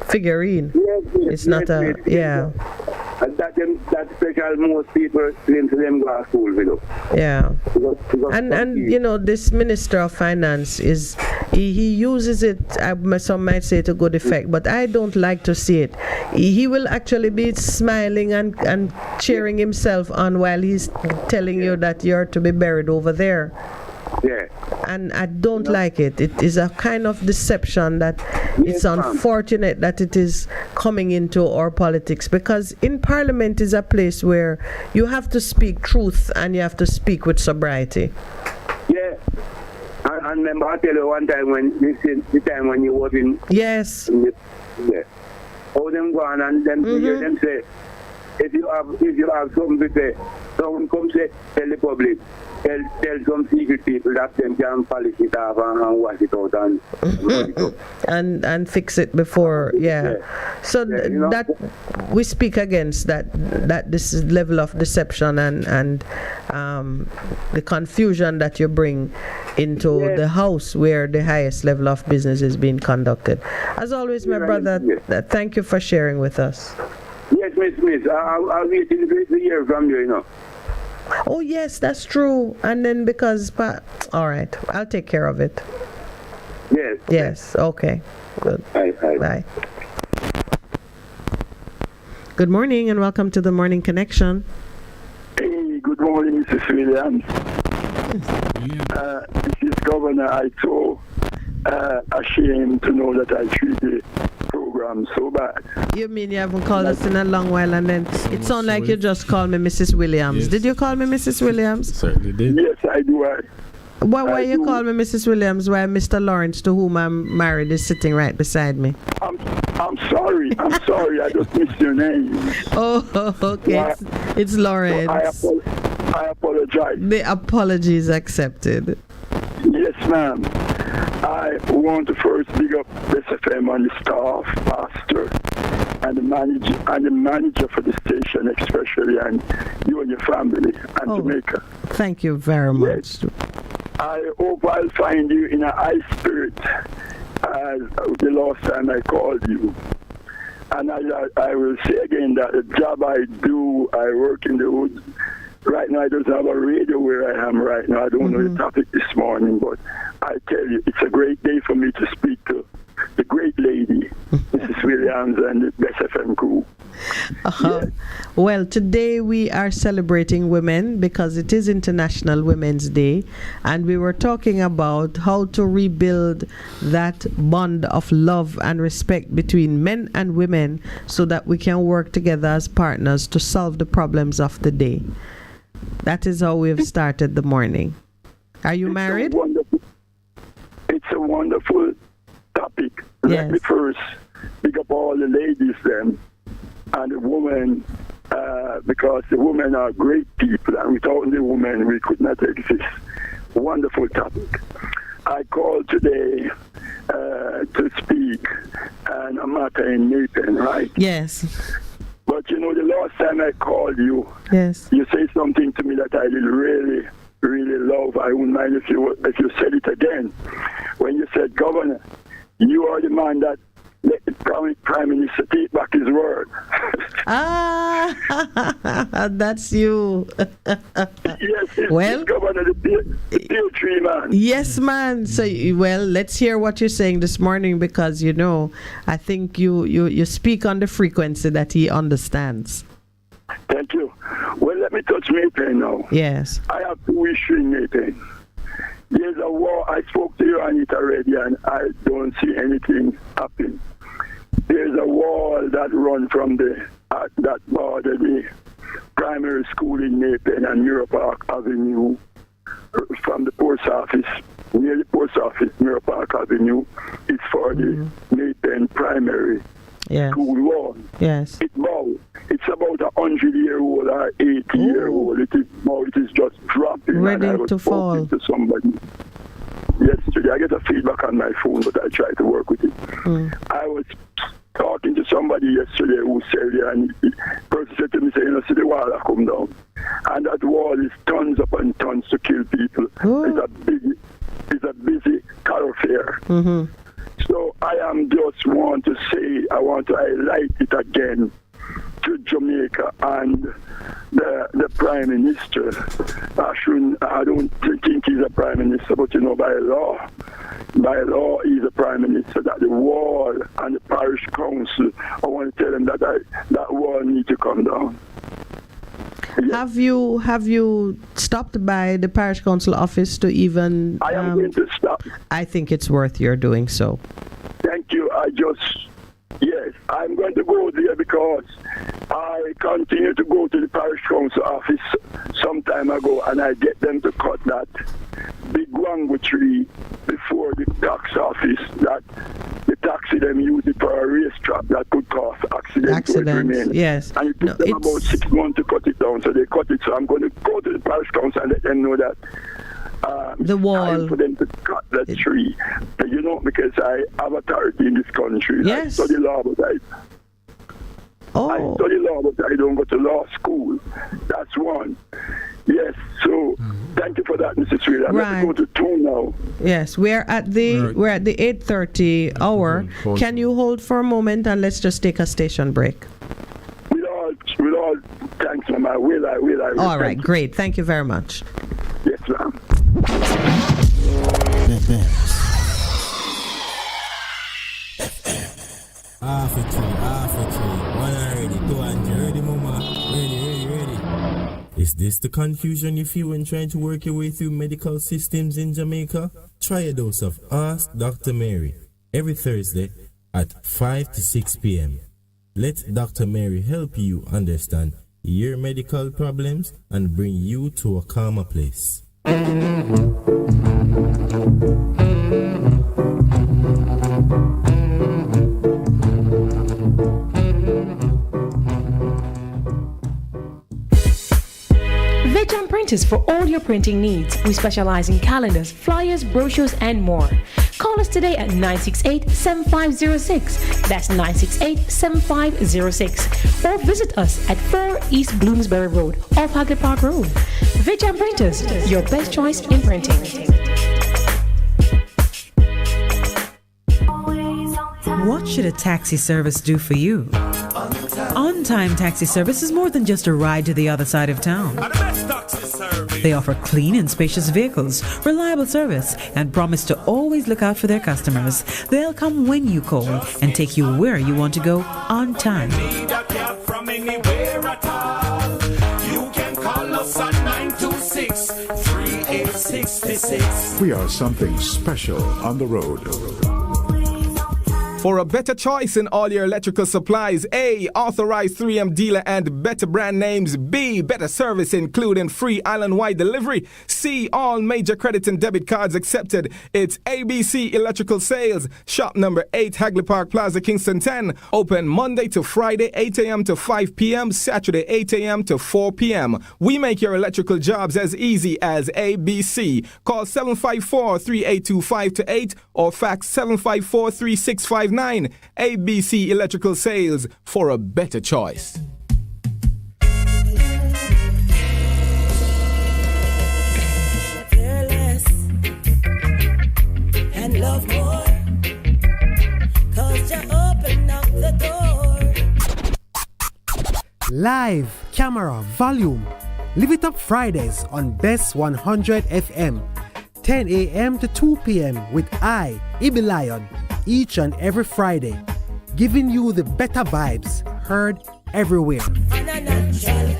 figurine. It's not a. And that special most people claim to them go to school with. Yeah. And this Minister of Finance he uses it, some might say, to good effect, but I don't like to see it. He will actually be smiling and cheering himself on while he's telling you that you're to be buried over there. Yeah. And I don't like it. It is a kind of deception that it's unfortunate that it is coming into our politics, because in Parliament is a place where you have to speak truth and you have to speak with sobriety. Yeah. And remember, I tell you one time the time when you was in. Yes. How them go on and then hear them say, if you have something to say, someone come say, tell the public. Tell some secret people that them can polish it off and wash it out and fix it before. So that we speak against that this level of deception and the confusion that you bring into the house where the highest level of business is being conducted. As always, my brother, thank you for sharing with us. Yes, Miss. I'll wait to hear from you, Oh yes, that's true. And then all right, I'll take care of it. Yes. Okay. Good. Bye. Good morning and welcome to the Morning Connection. Hey, good morning, Mrs. Williams. This is Governor. I so ashamed to know that I treated program so bad. You mean you haven't called us in a long while, and then it sounds like you just called me Mrs. Williams. Yes. Did you call me Mrs. Williams? Certainly did. Yes, I do. Why you call me Mrs. Williams while Mr. Lawrence, to whom I'm married, is sitting right beside me? I'm sorry. I just missed your name. Oh, okay. It's Lawrence. So I apologize. The apology is accepted. Yes, ma'am. I want to first big up Bess FM and the staff, pastor, and the manager for the station, especially, and you and your family, and Jamaica. Thank you very much. Yes. I hope I'll find you in a high spirit as the last time I called you. And I will say again that the job I do, I work in the woods. Right now, I don't have a radio where I am right now. I don't know the topic this morning, but I tell you, it's a great day for me to speak to the great lady, Mrs. Williams, and the Bess FM crew. Yes. Well, today we are celebrating women because it is International Women's Day, and we were talking about how to rebuild that bond of love and respect between men and women so that we can work together as partners to solve the problems of the day. That is how we have started the morning. Are you married? It's a wonderful topic. Yes. Let me first pick up all the ladies then and the women, because the women are great people, and without the women we could not exist. Wonderful topic. I called today to speak on a matter in Nathan, right? Yes. But you know, the last time I called you, yes, you said something to me that I did really, really love. I wouldn't mind if you said it again. When you said, Governor, you are the man that let the Prime Minister take back his word. That's you. Yes, well, Governor, the Bill Tree man. Yes, man. So, well, let's hear what you're saying this morning, because, you know, I think you speak on the frequency that he understands. Thank you. Well, let me touch Nathan now. Yes. I have two issues in Nathan. There's a war. I spoke to you on it already, and I don't see anything happen. There's a wall that runs from that border the primary school in Nathan and Mirror Park Avenue, from the post office, near the post office, Mirror Park Avenue. It's for the Nathan primary school wall. Yes. It's about 100-year-old or 80-year-old. It is just dropping. Ready and I was to fall. To somebody yesterday. I get a feedback on my phone, but I try to work with it. I was talking to somebody yesterday who said, and the person said to me, say, you know, see the wall that come down. And that wall is tons upon tons to kill people. It's a busy thoroughfare. So I just want to say, I want to highlight it again to Jamaica and the Prime Minister. I don't think he's a Prime Minister, but you know, by law he's a Prime Minister, that the wall and the parish council, I want to tell them that that wall needs to come down. Yes. Have you stopped by the parish council office to even? I am going to stop. I think it's worth your doing so. Thank you. Yes, I'm going to go there because I continue to go to the parish council office some time ago, and I get them to cut that big guango tree before the tax office, that the taxi them use it for a racetrack that could cause accidents. Yes. And it took them about 6 months to cut it down, so they cut it. So I'm going to go to the parish council and let them know that the wall for them to cut that tree. You know, because I have authority in this country. Yes. I study law, but I study law, but I don't go to law school. That's one. Yes. So thank you for that, Mrs. Reed. I'm going to go to 2 now. Yes, we're at the 8:30 hour. Can you hold for a moment and let's just take a station break? With all thanks, ma'am. I will. All right, great. Thank you very much. Yes, ma'am. Half a tree. 1 already, 200. Ready, mama? Ready. Is this the confusion you feel when trying to work your way through medical systems in Jamaica? Try a dose of Ask Dr. Mary every Thursday at 5 to 6 p.m. Let Dr. Mary help you understand your medical problems and bring you to a calmer place. Veteran Printers for all your printing needs. We specialize in calendars, flyers, brochures, and more. Call us today at 968-7506. That's 968-7506. Or visit us at 4 East Bloomsbury Road, off Hagley Park Road. Veteran Printers, your best choice in printing. What should a taxi service do for you? On-time taxi service is more than just a ride to the other side of town. They offer clean and spacious vehicles, reliable service, and promise to always look out for their customers. They'll come when you call and take you where you want to go on time. From anywhere at all. You can call us at 926-3866. We are something special on the road. For a better choice in all your electrical supplies, A, authorized 3M dealer and better brand names. B, better service including free island-wide delivery. C, all major credit and debit cards accepted. It's ABC Electrical Sales. Shop number 8, Hagley Park Plaza, Kingston 10. Open Monday to Friday, 8 a.m. to 5 p.m. Saturday, 8 a.m. to 4 p.m. We make your electrical jobs as easy as ABC. Call 754-382-528 or fax 754-3659. ABC Electrical Sales, for a better choice. Fearless and love more, 'cause you open up the door. Live, camera, volume. Live it up Fridays on Bess100 FM. 10 a.m. to 2 p.m. with I, Ibi Lion, each and every Friday, giving you the better vibes heard everywhere. On a natural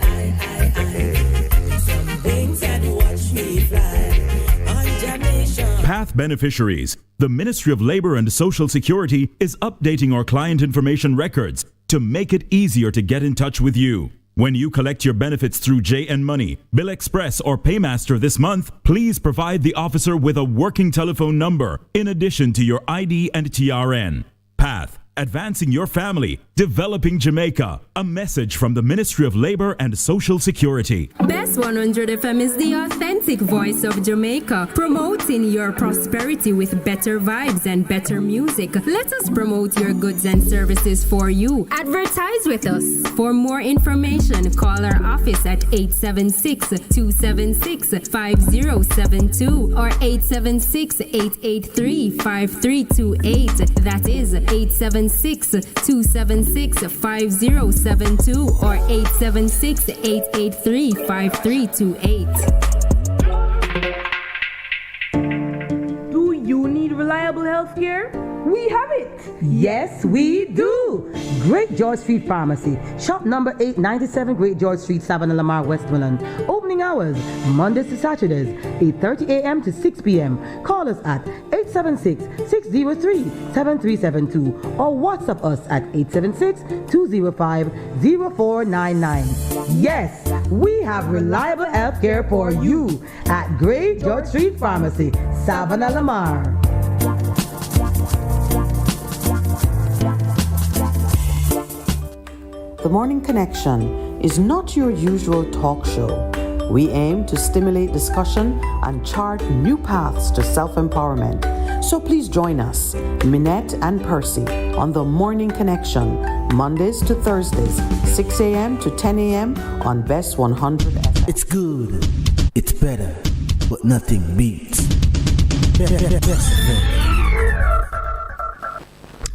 some things that watch me fly on Jamaica. Path beneficiaries. The Ministry of Labor and Social Security is updating our client information records to make it easier to get in touch with you. When you collect your benefits through JN Money, Bill Express, or Paymaster this month, please provide the officer with a working telephone number in addition to your ID and TRN. Path, advancing your family, developing Jamaica. A message from the Ministry of Labor and Social Security. Bess100 FM is the authentic voice of Jamaica, promoting your prosperity with better vibes and better music. Let us promote your goods and services for you. Advertise with us. For more information, call our office at 876-276-5072 or 876-883-5328. That is 876-276-5072 or 876-883-5328. Do you need reliable health care? We have it! Yes, we do! Great George Street Pharmacy. Shop number 897 Great George Street, Savannah, Lamar, Westmoreland. Opening hours, Mondays to Saturdays, 8:30 a.m. to 6 p.m. Call us at 876-603-7372 or WhatsApp us at 876-205-0499. Yes, we have reliable health care for you at Great George Street Pharmacy, Savannah, Lamar. The Morning Connection is not your usual talk show. We aim to stimulate discussion and chart new paths to self-empowerment. So please join us, Minett and Percy, on The Morning Connection, Mondays to Thursdays, 6 a.m. to 10 a.m. on Bess100 FM. It's good, it's better, but nothing beats Bess FM.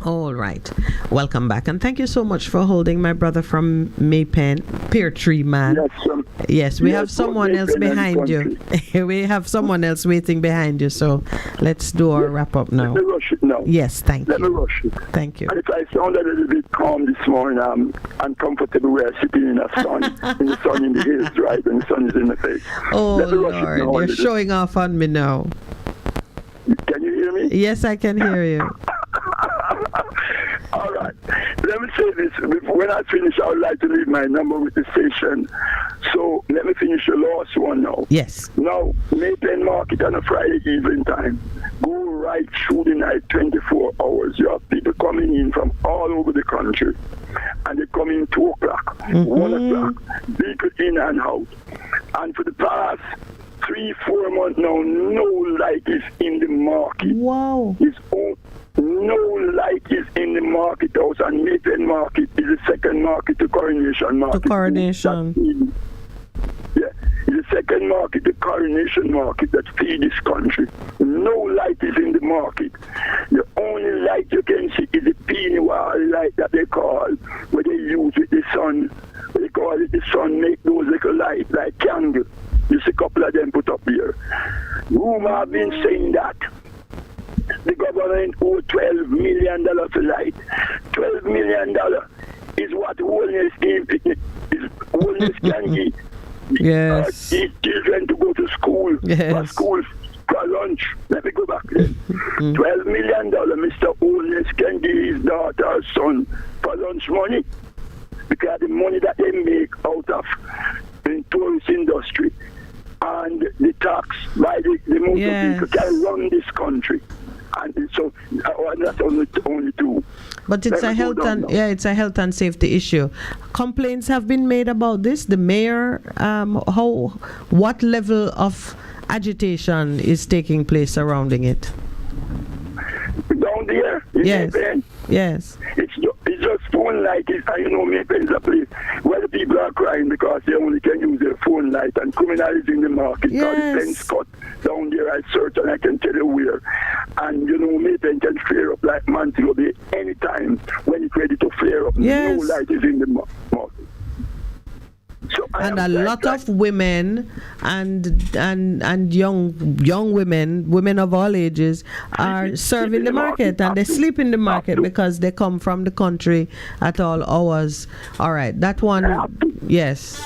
All right. Welcome back. And thank you so much for holding my brother from Maypen, Pear Tree Man. Yes, we have someone else behind you. We have someone else waiting behind you. So let's do our wrap up now. Let me rush it now. Yes, thank you. Let me rush it. Thank you. And if I sound a little bit calm this morning, I'm uncomfortable where I'm sitting in the sun, in the sun in the hills, right? And the sun is in the face. Oh, Lord, you're showing off on me now. Can you hear me? Yes, I can hear you. All right. Let me say this. When I finish, I would like to leave my number with the station. So let me finish the last one now. Yes. Now, Maypen Market on a Friday evening time. Go right through the night, 24 hours. You have people coming in from all over the country. And they come in 2 o'clock, 1 o'clock. People in and out. And for the past 3-4 months now, no light is in the market. Wow. No light is in the market house, and Maypen Market is the second market to Coronation Market. To Coronation. Yeah, it's the second market, the Coronation Market that feeds this country. No light is in the market. The only light you can see is the penny-wall light that they call, where they use with the sun. They call it the sun, make those little lights like candles. You see a couple of them put up here. Rumor have been saying that the government owes $12 million for light. $12 million is what wellness can give. Yes. Teach children to go to school. Yes. For lunch. Let me go back. back then. $12 million Mr. Holness can give his daughter or son for lunch money because the money that they make out of the tourist industry and the tax by the motor people can run this country. And so that's only two. But it's a health it's a health and safety issue. Complaints have been made about this. The mayor, what level of agitation is taking place surrounding it? Down there, yes. It's just phone light. Maypen is a place where the people are crying because they only can use their phone light, and criminalizing the market. Because the fence cut down there, I search and I can tell you where. And Maypen can flare up like Montego Bay anytime when it's ready to flare up. No light is in the market. So and a lot of women and young women of all ages are serving the market, and they sleep in the market because they come from the country at all hours. All right, that one, yes.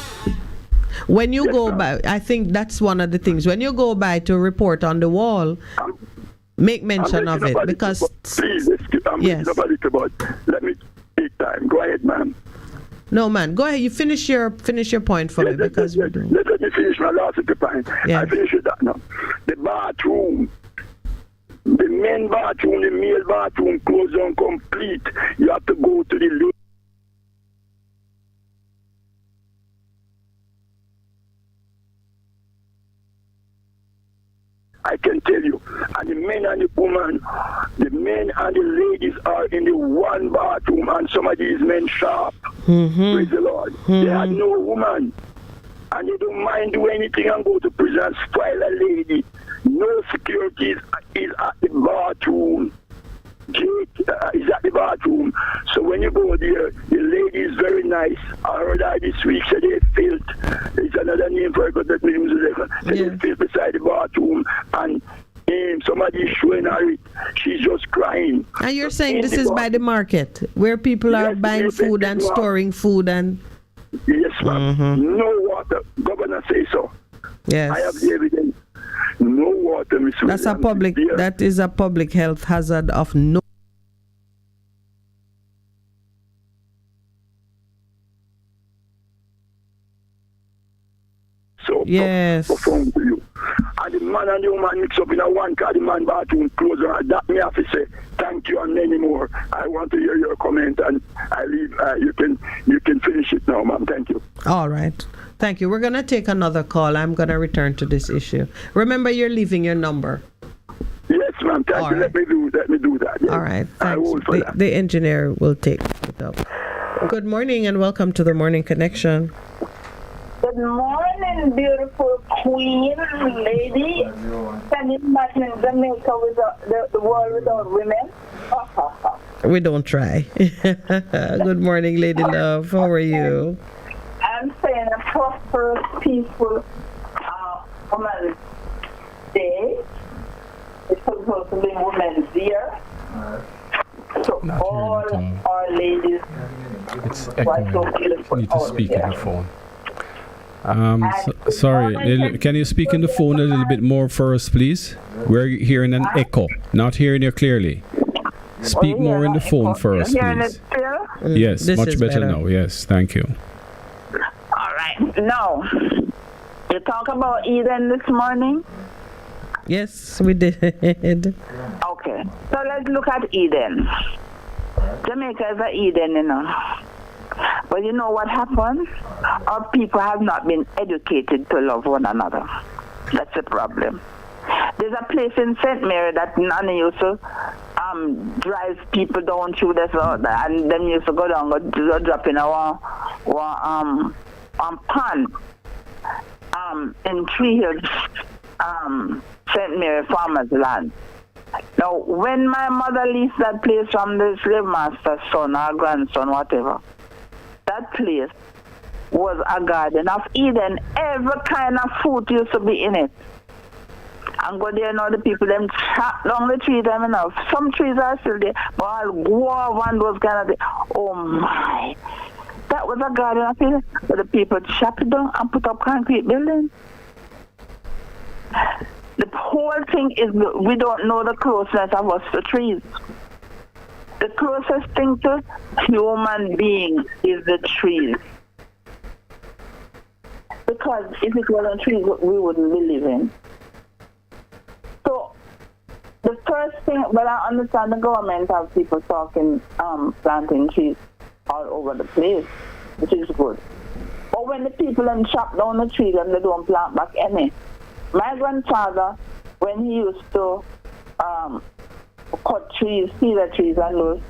When you go by, I think that's one of the things. When you go by to report on the wall, make mention of it because. Please, let me take time. Go ahead, ma'am. No, man. Go ahead. You finish your point for me because let me finish my last point. I finish with that now. The bathroom, the main bathroom, the male bathroom closed down complete. You have to go to the I can tell you, and the men and the women, the men and the ladies are in the one bathroom, and some of these men sharp. Praise the Lord. They had no woman, and they don't mind do anything and go to prison and spoil a lady. No security is at the bathroom. Gate is at the bathroom. So when you go there, the lady is very nice. I heard that this week, so they filth. It's another name for it, but let me use it. They filth beside the bathroom, and somebody is showing her it. She's just crying. And you're saying this is by the market, where people are buying food and storing food and... Yes, ma'am. No water. Governor says so. Yes. I have the evidence. No water, Miss Williams. That is a public health hazard of no. So, yes. Perform to you. And the man and the woman mix up in a one car, the man bathroom closed, and that me have to say thank you and many more. I want to hear your comment, and I leave. You can finish it now, ma'am. Thank you. All right. Thank you. We're going to take another call. I'm going to return to this issue. Remember, you're leaving your number. Yes, ma'am. Thank you. Right. Let me do that. Yes. All right. Thanks. The engineer will take it up. Good morning and welcome to the Morning Connection. Good morning, beautiful queen, lady. Can you imagine Jamaica without the world without women? We don't try. Good morning, Lady Love. How are you? I'm saying a prosperous, peaceful Women's Day. It's supposed to be Women's Year. So all our ladies it's echoing. You need to speak in the phone. Sorry, can you speak in the phone a little bit more for us, please? We're hearing an echo, not hearing you clearly. Speak more in the phone for us, please. Yes, much better now. Yes, thank you. All right. Now, you talk about Eden this morning? Yes, we did. Okay. So let's look at Eden. Jamaica is a Eden, you know. But you know what happened? Our people have not been educated to love one another. That's the problem. There's a place in St. Mary that Nana used to drive people down through this and them used to go down, go drop in a pond in Tree Hills, St. Mary Farmers Land. Now, when my mother leased that place from the slave master's son or grandson, whatever, that place was a garden of Eden. Every kind of fruit used to be in it. And go there now, the people, them chop down the tree, them enough. Some trees are still there, but all guava and those kind of things. Oh my. That was a garden of Eden. But the people chop it down and put up concrete buildings. The whole whole thing is we don't know the closeness of us to trees. The closest thing to human beings is the trees. Because if it wasn't trees, we wouldn't be living. So the first thing, but I understand the government have people talking, planting trees all over the place, which is good. But when the people then chop down the trees and they don't plant back any. My grandfather, when he used to cut trees, cedar trees and those,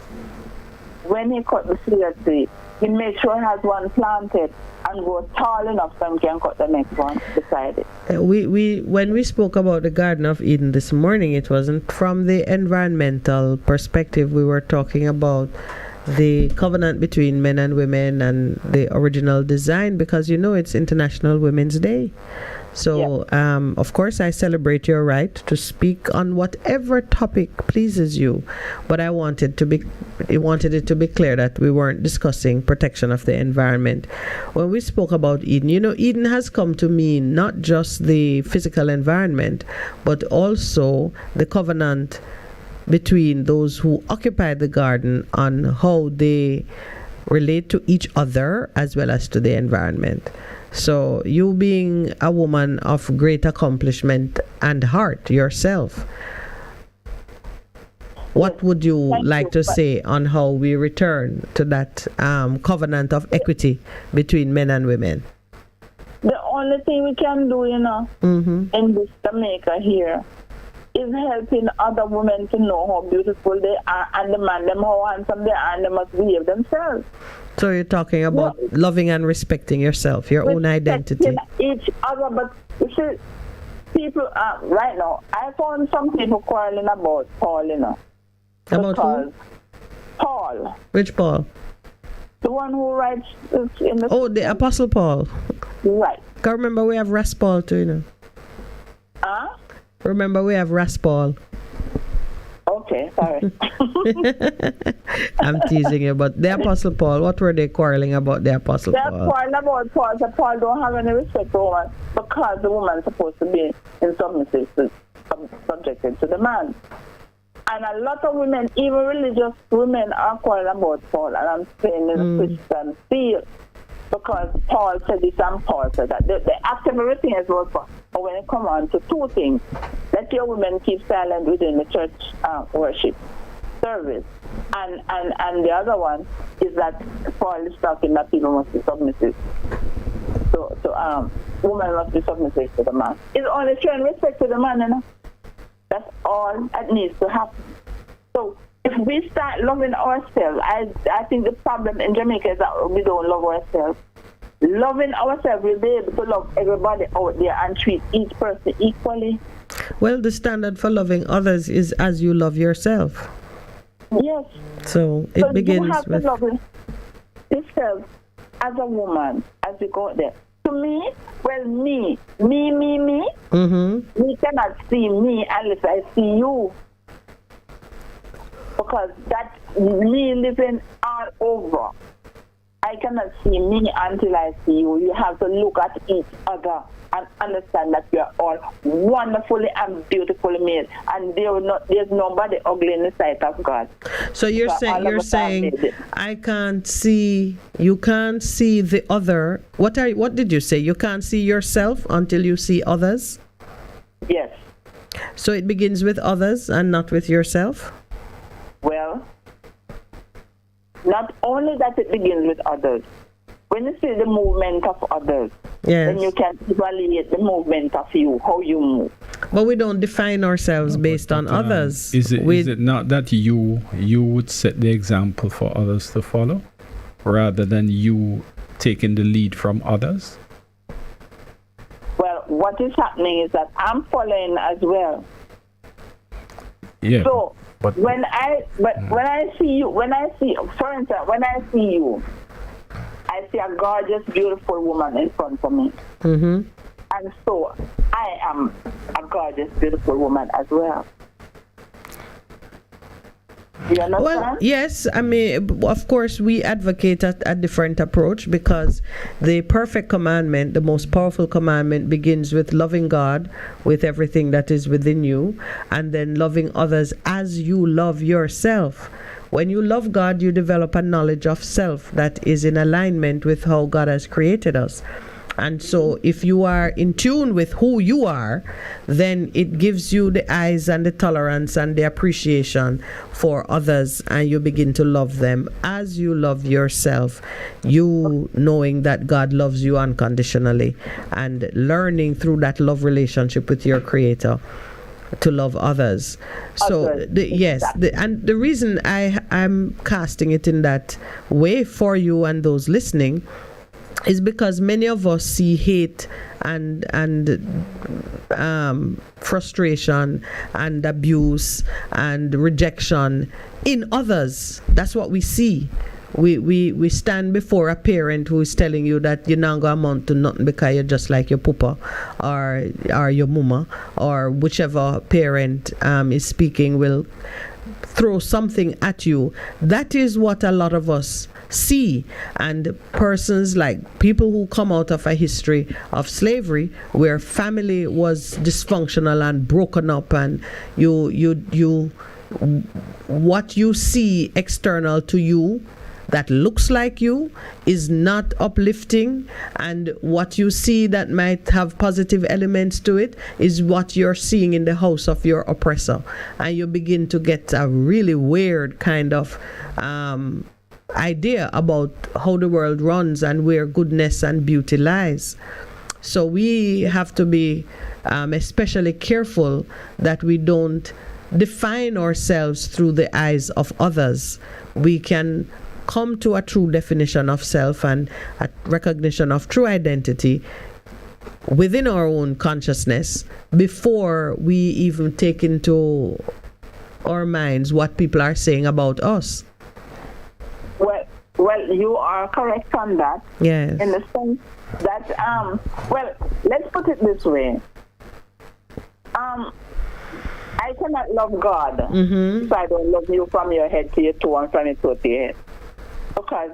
when he cut the cedar tree, he made sure he has one planted and go tall enough so he can cut the next one beside it. When we spoke about the Garden of Eden this morning, it wasn't from the environmental perspective. We were talking about the covenant between men and women and the original design, because it's International Women's Day. So, of course, I celebrate your right to speak on whatever topic pleases you. But I wanted it to be clear that we weren't discussing protection of the environment. When we spoke about Eden, Eden has come to mean not just the physical environment, but also the covenant between those who occupy the garden on how they relate to each other as well as to the environment. So you being a woman of great accomplishment and heart yourself, what would you like to say on how we return to that covenant of equity between men and women? The only thing we can do, in this Jamaica here, is helping other women to know how beautiful they are and demand them how handsome they are, and they must behave themselves. So you're talking about loving and respecting yourself, your own identity. Each other, but you see, people right now, I found some people quarreling about Paul, About who? Paul. Which Paul? The one who writes in the... Oh, the Apostle Paul. Right. Because remember, we have Ras Paul too, Huh? Remember, we have Ras Paul. Okay, sorry. I'm teasing you, but the Apostle Paul, what were they quarreling about the Apostle Paul? They're quarreling about Paul, so Paul don't have any respect for woman because the woman is supposed to be in subjected to the man. And a lot of women, even religious women, are quarreling about Paul, and I'm saying in the Christian field, because Paul said this and Paul said that. They ask everything as well, but when it comes on to two things, let your women keep silent within the church worship service. And the other one is that Paul is talking that people must be submissive. So women must be submissive to the man. It's only showing respect to the man, That's all that needs to happen. So if we start loving ourselves, I think the problem in Jamaica is that we don't love ourselves. Loving ourselves, we'll be able to love everybody out there and treat each person equally. Well, the standard for loving others is as you love yourself. Yes. So it begins you have with... to love yourself as a woman as you go out there. To me, well, me. Mm-hmm. We cannot see me unless I see you. Because that's me living all over. I cannot see me until I see you. You have to look at each other and understand that we are all wonderfully and beautifully made, and there's nobody ugly in the sight of God. So you're saying I can't see, you can't see the other. What did you say? You can't see yourself until you see others? Yes. So it begins with others and not with yourself? Well, not only that it begins with others. When you see the movement of others, then you can evaluate the movement of you, how you move. But we don't define ourselves based on others. Is it not that you would set the example for others to follow, rather than you taking the lead from others? Well, what is happening is that I'm following as well. Yeah. So when I see you, for instance, when I see you, I see a gorgeous, beautiful woman in front of me. Mm-hmm. And so I am a gorgeous, beautiful woman as well. You understand? Well, yes. I mean, of course, we advocate a different approach because the perfect commandment, the most powerful commandment, begins with loving God with everything that is within you, and then loving others as you love yourself. When you love God, you develop a knowledge of self that is in alignment with how God has created us. And so if you are in tune with who you are, then it gives you the eyes and the tolerance and the appreciation for others, and you begin to love them as you love yourself, you knowing that God loves you unconditionally and learning through that love relationship with your Creator to love others. So and the reason I'm casting it in that way for you and those listening is because many of us see hate and frustration and abuse and rejection in others. That's what we see. We stand before a parent who is telling you that you're not going to amount to nothing because you're just like your papa or your mama, or whichever parent is speaking will throw something at you. That is what a lot of us see. And persons like people who come out of a history of slavery where family was dysfunctional and broken up, and you what you see external to you that looks like you is not uplifting, and what you see that might have positive elements to it is what you're seeing in the house of your oppressor, and you begin to get a really weird kind of idea about how the world runs and where goodness and beauty lies. So we have to be especially careful that we don't define ourselves through the eyes of others. We can come to a true definition of self and a recognition of true identity within our own consciousness before we even take into our minds what people are saying about us. Well, you are correct on that. Yes. In the sense that, well, let's put it this way. I cannot love God if I don't love you from your head to your toe and from your toe to your head. Because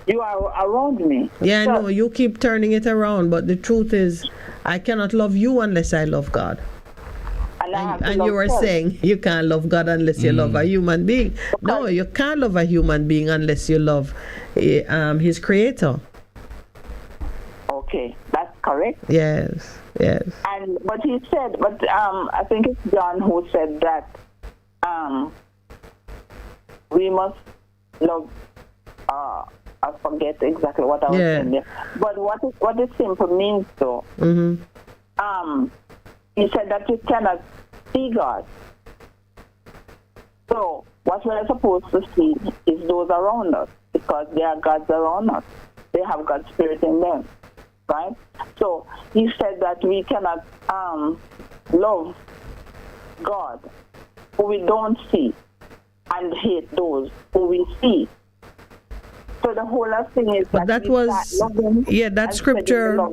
you are around me. Yeah, I know. You keep turning it around, but the truth is, I cannot love you unless I love God. And you were saying you can't love God unless you love a human being. Okay. No, you can't love a human being unless you love his Creator. Okay, that's correct. Yes. But he said, I think it's John who said that we must love. I forget exactly what I was saying there. But what it simply means, though, he said that you cannot see God. So what we're supposed to see is those around us, because there are gods around us. They have God's spirit in them, right? So he said that we cannot love God who we don't see and hate those who we see. So the whole thing is that was that scripture.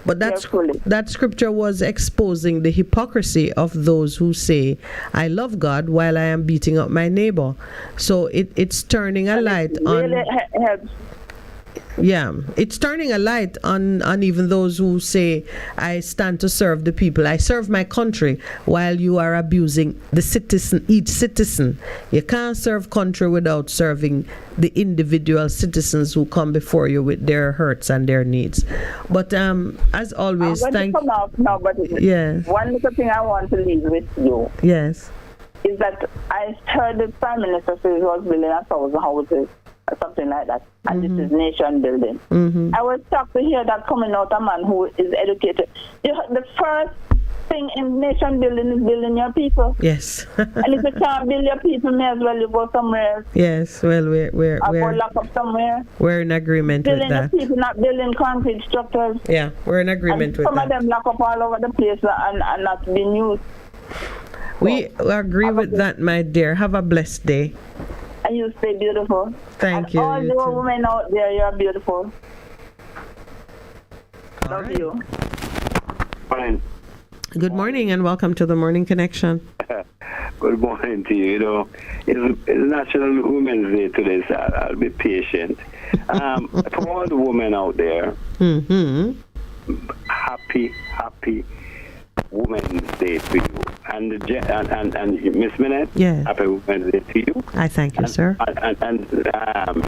But that scripture was exposing the hypocrisy of those who say, I love God while I am beating up my neighbor. So it's turning a light on... it's turning a light on even those who say, I stand to serve the people. I serve my country, while you are abusing the citizen, each citizen. You can't serve country without serving the individual citizens who come before you with their hurts and their needs. But as always, one little thing I want to leave with you. Yes. Is that I heard the Prime Minister say he was building 1,000 houses or something like that, and this is nation building. I was shocked to hear that coming out a man who is educated. The first thing in nation building is building your people. Yes. And if you can't build your people, may as well you go somewhere else. Yes, well, we're lock up somewhere. We're in agreement building with that. Building your people, not building concrete structures. Yeah, we're in agreement with that. Some of them lock up all over the place and not being used. We agree with that, my dear. Have a blessed day. And you stay beautiful. Thank you. All the women out there, you are beautiful. Love you. Fine. Good morning and welcome to the Morning Connection. Good morning to you. You know, it's National Women's Day today, so I'll be patient. For all the women out there, happy Women's Day to you. And Miss Minett, happy Women's Day to you. I thank you, sir. And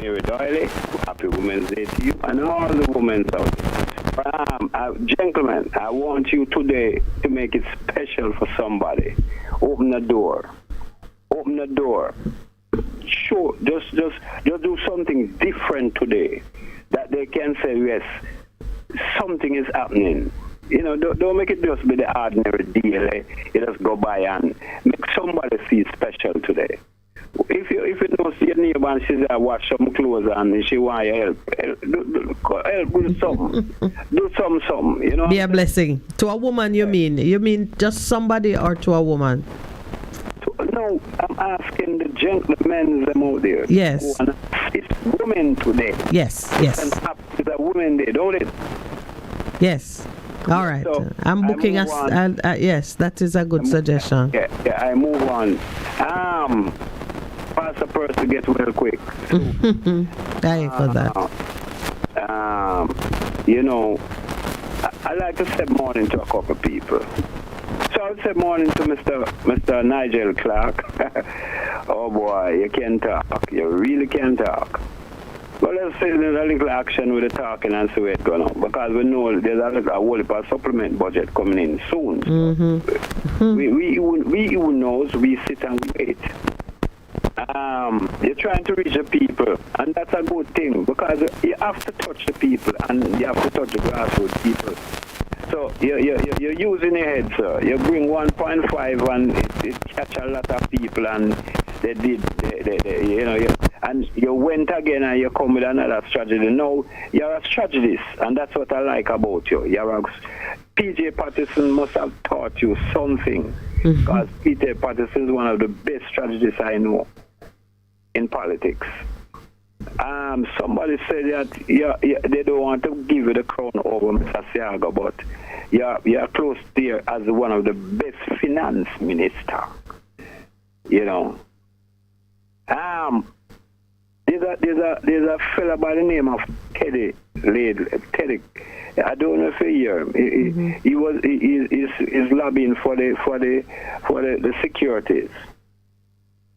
Mary Doyle, happy Women's Day to you. And all the women out there. Gentlemen, I want you today to make it special for somebody. Open the door. Open the door. Sure, just do something different today that they can say, yes, something is happening. You know, don't make it just be the ordinary deal. You just go by and make somebody feel special today. If you know your neighbor and she's wash some clothes and she want your help do something. Do something, you know. Be a blessing. To a woman, you mean? You mean just somebody or to a woman? No, I'm asking the gentlemen them out there. Yes. It's women today. Yes. It's a women day, don't it? Yes. All right. So I'm booking us. Yes, that is a good suggestion. Yeah, I move on. Pass the person get well quick. Thank you for that. You know, I like to say morning to a couple of people. So I would say morning to Mr. Nigel Clark. Oh boy, you can talk. You really can talk. But let's say there's a little action with the talking and see where it's going on. Because we know there's a whole heap of supplement budget coming in soon. So we who knows, we sit and wait. You're trying to reach the people, and that's a good thing because you have to touch the people and you have to touch the grassroots people. So you're using your head, sir. You bring 1.5 and it catch a lot of people, and they and you went again and you come with another strategy. No, you're a strategist, and that's what I like about you. PJ Patterson must have taught you something, because PJ Patterson is one of the best strategists I know in politics. Somebody said that they don't want to give you the crown over Mr. Siaga, but you're close there as one of the best finance minister. You know. There's a fella by the name of Teddy. I don't know if you hear him. He's lobbying for the securities.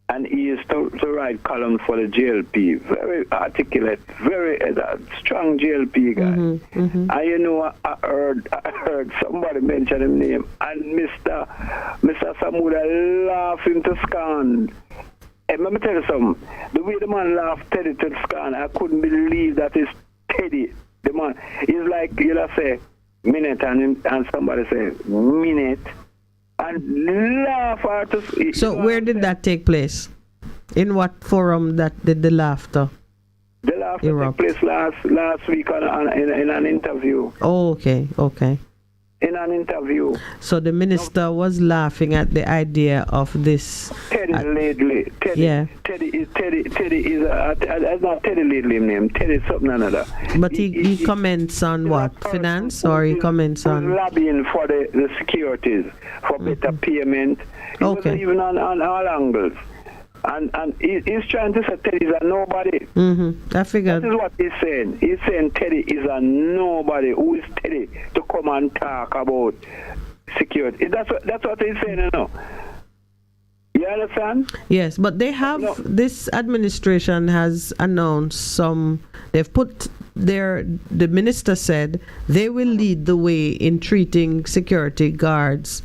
And he used to write columns for the JLP. Very articulate, very strong JLP guy. And you know, I heard somebody mention his name, and Mr. Samuda laughed him to scorn. Hey, let me tell you something. The way the man laughed Teddy to scorn, I couldn't believe that it's Teddy. The man, he's like, you know, say Minett, and somebody say Minett. And laugh at us. So where did that take place? In what forum that did the laughter? The laughter took place last week in an interview. Oh, okay. In an interview. So the minister was laughing at the idea of this. Teddy Lately. Teddy is not Teddy Lately name. Teddy something another. But he comments on what? Finance, or he comments on lobbying for the securities for better payment. He wasn't even on all angles. And he's trying to say Teddy is a nobody. I figured. That is what he's saying. He's saying Teddy is a nobody. Who is Teddy to come and talk about security? That's what he's saying, you know. You understand? Yes, but they have, this administration has announced they've put the minister said they will lead the way in treating security guards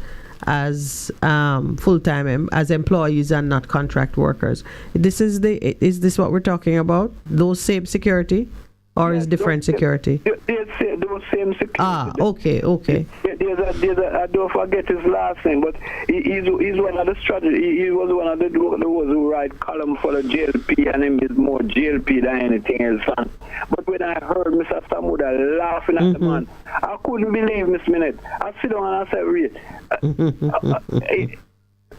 as full-time, as employees and not contract workers. Is this what we're talking about? Those same security? Or is different security? Those same security. Okay. I don't forget his last name, but he's one of the strategists. He was one of those who write column for the JLP, and him is more JLP than anything else. But when I heard Mr. Samuda laughing at the man, I couldn't believe Miss Minett. I sit down and I said, read.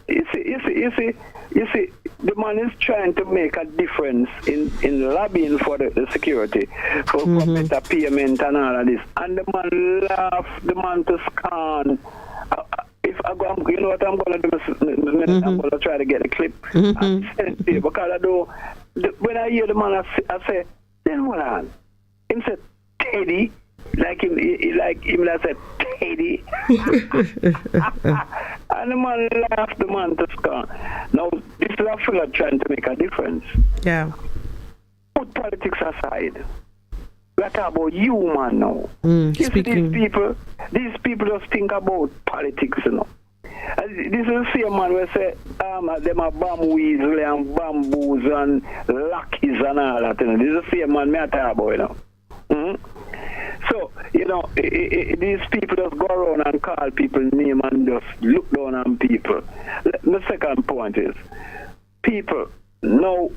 You see, the man is trying to make a difference in lobbying for the security, for better payment and all of this. And the man laughed, the man to scorn. If you know what I'm going to do? I'm going to try to get a clip and send it to you, because I do. When I hear the man, I say, then what on? Him said, Teddy. Like him that said, Teddy. And the man laughed, the man just gone. Now, this is a fella trying to make a difference. Yeah. Put politics aside. We're talking about you, man, now. You see, these people just think about politics, you know. This is the same man where say, them are weasel and bamboos and lackeys and all that, you know. This is the same man me I talk about, you know. So, you know, these people just go around and call people name and just look down on people. The second point is, people, no.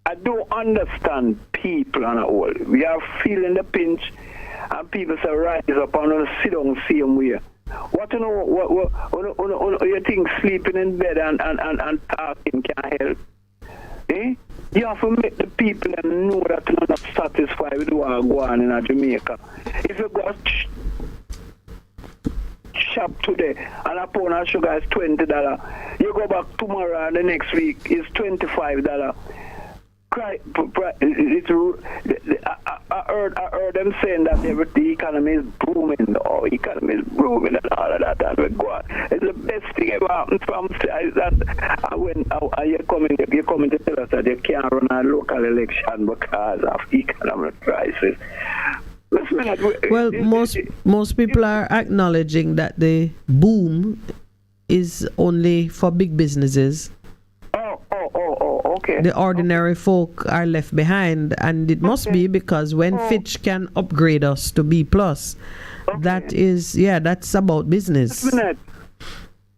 I don't understand people on a whole. We are feeling the pinch, and people say, rise up and sit down same way. What you know, what you think sleeping in bed and talking can help? Eh? You have to make the people know that you're not satisfied with what going on in Jamaica. If you go shop today and a pound of sugar is $20, you go back tomorrow and the next week is $25. I heard them saying that the economy is booming. Oh, economy is booming and all of that. And we go on. It's the best thing ever happened from that. When you're coming to tell us that you can't run a local election because of economic crisis. Well, most people are acknowledging that the boom is only for big businesses. Okay. The ordinary folk are left behind, and it must be because when Fitch can upgrade us to B+, that is, that's about business. Minett,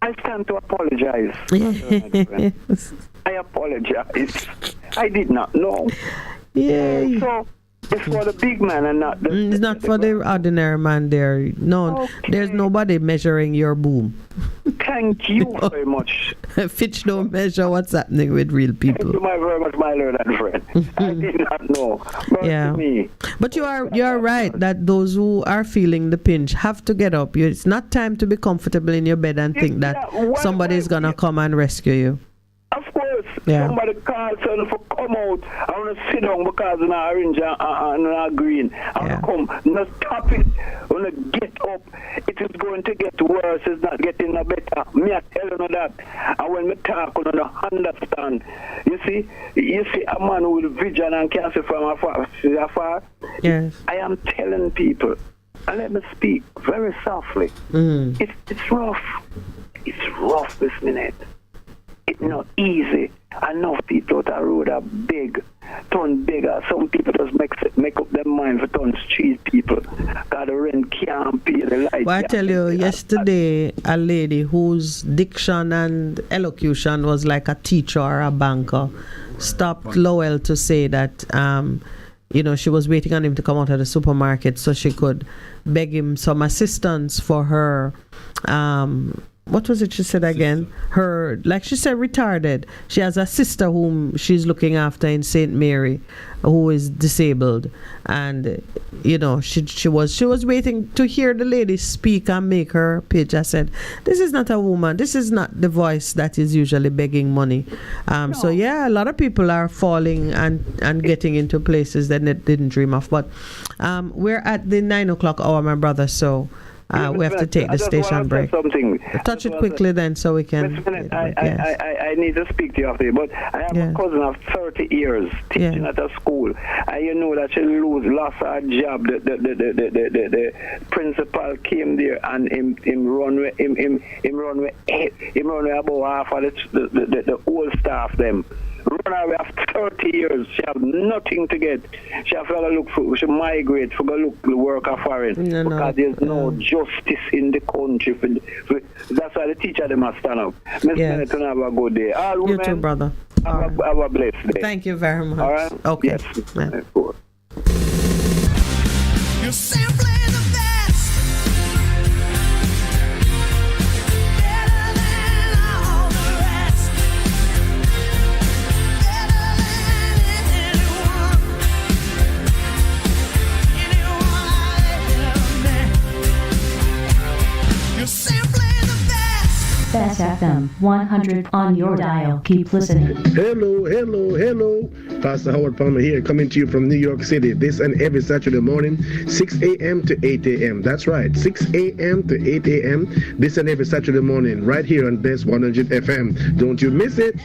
I stand to apologize. Yes. I apologize. I did not know. Yeah. So it's for the big man and not the... It's not for the ordinary man there. No, there's nobody measuring your boom. Thank you very much. Fitch don't measure what's happening with real people. Thank you very much, my learned friend. I did not know. But you are right that those who are feeling the pinch have to get up. It's not time to be comfortable in your bed and think that somebody's going to come and rescue you. Of course, somebody calls and for come out. I want to sit down because I'm orange and I'm green. I want to come. No, stop it. I want to get up. It is going to get worse. It's not getting no better. Me, I tell you that. And when me talk, you don't understand. You see a man who will vision and can see from afar. Yes. I am telling people, and let me speak very softly. It's rough. It's rough this minute. It's not easy. Enough people out the road are big, turn bigger. Some people just make up their mind for turn street people. Because the rent can't pay the light. Well, I tell you, yesterday, a lady whose diction and elocution was like a teacher or a banker stopped Lowell to say that, she was waiting on him to come out of the supermarket so she could beg him some assistance for her what was it she said again? Her, like she said, retarded. She has a sister whom she's looking after in St. Mary, who is disabled, and she was waiting to hear the lady speak and make her pitch. I said, this is not a woman. This is not the voice that is usually begging money. So a lot of people are falling and getting into places that they didn't dream of. But we're at the 9 o'clock hour, my brother. So. We have to take the station break. Touch it quickly then so we can... I need to speak to you after, but I have a cousin of 30 years teaching at a school. And you know that she lost her job. The principal came there and him run with about half of the whole staff them. Run away after 30 years. She have nothing to get. She have to look for, she migrate for go look the work of foreign. Because there's no justice in the country. That's why the teacher them must stand up. Miss Minett, have a good day. All you women, too, brother. Have a blessed day. Thank you very much. All right? Okay. Yes. Yeah. Cool. You're simply the best. Better than all the rest. Better than anyone. Anyone I ever met. You're Bess FM-100 on your dial. Keep listening. Hello. Pastor Howard Palmer here, coming to you from New York City. This and every Saturday morning, 6 a.m. to 8 a.m. That's right, 6 a.m. to 8 a.m. This and every Saturday morning, right here on Bess100 FM. Don't you miss it.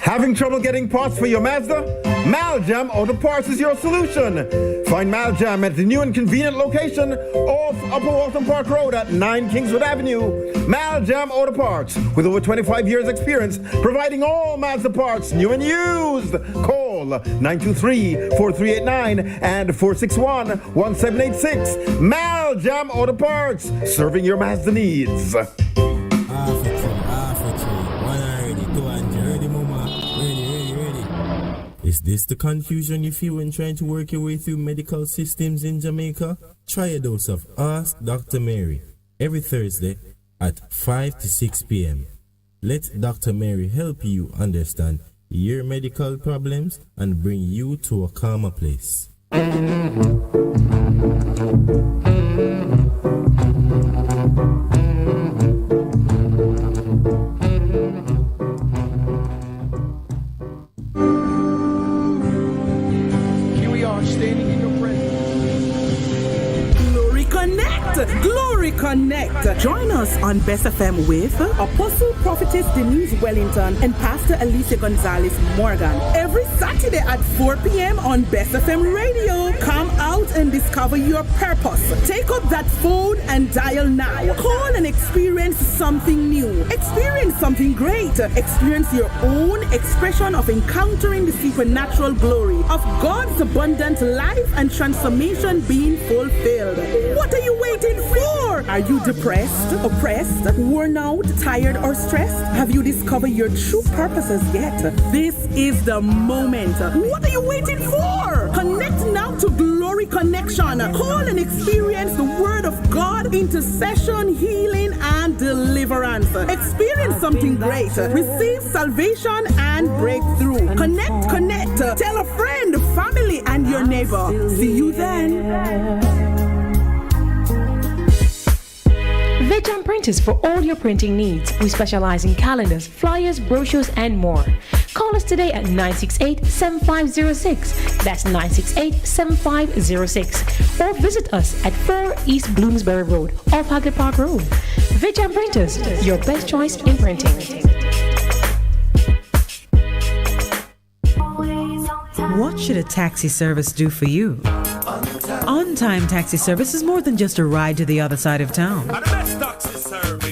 Having trouble getting parts for your Mazda? Maljam Auto Parts is your solution. Find Maljam at the new and convenient location off Upper Waltham Park Road at 9 Kingswood Avenue. Maljam Auto Parts, with over 25 years experience, providing all Mazda parts, new and used. Call 923-4389 and 461-1786. Maljam Auto Parts, serving your Mazda needs. Is this the confusion you feel when trying to work your way through medical systems in Jamaica? Try a dose of Ask Dr. Mary every Thursday at 5 to 6 p.m. Let Dr. Mary help you understand your medical problems and bring you to a calmer place. Glory Connect. Join us on Bess FM with Apostle Prophetess Denise Wellington and Pastor Alicia Gonzalez Morgan. Every Saturday at 4 p.m. on Bess FM Radio. Come out and discover your purpose. Take up that phone and dial now. Call and experience something new. Experience something great. Experience your own expression of encountering the supernatural glory of God's abundant life and transformation being fulfilled. What are you waiting for? Are you depressed, oppressed, worn out, tired, or stressed? Have you discovered your true purposes yet? This is the moment. What are you waiting for? Connect now to Glory Connection. Call and experience the Word of God, intercession, healing, and deliverance. Experience something great. Receive salvation and breakthrough. Connect. Tell a friend, family, and your neighbor. See you then. Vejan Printers for all your printing needs. We specialize in calendars, flyers, brochures, and more. Call us today at 968-7506. That's 968-7506. Or visit us at 4 East Bloomsbury Road, off Hagley Park Road. Vejan Printers, your best choice in printing. What should a taxi service do for you? On-time taxi service is more than just a ride to the other side of town.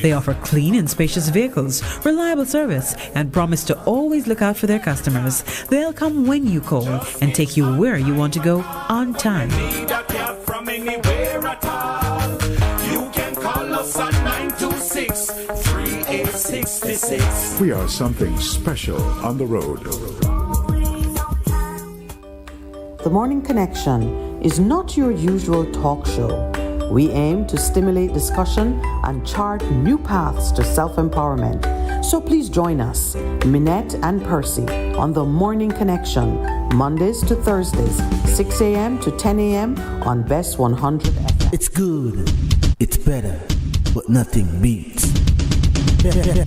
They offer clean and spacious vehicles, reliable service, and promise to always look out for their customers. They'll come when you call and take you where you want to go on time. From anywhere at all. You can call us at 926-3866. We are something special on the road. The Morning Connection is not your usual talk show. We aim to stimulate discussion and chart new paths to self-empowerment. So please join us, Minett and Percy, on The Morning Connection, Mondays to Thursdays, 6 a.m. to 10 a.m. on Bess100 FM. It's good, it's better, but nothing beats. Bess FM.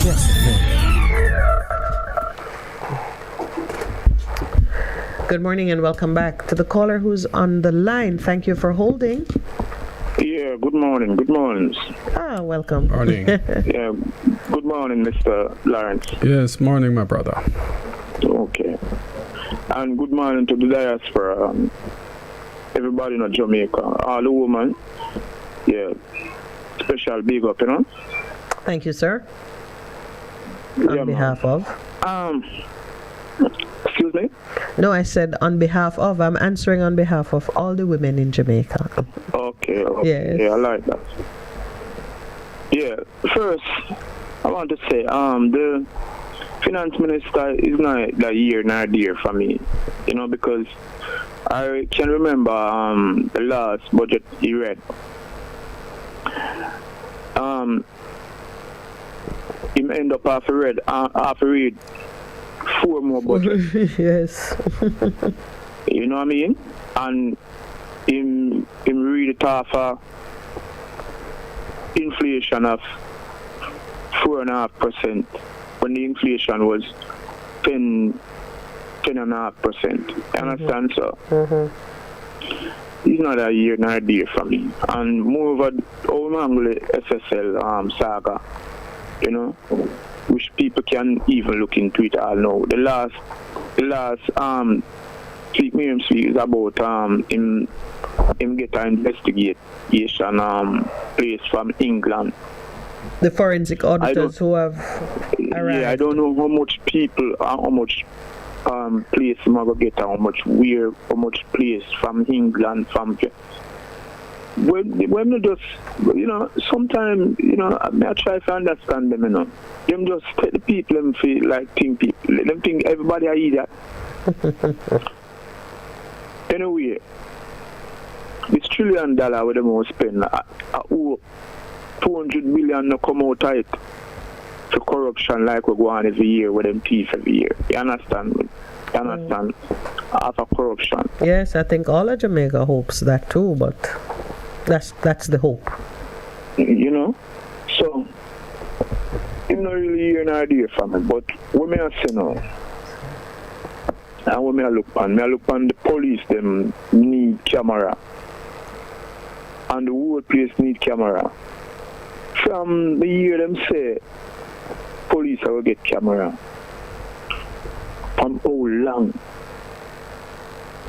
Good morning and welcome back. To the caller who's on the line, thank you for holding. Yeah, good morning. Good morning. Ah, welcome. Morning. Yeah, good morning, Mr. Lawrence. Yes, morning, my brother. Okay. And good morning to the diaspora. Everybody in Jamaica. All the women. Yeah. Special big up, you know. Thank you, sir. On behalf of? Excuse me? No, I said on behalf of. I'm answering on behalf of all the women in Jamaica. Okay. Yes. Yeah, I like that. Yeah. First, I want to say, the finance minister is not that year nor dear for me. You know, because I can remember the last budget he read. He end up half read 4 more budgets. Yes. You know what I mean? And him read it off inflation of 4.5% when the inflation was 10.5%. You understand, so? It's not a year nor a day for me. And moreover, all my SSL saga, you know, which people can even look into it all now. The last Speak Miriam speak is about him get an investigation place from England. The forensic auditors who have arrived. Yeah, I don't know how much people, how much place him go get, how much place from England, from when they just, you know, sometimes, you know, I try to understand them, you know. Them just take the people and feel like them think everybody are idiot. Anyway, this $1 trillion where they must spend, 200 billion no come out of it for corruption like we go on every year with them thief every year. You understand me? You understand? After corruption. Yes, I think all of Jamaica hopes that too, but that's the hope. You know? So, I'm not really hearing an idea from it, but what may I say now? And what may I look on? May I look on the police, them need camera. And the whole place need camera. From the year them say, police will get camera. From how long?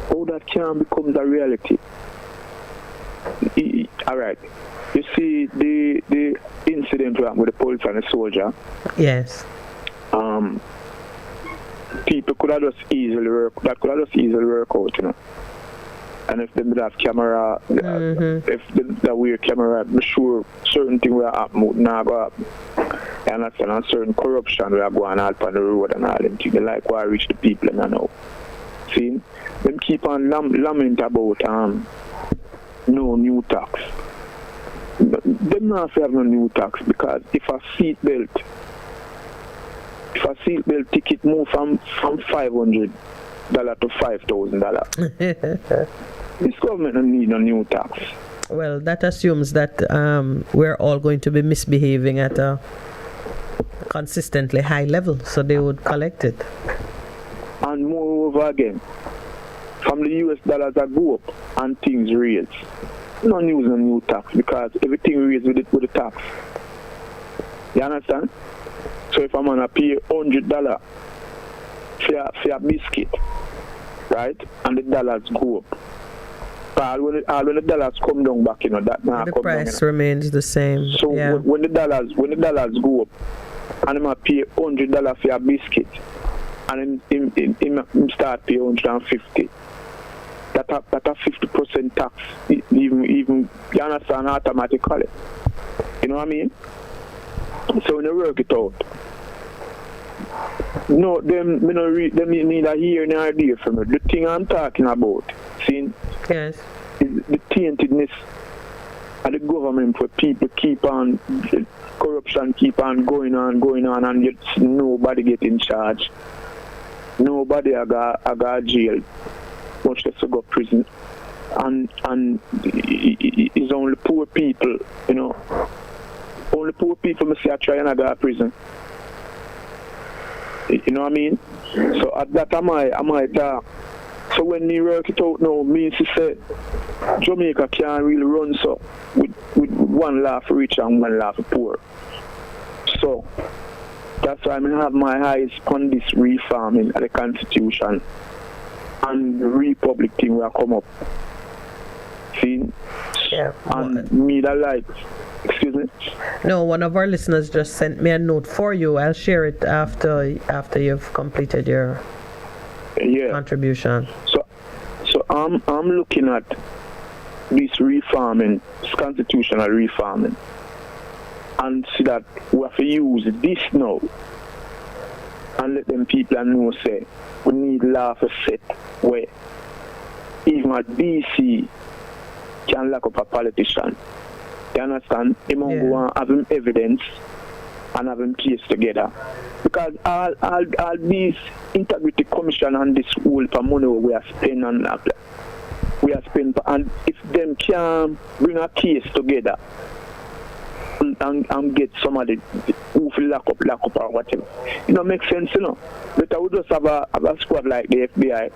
How that can become a reality? Alright. You see the incident with the police and the soldier? Yes. People could have just easily work out, you know. And if they would have camera, if they wear camera, I'm sure certain things will happen, would not go happen. And that's a certain corruption will go on out on the road and all them things. They like why reach the people and I know. See? Them keep on lament about no new tax. Them not have no new tax because if a seatbelt ticket move from $500 to $5,000, this government don't need no new tax. Well, that assumes that we're all going to be misbehaving at a consistently high level, so they would collect it. And moreover again, from the US dollars that go up and things raise, no use no new tax because everything raised with the tax. You understand? So if I'm gonna pay $100 for a biscuit, right, and the dollars go up, when the dollars come down back, you know, that now the come price down, remains the same. So yeah. when the dollars go up, and I'm gonna pay $100 for a biscuit, and him start pay $150. That a 50% tax, even you understand, automatically. You know what I mean? So when you work it out, no, them need a hear an idea from it. The thing I'm talking about, see, yes, is the taintedness of the government for people keep on, corruption keep on going on, and yet nobody get in charge. Nobody I got jail, much less to go prison. And it's only poor people, you know. Only poor people must say I try and I go to prison. You know what I mean? So at that I might so when you work it out now, means to say Jamaica can't really run so with one laugh rich and one laugh poor. So that's why I have my eyes on this reforming of the Constitution and the Republic thing will come up. See? Yeah. And me that like, excuse me? No, one of our listeners just sent me a note for you. I'll share it after you've completed your contribution. So I'm looking at this reforming, this constitutional reforming, and see that we have to use this now and let them people know say we need law for set where even a DC can lock up a politician. You understand? He must go and have him evidence and have him case together. Because all these integrity commission and this whole for money we are spending and if them can bring a case together and get somebody who will lock up or whatever. Makes sense, But I would just have a squad like the FBI.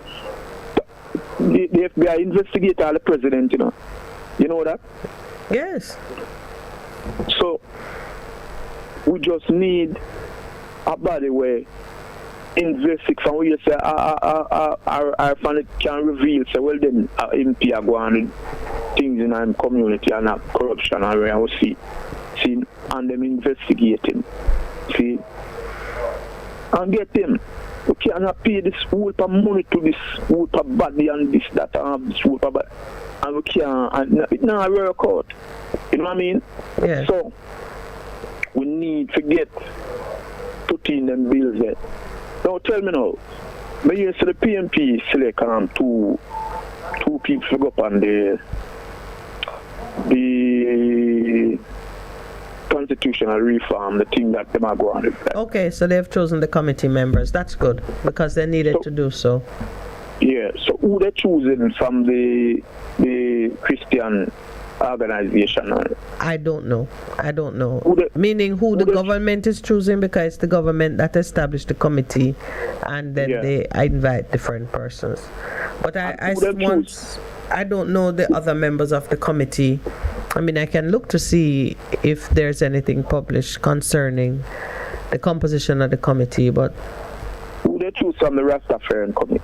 The FBI investigate all the president, You know that? Yes. So we just need a body where investigate from where you say our family can reveal, say, well then MP are going things in our community and corruption and where we see and them investigating. See? And get them. We cannot pay this whole money to this whole body and this, that, and this whole body. And we can't, and it not work out. You know what I mean? Yeah. So, we need to get putting them bills there. Now, tell me now, when you see the PMP select two people to go up on the constitutional reform, the thing that they are going on. Okay, so they've chosen the committee members. That's good because they needed to do so. Yeah, so who they choosing from the Christian organization? I don't know. Meaning who the government is choosing, because it's the government that established the committee and then they invite different persons. But I don't know the other members of the committee. I mean, I can look to see if there's anything published concerning the composition of the committee, but who they choose from the Rastafarian committee?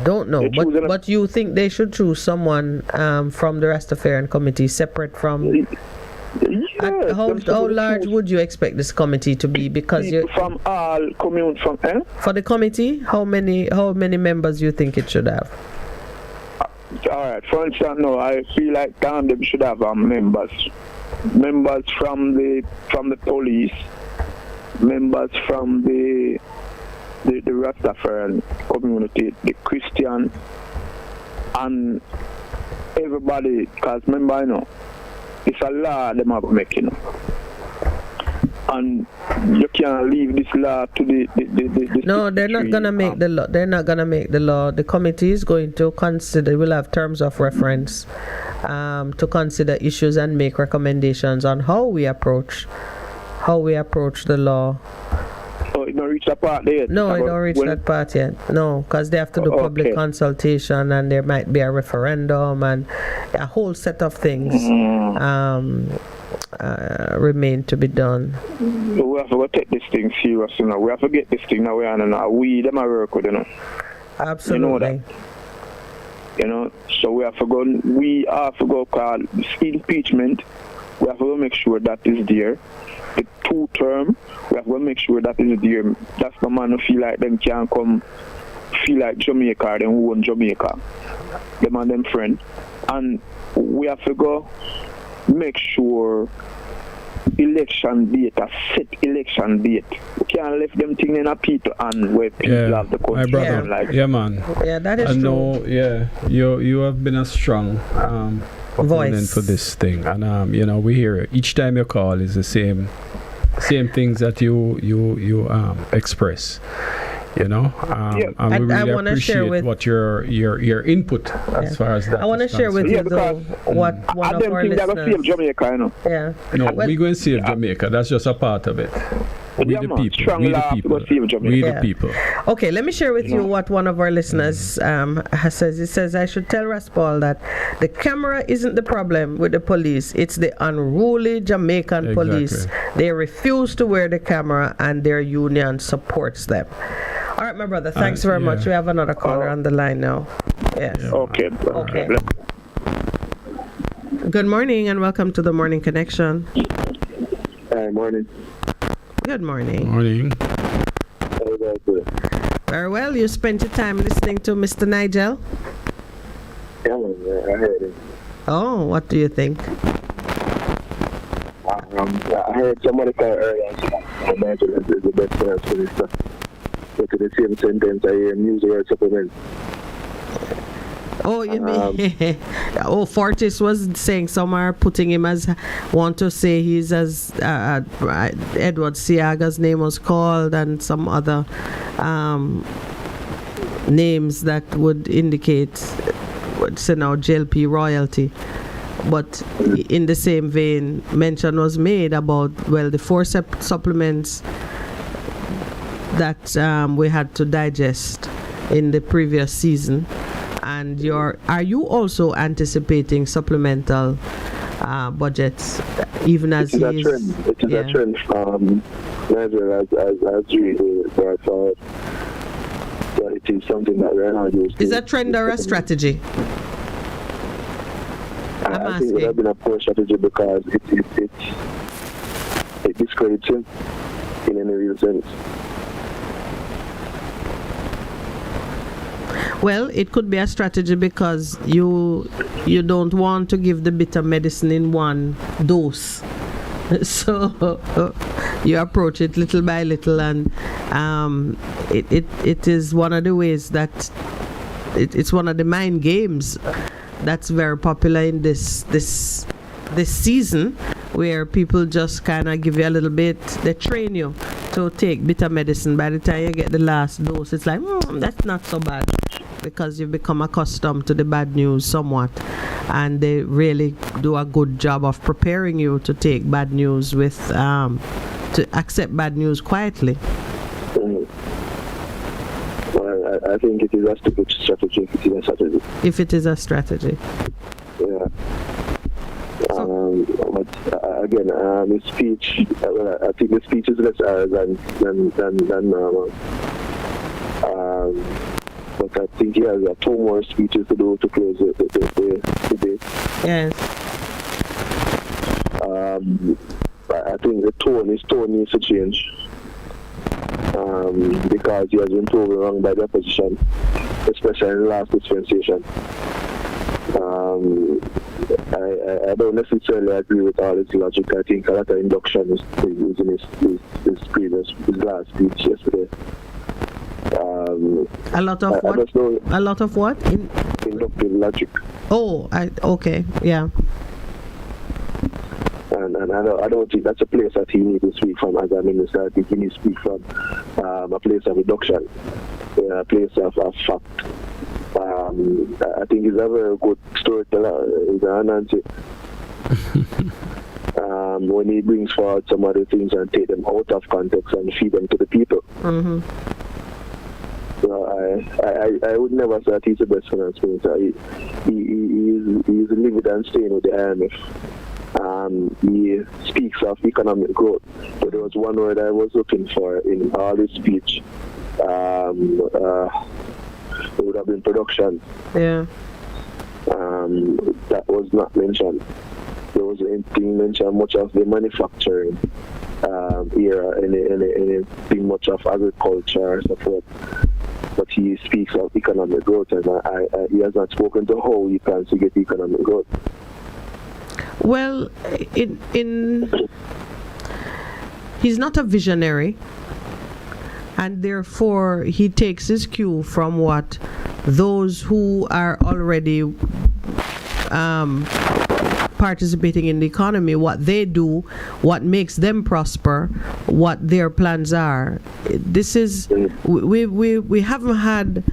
Don't know, but you think they should choose someone from the Rastafarian committee separate from? How large would you expect this committee to be? Because you from all communes from for the committee, how many members you think it should have? All right. For instance, no, I feel like them should have members from the police, members from the Rastafarian community, the Christian, and everybody. Because remember, it's a law them are making, and you can't leave this law to the No, they're not gonna make the law. They're not gonna make the law. The committee is going to consider. Will have terms of reference to consider issues and make recommendations on how we approach the law. Oh, it don't reach that part yet? No, it don't reach that part yet. No, because they have to do public consultation, and there might be a referendum and a whole set of things remain to be done. We have to take this thing serious, We have to get this thing now. We them are work with, Absolutely. You know that. So we have to go call impeachment. We have to make sure that is there. The 2-term, we have to make sure that is there. That's the man who feel like them can come feel like Jamaica, them who own Jamaica. Them and them friend. And we have to go make sure election date, a set election date. We can't leave them thing in a people and where people have the country. Man. Yeah, that is true. You have been a strong opponent for this thing, and we hear it. Each time you call is the same things that you express. And we really appreciate what your input as far as that. I want to share with you though what one of our listeners. Jamaica, No, we're going to save Jamaica. That's just a part of it. We the people. Okay, let me share with you what one of our listeners says. He says, I should tell Raspal that the camera isn't the problem with the police. It's the unruly Jamaican police. They refuse to wear the camera and their union supports them. All right, my brother, thanks very much. We have another caller on the line now. Yes. Okay. Good morning and welcome to the Morning Connection. Hi, morning. Good morning. Morning. Very well. You spent your time listening to Mr. Nigel? Yeah, I heard it. Oh, what do you think? I heard somebody call earlier. I imagine is the best chance for this stuff. Look at the same sentence I hear music or supplement. Oh, you mean? Fortis was saying some are putting him as want to say he's as Edward Siaga's name was called, and some other names that would indicate, say now, JLP royalty. But in the same vein, mention was made about, well, the 4 supplements that we had to digest in the previous season. And are you also anticipating supplemental budgets, even as it is a trend? It is a trend from Nigeria as really brought out that it is something that we're not used to. Is that trend or a strategy? I think it would have been a poor strategy because it discredits him in any real sense. Well, it could be a strategy because you don't want to give the bitter medicine in one dose. So you approach it little by little, and it is one of the ways that it's one of the mind games that's very popular in this season, where people just kind of give you a little bit, they train you to take bitter medicine. By the time you get the last dose, it's like, that's not so bad, because you've become accustomed to the bad news somewhat, and they really do a good job of preparing you to take bad news with to accept bad news quietly. Well, I think it is a stupid strategy if it is a strategy. If it is a strategy. Yeah. But again, his speech, I think the speech is less than normal. But I think he has 2 more speeches to do to close the debate. Yes. I think his tone needs to change. Because he has been proven wrong by the opposition, especially in the last dispensation. I don't necessarily agree with all his logic. I think a lot of induction is in his last speech yesterday. A lot of what? A lot of what? Inductive logic. Oh, okay, yeah. And I don't think that's a place that he needs to speak from as a minister. I think he needs to speak from a place of reduction, a place of fact. I think he's a very good storyteller. He's an Nancy. When he brings forward some other things and take them out of context and feed them to the people. Mm-hmm. So I would never say that he's the best finance minister. He's livid and staying with the IMF. He speaks of economic growth, but there was one word I was looking for in all his speech. It would have been production. Yeah. That was not mentioned. There wasn't anything mentioned much of the manufacturing era, anything much of agriculture or so forth. But he speaks of economic growth, and he has not spoken to how he plans to get economic growth. Well, he's not a visionary, and therefore he takes his cue from what those who are already participating in the economy, what they do, what makes them prosper, what their plans are. This is we haven't had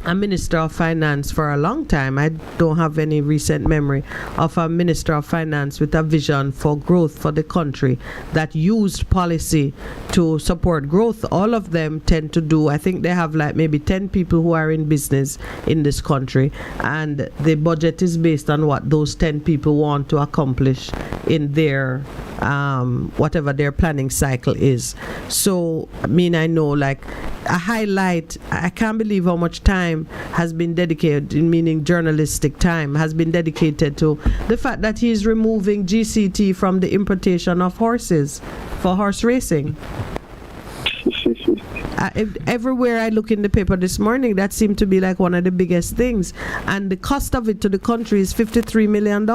a minister of finance for a long time. I don't have any recent memory of a minister of finance with a vision for growth for the country that used policy to support growth. All of them tend to do, I think they have like maybe 10 people who are in business in this country, and the budget is based on what those 10 people want to accomplish in their whatever their planning cycle is. So I know like a highlight, I can't believe how much time has been dedicated, meaning journalistic time has been dedicated to the fact that he's removing GCT from the importation of horses for horse racing. Everywhere I look in the paper this morning, that seemed to be like one of the biggest things, and the cost of it to the country is $53 million.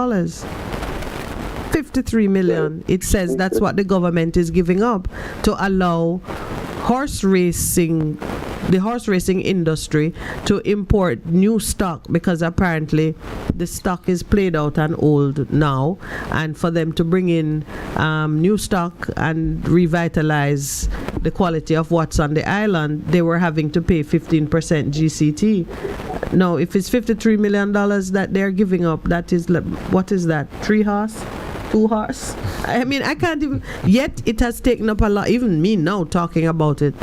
53 million. It says that's what the government is giving up to allow the horse racing industry to import new stock, because apparently the stock is played out and old now, and for them to bring in new stock and revitalize the quality of what's on the island, they were having to pay 15% GCT. No, if it's $53 million that they're giving up, that is, what is that? 3 horse? 2 horse? I mean, I can't even, yet it has taken up a lot. Even me now talking about it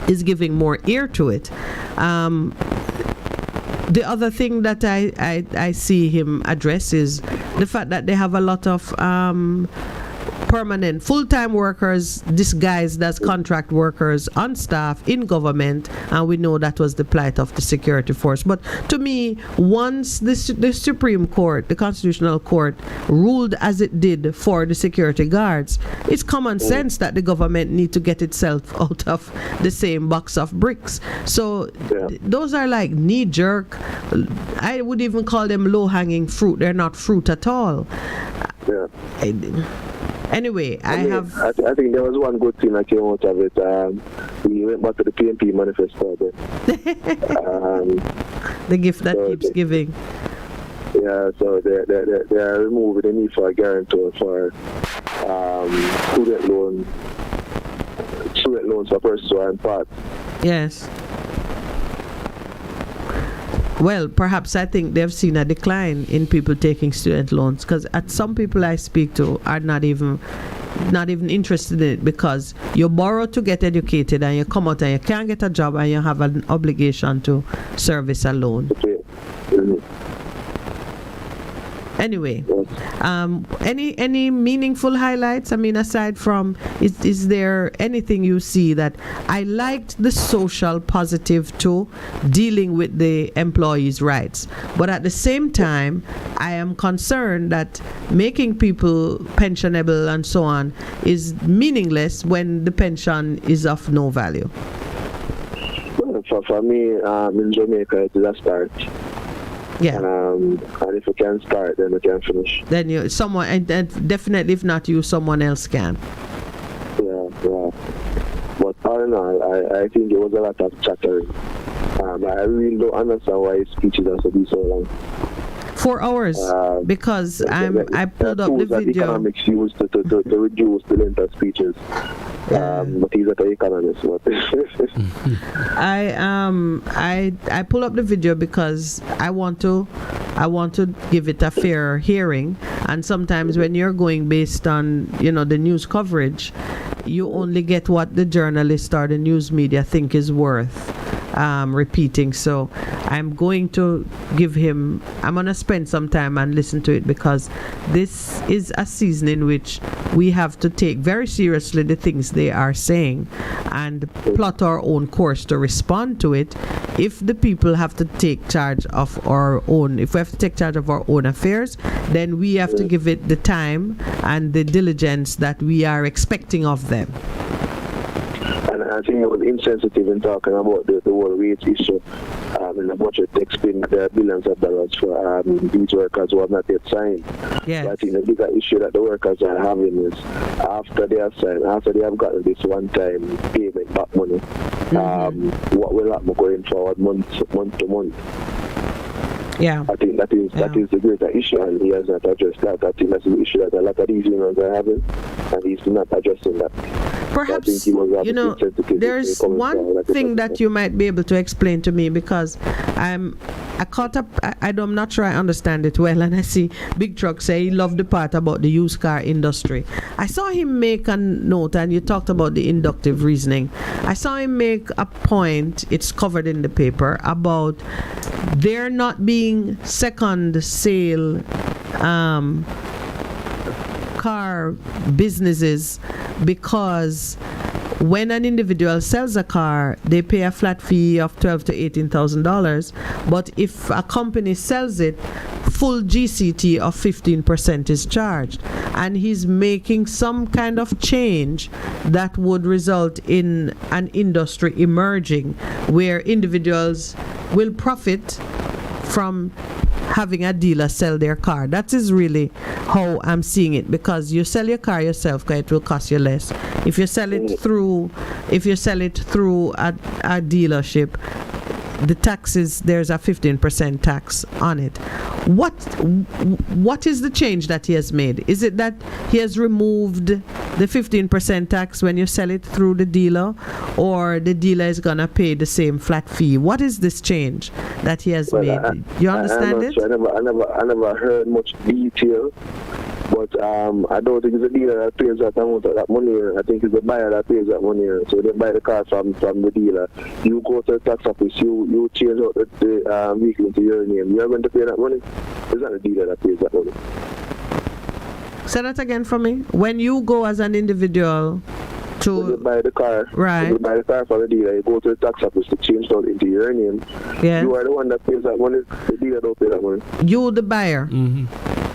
is giving more ear to it. The other thing that I see him address is the fact that they have a lot of permanent full-time workers disguised as contract workers on staff in government, and we know that was the plight of the security force. But to me, once the Supreme Court, the Constitutional Court, ruled as it did for the security guards, it's common sense that the government need to get itself out of the same box of bricks. So those are like knee-jerk, I would even call them low-hanging fruit. They're not fruit at all. Anyway, I think there was one good thing that came out of it. We went back to the PNP manifesto. The gift that keeps giving. Yeah, so they are removing the need for a guarantor for student loans for persons who are in part. Yes. Well, perhaps I think they've seen a decline in people taking student loans, because some people I speak to are not even interested in it, because you borrow to get educated and you come out and you can't get a job and you have an obligation to service a loan. Anyway, any meaningful highlights? I mean, aside from, is there anything you see that I liked the social positive to dealing with the employees' rights, but at the same time, I am concerned that making people pensionable and so on is meaningless when the pension is of no value. Well, for me, in Jamaica, it is a start. Yeah. And if you can start, then you can finish. Then someone, and definitely if not you, someone else can. Yeah. But all in all, I think it was a lot of chattering. I really don't understand why his speeches have to be so long. 4 hours, because I pulled up the video. Economics used to reduce the length of speeches. But he's not an economist. I pull up the video because I want to give it a fair hearing, and sometimes when you're going based on the news coverage, you only get what the journalist or the news media think is worth repeating. So I'm going to I'm going to spend some time and listen to it, because this is a season in which we have to take very seriously the things they are saying and plot our own course to respond to it. If the people have to take charge of our own, if we have to take charge of our own affairs, then we have to give it the time and the diligence that we are expecting of them. I think it was insensitive in talking about the whole wage issue in the budget, explaining that there are billions of dollars for these workers who have not yet signed. Yes. So I think the bigger issue that the workers are having is after they have signed, after they have gotten this one-time payment back money, what will happen going forward month to month? Yeah, I think that is the greater issue, and he has not addressed that. I think that's the issue that a lot of these unions are having, and he's not addressing that. Perhaps, there's one thing that you might be able to explain to me, because I'm caught up, I'm not sure I understand it well, and I see Big Truck say he loved the part about the used car industry. I saw him make a note, and you talked about the inductive reasoning. I saw him make a point, it's covered in the paper, about there not being second sale car businesses, because when an individual sells a car, they pay a flat fee of $12,000 to $18,000, but if a company sells it, full GCT of 15% is charged, and he's making some kind of change that would result in an industry emerging where individuals will profit from having a dealer sell their car. That is really how I'm seeing it, because you sell your car yourself, because it will cost you less. If you sell it through a dealership, the taxes, there's a 15% tax on it. What is the change that he has made? Is it that he has removed the 15% tax when you sell it through the dealer, or the dealer is going to pay the same flat fee? What is this change that he has made? You understand it? I never heard much detail. But I don't think it's the dealer that pays that amount of that money. I think it's the buyer that pays that money. So they buy the car from the dealer. You go to the tax office, you change out the vehicle into your name. You're going to pay that money. It's not the dealer that pays that money. Say that again for me. When you go as an individual when you buy the car, right? When you buy the car from the dealer, you go to the tax office to change out into your name. Yes. You are the one that pays that money. The dealer don't pay that money. You, the buyer. Mm-hmm.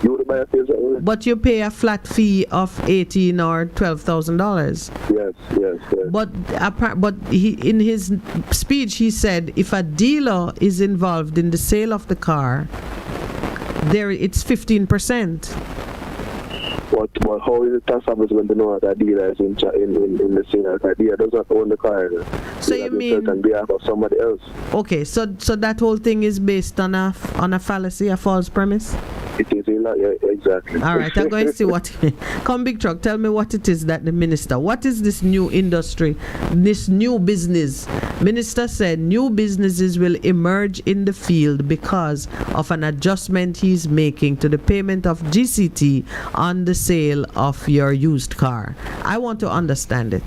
You, the buyer, pays that money. But you pay a flat fee of $18,000 or $12,000. Yes. But in his speech, he said if a dealer is involved in the sale of the car, it's 15%. But how is the tax office going to know that dealer is in the sale? That dealer does not own the car. So you mean on behalf of somebody else? Okay, so that whole thing is based on a fallacy, a false premise? It is exactly. All right, I'm going to see what. Come, Big Truck, tell me what it is that the minister. What is this new industry, this new business? Minister said new businesses will emerge in the field because of an adjustment he's making to the payment of GCT on the sale of your used car. I want to understand it.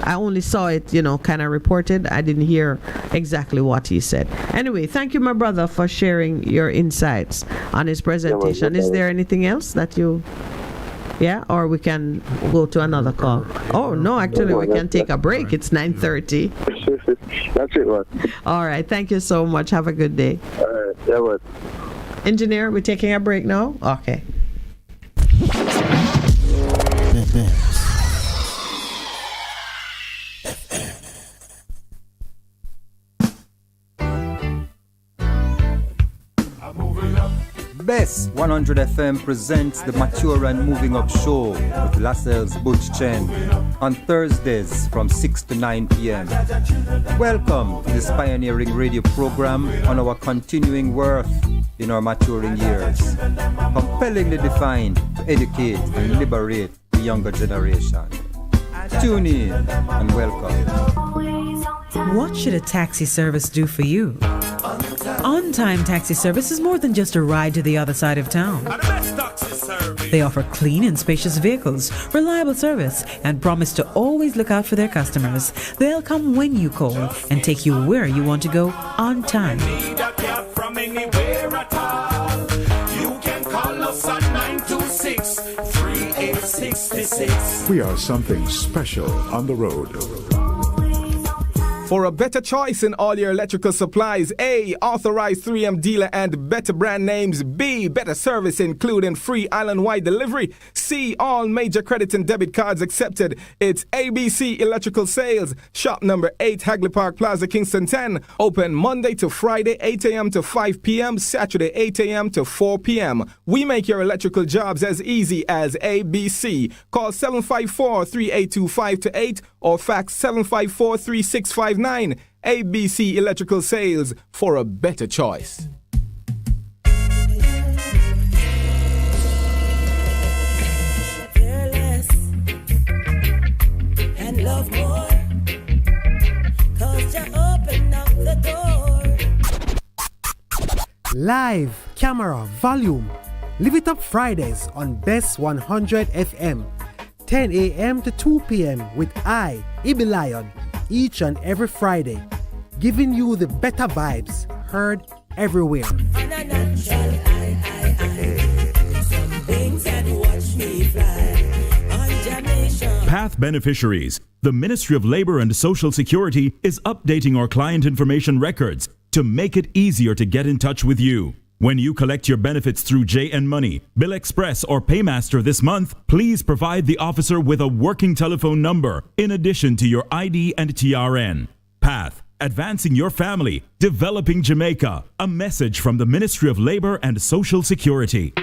I only saw it, kind of reported. I didn't hear exactly what he said. Anyway, thank you, my brother, for sharing your insights on his presentation. Is there anything else that you... Yeah, or we can go to another call. Oh, no, actually, we can take a break. It's 9:30. That's it, man. All right, thank you so much. Have a good day. All right, yeah, man. Engineer, we're taking a break now? Okay. Bess100 FM presents the Mature and Moving Up Show with Lascelles Butch Chen on Thursdays from 6 to 9 p.m. Welcome to this pioneering radio program on our continuing worth in our maturing years. Compellingly defined to educate and liberate the younger generation. Tune in and welcome. What should a taxi service do for you? On-time taxi service is more than just a ride to the other side of town. They offer clean and spacious vehicles, reliable service, and promise to always look out for their customers. They'll come when you call and take you where you want to go on time. We are something special on the road. For a better choice in all your electrical supplies, A, authorized 3M dealer and better brand names. B, better service including free island-wide delivery. C, all major credit and debit cards accepted. It's ABC Electrical Sales. Shop number 8, Hagley Park Plaza, Kingston 10. Open Monday to Friday, 8 a.m. to 5 p.m. Saturday, 8 a.m. to 4 p.m. We make your electrical jobs as easy as ABC. Call 754-3825-8 or fax 754-3659. ABC Electrical Sales, for a better choice. Fearless and love more, 'cause you open up the door. Live, camera, volume. Live it up Fridays on Bess100 FM. 10 a.m. to 2 p.m. with I, Ibi Lion, each and every Friday, giving you the better vibes heard everywhere. Some things that watch me fly on Jamaica. Path beneficiaries. The Ministry of Labor and Social Security is updating our client information records to make it easier to get in touch with you. When you collect your benefits through JN Money, Bill Express, or Paymaster this month, please provide the officer with a working telephone number in addition to your ID and TRN. Path, advancing your family, developing Jamaica. A message from the Ministry of Labor and Social Security.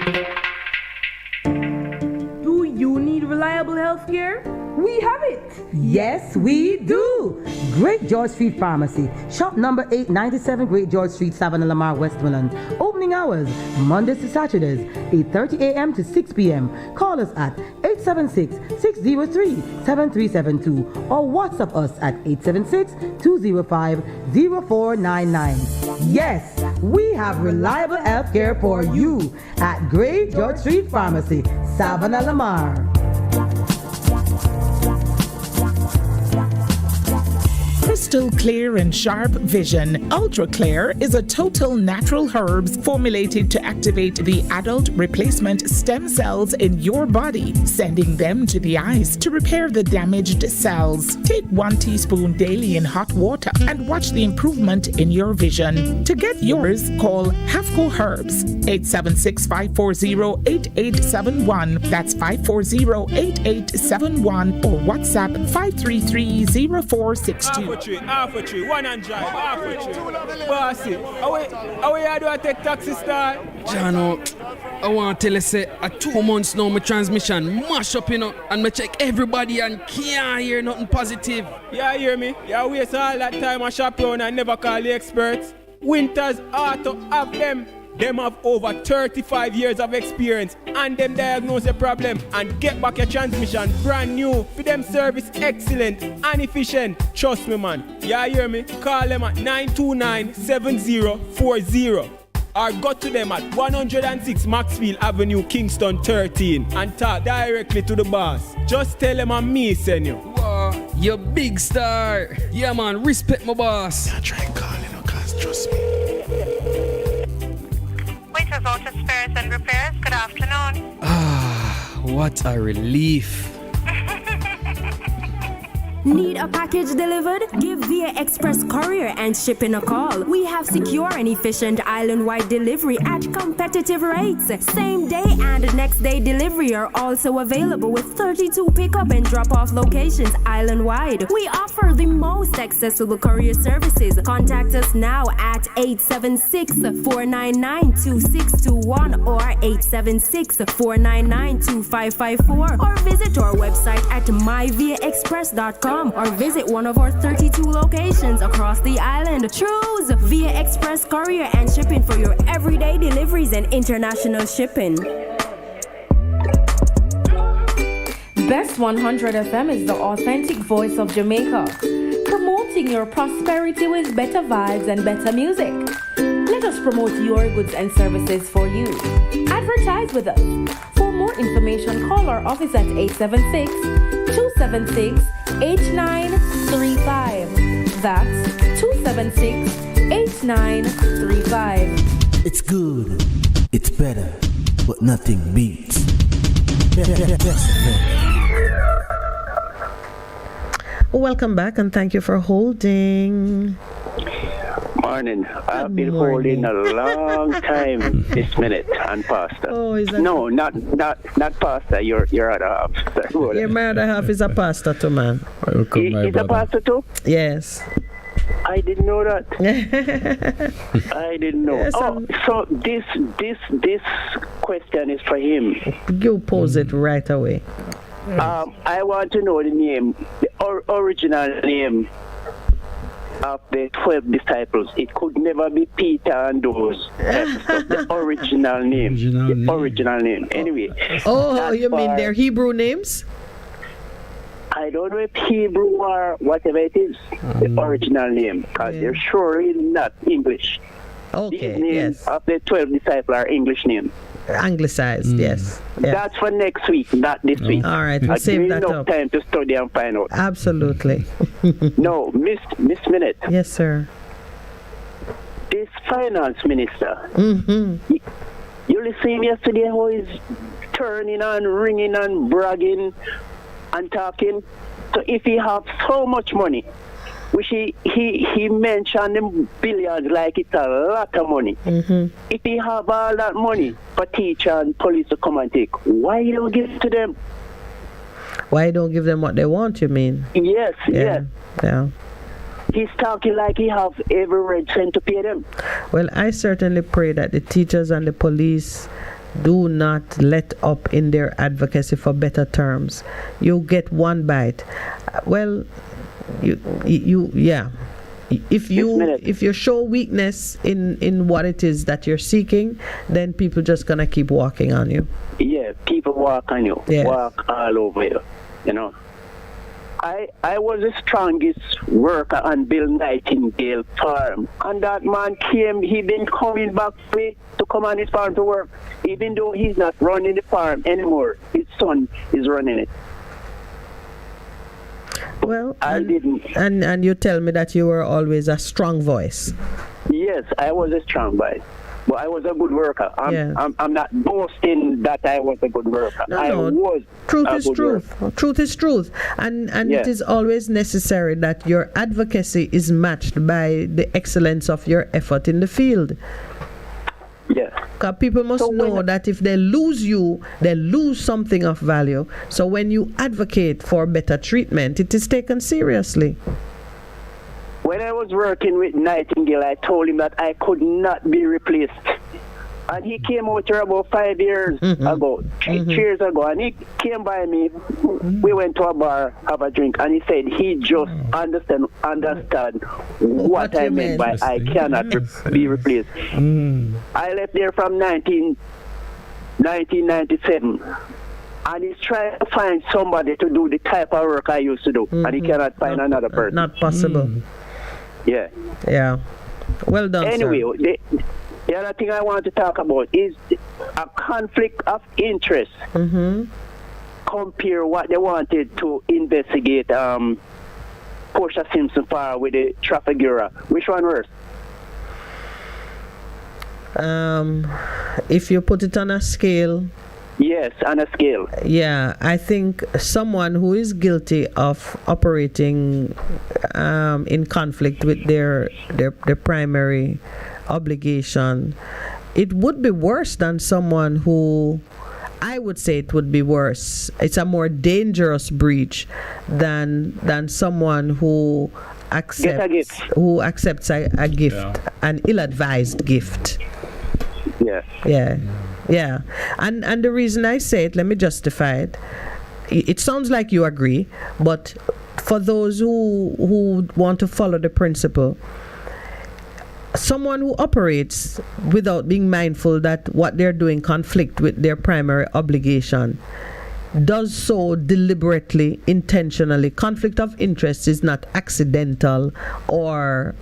Do you need reliable health care? we have it. Yes, we do. Great George Street Pharmacy. Shop number 897 Great George Street, Savannah, Lamar, Westmoreland. Opening hours, Mondays to Saturdays, 8:30 a.m. to 6 p.m. Call us at 876-603-7372 or WhatsApp us at 876-205-0499. Yes, we have reliable health care for you at Great George Street Pharmacy, Savannah, Lamar. Crystal clear and sharp vision. Ultra Clear is a total natural herbs formulated to activate the adult replacement stem cells in your body, sending them to the eyes to repair the damaged cells. Take 1 teaspoon daily in hot water and watch the improvement in your vision. To get yours, call Hafco Herbs 876-540-8871. That's 540-8871 or WhatsApp 533-0462. Half a tree, one and drive, half a tree. Bossy, how you do I take taxi star? Jano, I want to tell you, say, 2 months now, my transmission mash up, and I check everybody and can't hear nothing positive. Yeah, hear me? You waste all that time I shop around and never call the experts. Winters Auto have them. Them have over 35 years of experience and them diagnose the problem and get back your transmission brand new. For them service excellent and efficient. Trust me, man. Yeah, hear me? Call them at 929-7040 or go to them at 106 Maxfield Avenue, Kingston 13 and talk directly to the boss. Just tell them I'm me send you. Wow, you big star. Yeah, man, respect my boss. Yeah, try and call cause trust me. Winters Auto Spares and Repairs, good afternoon. What a relief. Need a package delivered? Give Via Express Courier and Shipping a call. We have secure and efficient island-wide delivery at competitive rates. Same day and next day delivery are also available with 32 pickup and drop-off locations island-wide. We offer the most accessible courier services. Contact us now at 876-499-2621 or 876-499-2554 or visit our website at myviaexpress.com. Or visit one of our 32 locations across the island. Choose Via Express Courier and Shipping for your everyday deliveries and international shipping. Bess100 FM is the authentic voice of Jamaica, promoting your prosperity with better vibes and better music. Let us promote your goods and services for you. Advertise with us. For more information, call our office at 876-276-8935. That's 276-8935. It's good, it's better, but nothing beats. Welcome back and thank you for holding. Morning. I've been holding a long time this minute and Pastor. Oh, is that no, not Pastor. Your other half. Yeah, my other half is a pastor too, man. He's a pastor too? Yes. I didn't know that. I didn't know. Yes, so this question is for him. You pose it right away. I want to know the name, the original name of the 12 disciples. It could never be Peter and those. The original name. Original name. Anyway. Oh, you mean their Hebrew names? I don't know if Hebrew or whatever it is, the original name, because they're surely not English. Okay, These names of the 12 disciples are English names. Anglicized, yes. That's for next week, not this week. All right, we'll save that enough up. time to study and find out. Absolutely. No, Miss Minett. Yes, sir. This finance minister, you listen yesterday how he's turning and ringing and bragging and talking. So if he have so much money, which he mentioned in billions like it's a lot of money. If he have all that money for teacher and police to come and take, why you don't give it to them? Why you don't give them what they want, you mean? Yes, Yeah. He's talking like he have every red cent to pay them. Well, I certainly pray that the teachers and the police do not let up in their advocacy for better terms. You get one bite. Well, if you show weakness in what it is that you're seeking, then people just gonna keep walking on you. Yeah, people walk on you, walk all over you. You know, I was the strongest worker on Bill Nightingale farm, and that man came. He been coming back to come on his farm to work, even though he's not running the farm anymore. His son is running it. Well, and you tell me that you were always a strong voice. Yes, I was a strong voice. But I was a good worker. I'm not boasting that I was a good worker. No. Truth is truth. Truth is truth. And it is always necessary that your advocacy is matched by the excellence of your effort in the field. Yes. Because people must know that if they lose you, they lose something of value. So when you advocate for better treatment, it is taken seriously. When I was working with Nightingale, I told him that I could not be replaced. And he came out here about 5 years ago, 3 years ago, and he came by me. We went to a bar, have a drink, and he said he just understand what I meant by I cannot be replaced. I left there from 1997. And he's trying to find somebody to do the type of work I used to do, and he cannot find another person. Not possible. Yeah. Yeah. Well done, anyway, sir. The other thing I want to talk about is a conflict of interest. Compare what they wanted to investigate Portia Simpson for with the Trafigura. Which one worse? If you put it on a scale. Yes, on a scale. Yeah, I think someone who is guilty of operating in conflict with their primary obligation, it would be worse than someone who, I would say it would be worse. It's a more dangerous breach than someone who accepts a gift, an ill-advised gift. Yeah. And the reason I say it, let me justify it. It sounds like you agree, but for those who want to follow the principle, someone who operates without being mindful that what they're doing conflict with their primary obligation does so deliberately, intentionally. Conflict of interest is not accidental or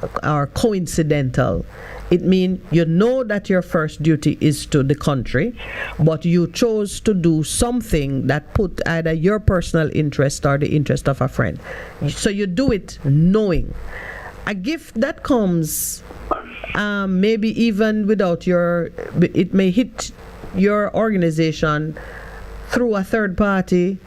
coincidental. It means you know that your first duty is to the country, but you chose to do something that put either your personal interest or the interest of a friend. So you do it knowing. A gift that comes maybe even without it may hit your organization through a third party.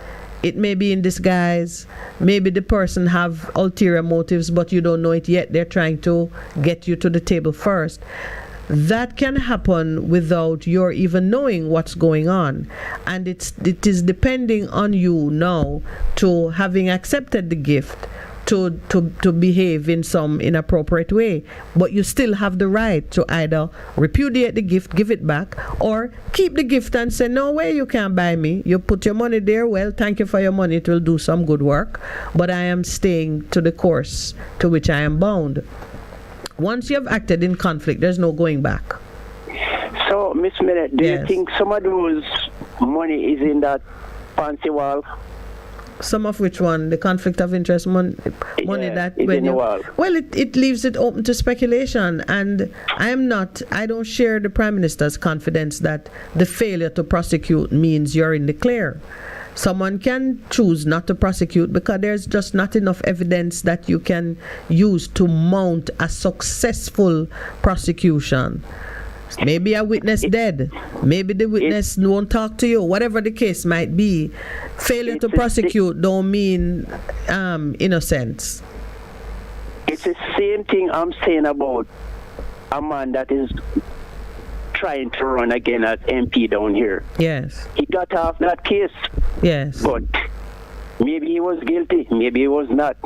It may be in disguise. Maybe the person have ulterior motives, but you don't know it yet. They're trying to get you to the table first. That can happen without your even knowing what's going on. And it is depending on you now to, having accepted the gift, to behave in some inappropriate way. But you still have the right to either repudiate the gift, give it back, or keep the gift and say, no way, you can't buy me. You put your money there, well, thank you for your money, it will do some good work, but I am staying to the course to which I am bound. Once you have acted in conflict, there's no going back. So, Miss Minett, do you think some of those money is in that fancy wall? Some of which one? The conflict of interest money that when you, well, it leaves it open to speculation, and I don't share the Prime Minister's confidence that the failure to prosecute means you're in the clear. Someone can choose not to prosecute because there's just not enough evidence that you can use to mount a successful prosecution. Maybe a witness dead. Maybe the witness won't talk to you. Whatever the case might be, failure to prosecute don't mean innocence. It's the same thing I'm saying about a man that is trying to run again as MP down here. Yes. He got off that case. Yes. But maybe he was guilty. Maybe he was not.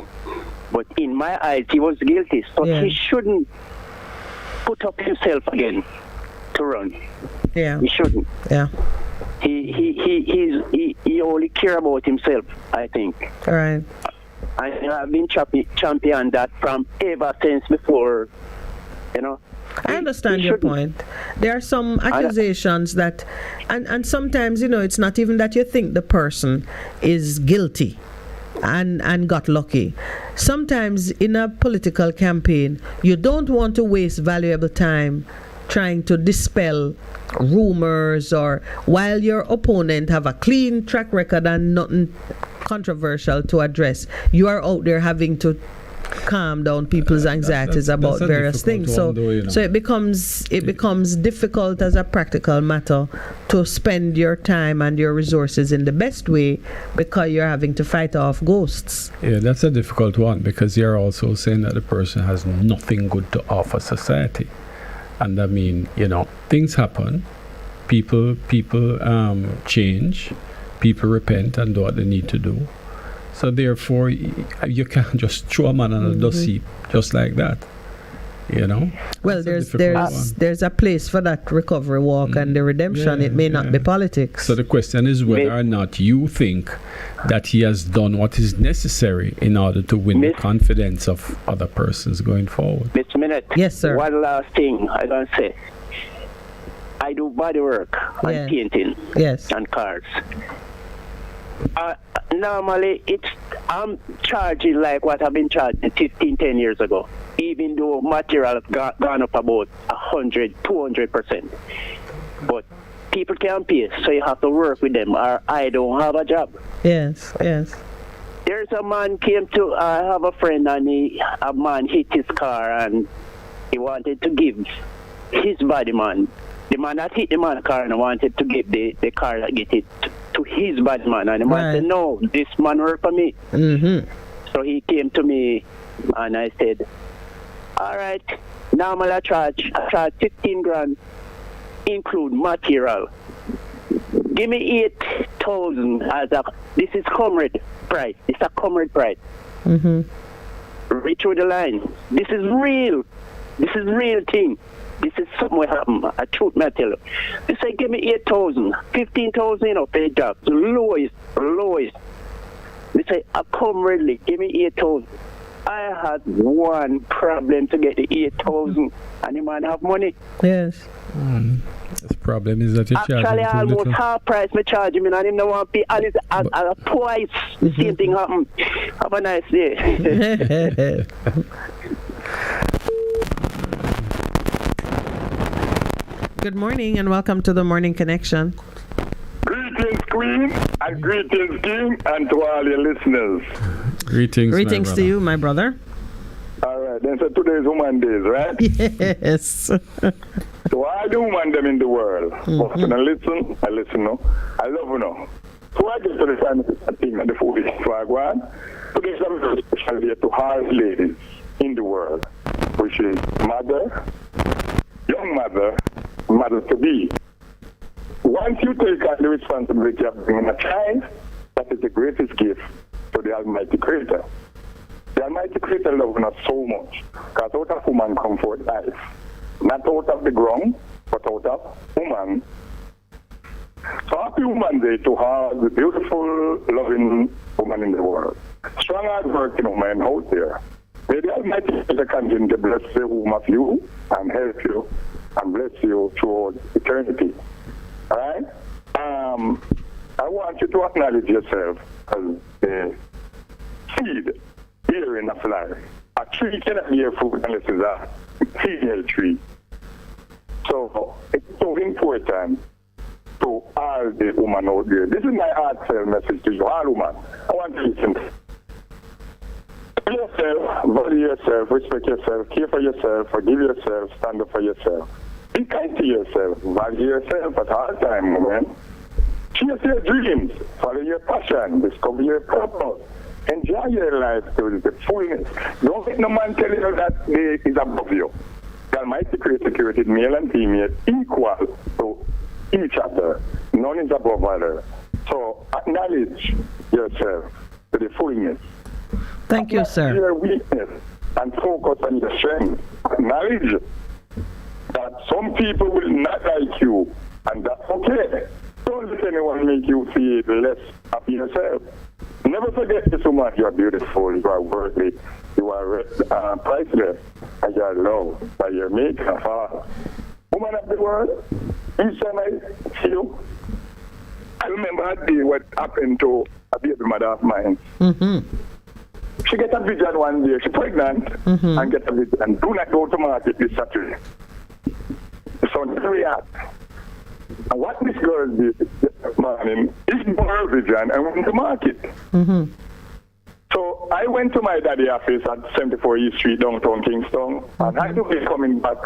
But in my eyes, he was guilty. So he shouldn't put up himself again. to run. Yeah. He shouldn't. Yeah. He only care about himself, I think. All right. And I've been champion that from ever since before, you know. I understand your point. There are some accusations that, and sometimes, you know, it's not even that you think the person is guilty and got lucky. Sometimes in a political campaign, you don't want to waste valuable time trying to dispel rumors, or while your opponent have a clean track record and nothing controversial to address, you are out there having to calm down people's anxieties about various things. So it becomes difficult as a practical matter to spend your time and your resources in the best way, because you're having to fight off ghosts. Yeah, that's a difficult one, because you're also saying that the person has nothing good to offer society. And I mean, you know, things happen, people change, people repent and do what they need to do. So therefore, you can't just throw a man on a dust heap just like that, you know. Well, there's a place for that recovery walk and the redemption. It may not be politics. So the question is whether or not you think that he has done what is necessary in order to win the confidence of other persons going forward. Mr. Minett. Yes, sir. One last thing I don't say. I do body work and painting. Yes. And cars. Normally, I'm charging like what I've been charging 10 years ago, even though material has gone up about 100-200%. But people can't pay, so you have to work with them, or I don't have a job. Yes. There's a man came to, I have a friend, and a man hit his car, and he wanted to give his body man. The man that hit the man's car and wanted to give the car that get it to his body man. And the man said, no, this man work for me. Mm-hmm. So he came to me and I said, all right, normally I charge 15 grand, include material. Give me 8,000 as this is comrade price. It's a comrade price. Mm-hmm. Reach through the line. This is real. This is real thing. This is something will happen. I truth me tell you. They say give me 8,000, 15,000, you know, pay job. The lowest. They say I come readily, give me 8,000. I had one problem to get the 8,000, and the man have money. Yes. The problem is that you charge him actually too almost little. half price me charge him, and I didn't know what pay. And it's twice the same thing happen. Have a nice day. Good morning and welcome to the Morning Connection. Greetings, Queen, and greetings, King, and to all your listeners. Greetings to you, my brother. All right, then so today is Woman Days, right? Yes. So all the women them in the world, often I listen, no? I love you, no? So I get to the time thing at the food flag one. Today is a very special day to all ladies in the world, which is mother, young mother to be. Once you take on the responsibility of being a child, that is the greatest gift to the Almighty Creator. The Almighty Creator loves us so much, because out of woman come forth life. Not out of the ground, but out of woman. So happy Woman Day to all the beautiful, loving woman in the world. Strong, hard-working woman out there. May the Almighty Creator continue to bless the womb of you and help you and bless you throughout eternity. All right? I want you to acknowledge yourself as a seed bearing of life. A tree cannot bear fruit unless it's a female tree. So it's so important to all the women out there. This is my heartfelt message to you, all women. I want you to listen. Be yourself, value yourself, respect yourself, care for yourself, forgive yourself, stand up for yourself. Be kind to yourself, value yourself at all times, woman. Chase your dreams, follow your passion, discover your purpose. Enjoy your life to the fullness. Don't let no man tell you that day is above you. The Almighty Creator created male and female equal to each other. None is above other. So acknowledge yourself to the fullness. Thank you, sir. Your weakness and focus on your strength. Acknowledge that some people will not like you, and that's okay. Don't let anyone make you feel less of yourself. Never forget this woman. You are beautiful, you are worthy, you are priceless, and you are loved by your maker and father. Woman of the world, each time I see you, I remember a day what happened to a baby mother of mine. She get a vision one day, she's pregnant, and get a vision. Do not go to market this Saturday. The son react. And what this girl did this morning is her vision and went to market. So I went to my daddy's office at 74 East Street, downtown Kingston, and I knew he coming back.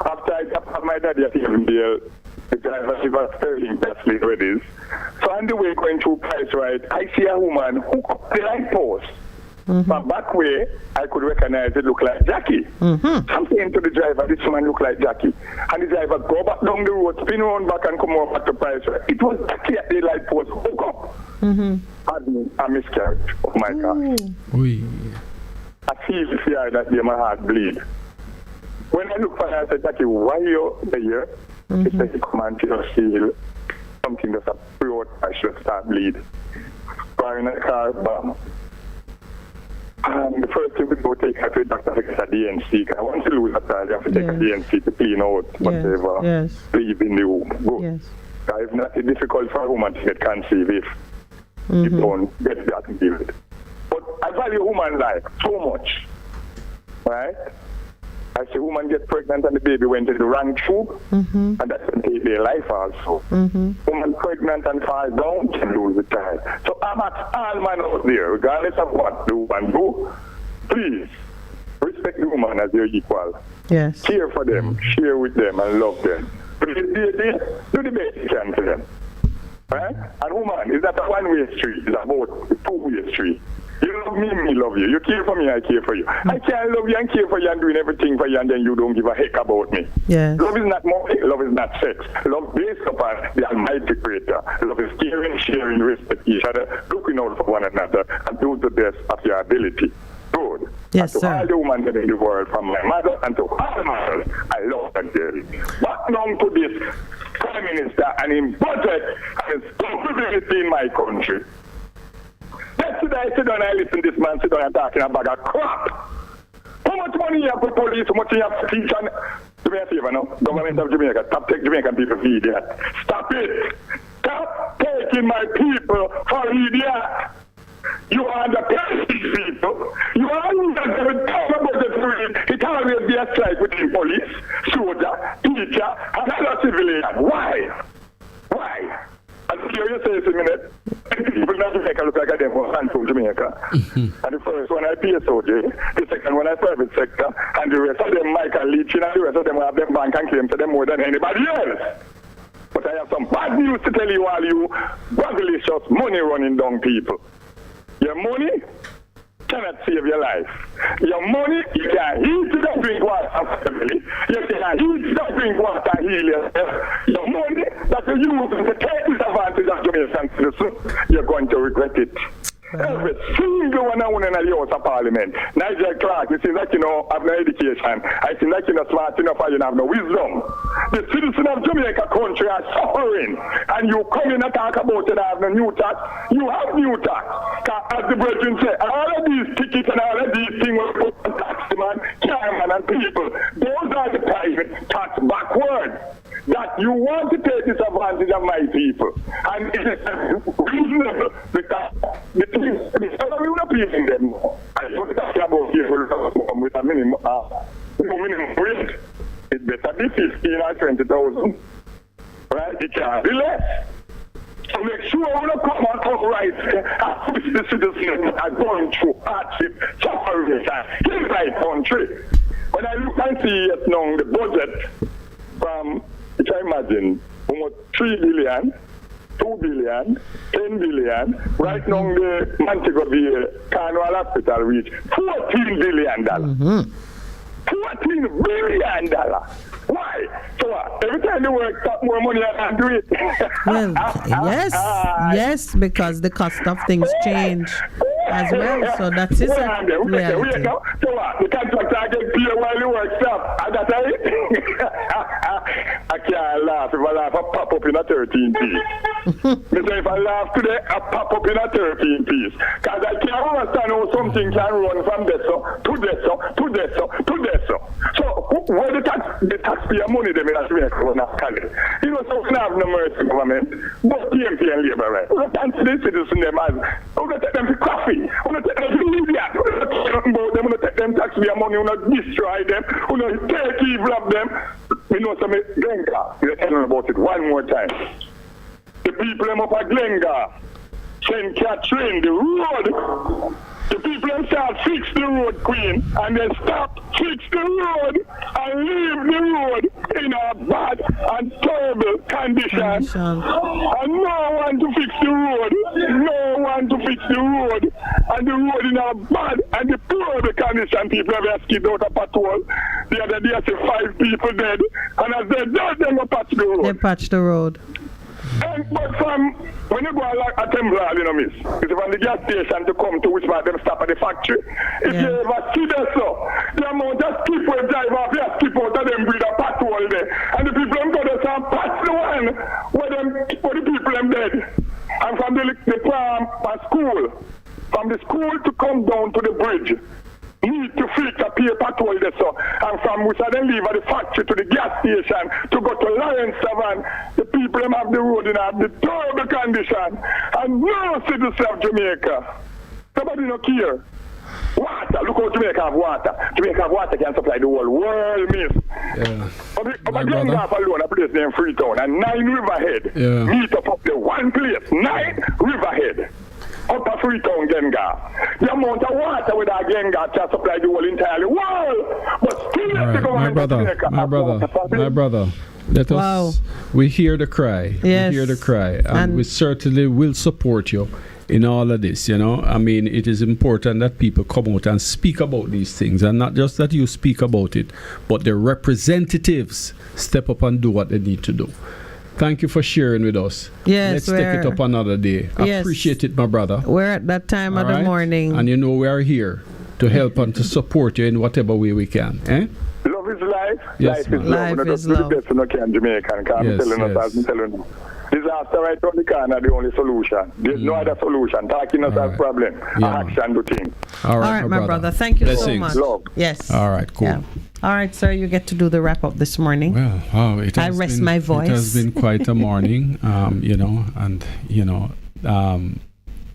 After I got my daddy at Avondale, the driver, she was Sterling Besley ready. So on the way going through Price Right, I see a woman hook up the light post. But back way, I could recognize it look like Jackie. I'm saying to the driver, this woman look like Jackie. And the driver go back down the road, spin around back and come over back to Price Right. It was Jackie at the light post, hook up. Pardon, I miscarriage. Oh my God. I feel the fear that day, my heart bleed. When I look for her, I said, Jackie, why you here? She said, come on, just feel something that's a throat, I should start bleeding. We're in a car, bam. The first thing we go take her to the doctor to get a DNC. I want to lose a child, you have to take a DNC to clean out whatever leave in the womb. Good. It's not difficult for a woman to get conceived if you don't get that given. But I value human life so much, right? I see a woman get pregnant and the baby went in the wrong tube, and that can take their life also. Woman pregnant and falls down can lose the child. So I'm at all man out there, regardless of what the woman do, please respect the woman as your equal. Yes. Care for them, share with them, and love them. Do the best you can for them. Right? And woman, is that a one-way street? It's about a two-way street. You love me, me love you. You care for me, I care for you. I can't love you and care for you and doing everything for you and then you don't give a heck about me. Yes. Love is not money, love is not sex. Love based upon the Almighty Creator. Love is caring, sharing, respect each other, looking out for one another, and do the best of your ability. Good. Yes, and to sir. all the women in the world, from my mother and to all mothers, I love and dearly. But now to this Prime Minister and his budget and his stupidity in my country. Yesterday I sit down and I listen to this man sit down and talking about a crap. How much money you have for police, how much you have for teach and do me a favor now, government of Jamaica, stop taking Jamaican people for idiot. Stop it! Stop taking my people for idiot! You are underpaid people. You are under budget. It always be a strike between police, soldier, teacher, and other civilian. Why? Why? And here you say, Minett, people in Jamaica look like them for hands from Jamaica. And the first one I PSOJ, the second one I private sector, and the rest of them Michael Leachin, and the rest of them have them bank and claim to them more than anybody else. But I have some bad news to tell you all you buggalicious money running down people. Your money cannot save your life. Your money, you can heat it up, drink water, family. You can heat it up, drink water, heal yourself. Your money that you use to take disadvantage of Jamaican citizens, you're going to regret it. Every single one of in the House of Parliament. Nigel Clark, it seems like you know have no education. I seem like you're not smart enough and you have no wisdom. The citizens of Jamaica country are suffering. And you come in and talk about it, I have no new tax. You have new tax. As the brethren say, all of these tickets and all of these things will put on taxman, chairman and people. Those are the private tax backwards. That you want to take disadvantage of my people. And it is reasonable because the things we're not pleasing them. I don't talk about people with a minimum wage. It better be 15 or 20,000. Right? It can't be less. So make sure we don't come on top right and push the citizens are going through hardship, suffering in my country. When I look and see it now, the budget from, which I imagine, almost 3 billion, 2 billion, 10 billion, right now the Montego Bay Carnival Hospital reach $14 billion. $14 billion. Why? So every time they work, got more money and do it. Well, yes, because the cost of things change. as well. So that's his reality. Wait, no. So what? The contractor get paid while you work stop. I got it. I can't laugh. If I laugh, I pop up in a 13 piece. If I laugh today, I pop up in a 13 piece. Because I can't understand how something can run from this to this to this to this. So where the taxpayer money they made make run after it. You know, so we have no mercy government. But PMP and Labour, right? We can't see the citizens them as we're going to take them to coffee. We're going to take them to idiot. We're going to take nothing about them. We're going to take them taxpayer money. We're going to destroy them. We're going to take evil of them. You know, some Glengar, you're telling about it one more time. The people them up at Glengar, St. Catherine, the road. The people them start fix the road, Queen, and they stop, fix the road, and leave the road in a bad and terrible condition. And no one to fix the road. No one to fix the road. And the road in a bad and deplorable condition. People have escaped out of patrol. The other day I see 5 people dead. And as they died, they go patch the road. They patch the road. But from when you go like a temple, you know, miss, it's from the gas station to come to which part them stop at the factory. If you ever see that, so the amount of people drive off, just keep out of them breed a patrol there. And the people them go there and patch the one where the people them dead. And from the farm and school, from the school to come down to the bridge. Need to flick a paper patrol there, so. And from which I then leave at the factory to the gas station to go to Lion Savannah, the people them have the road in a terrible condition. And no citizens of Jamaica. Nobody no care. Water, look how Jamaica have water. Jamaica have water can supply the whole world, miss. Yeah. But Glengarf alone, a place named Freetown, and 9 Riverhead. Yeah. Meet up there, one place, 9 Riverhead. Up a Freetown, Glengarf. The amount of water with our Glengarf can supply the whole entire world. But still, my brother. Let us. We hear the cry. Yes. We hear the cry, and we certainly will support you in all of this. You know, I mean, it is important that people come out and speak about these things, and not just that you speak about it, but the representatives step up and do what they need to do. Thank you for sharing with us. Yes, let's take it up another day. I appreciate it, my brother. We're at that time of the morning. And you know we are here to help and to support you in whatever way we can. Eh? Love is life. Yes, life is love. Life is love. That's no can Jamaican. I'm telling you. Disaster right on the corner, the only solution. There's no other solution. Talking is a problem. Action to things. All right, my brother. Thank you so much. Love. Yes. All right, cool. Yeah. All right, sir, you get to do the wrap up this morning. Well, I rest my voice. It has been quite a morning, you know, and, you know,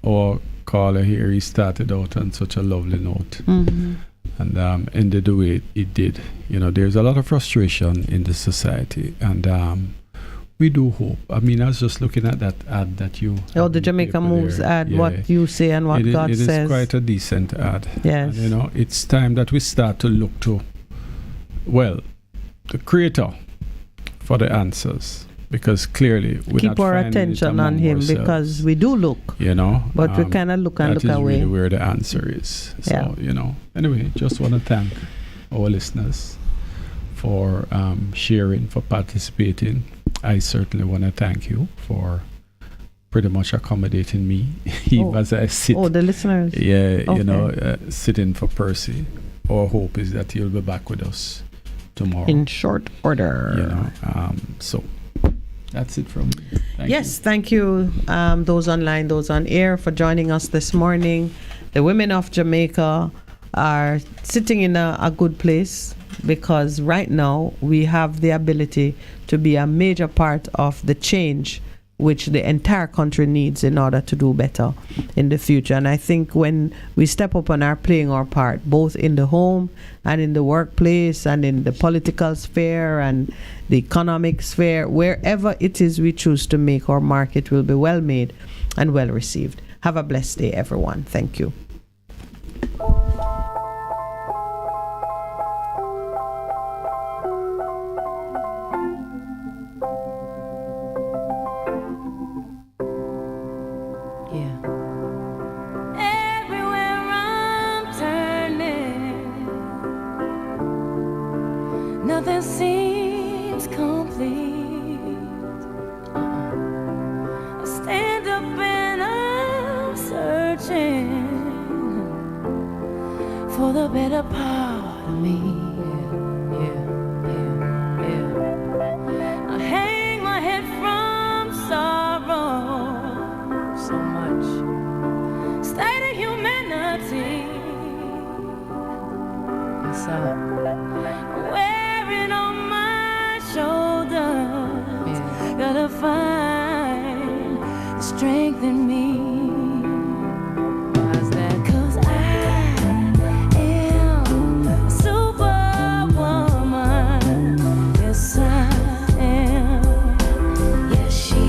our caller here, he started out on such a lovely note. Mm-hmm. And ended the way it did. You know, there's a lot of frustration in the society, and we do hope. I mean, I was just looking at that ad that you... Oh, the Jamaica Moves ad, what you say and what God says. It is quite a decent ad. Yes. And, you know, it's time that we start to look to, well, the Creator for the answers. Because clearly we're keep our attention on Him ourselves, because we do look. You know. But we cannot look and look away. That is really where the answer is. So, you know. Anyway, just want to thank our listeners for sharing, for participating. I certainly want to thank you for pretty much accommodating me, even as I sit. Oh, the listeners. Yeah, okay. You know, sitting for Percy. Our hope is that you'll be back with us tomorrow. In short order. You know, so that's it from me. Thank you, those online, those on air, for joining us this morning. The women of Jamaica are sitting in a good place, because right now we have the ability to be a major part of the change which the entire country needs in order to do better in the future. And I think when we step up and are playing our part, both in the home and in the workplace and in the political sphere and the economic sphere, wherever it is we choose to make our mark, it will be well made and well received. Have a blessed day, everyone. Thank you. Nothing seems complete. I stand up and I'm searching. the better part of me. I hang my head from sorrow so much. State of humanity. Yes, wearing on my shoulders. Gotta find the strength in me. Why's that? 'Cause I am a superwoman. Yes, I am. Yes, she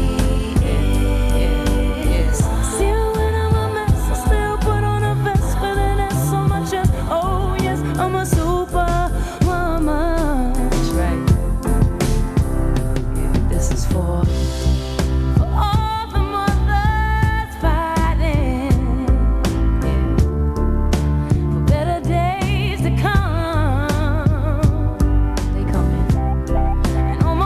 is. Still when I'm a mess, I still put on a vest for the next so much as, oh yes, I'm a superwoman. That's right. Yeah, this is for all the mothers fighting, yeah, for better days to come. They coming. And all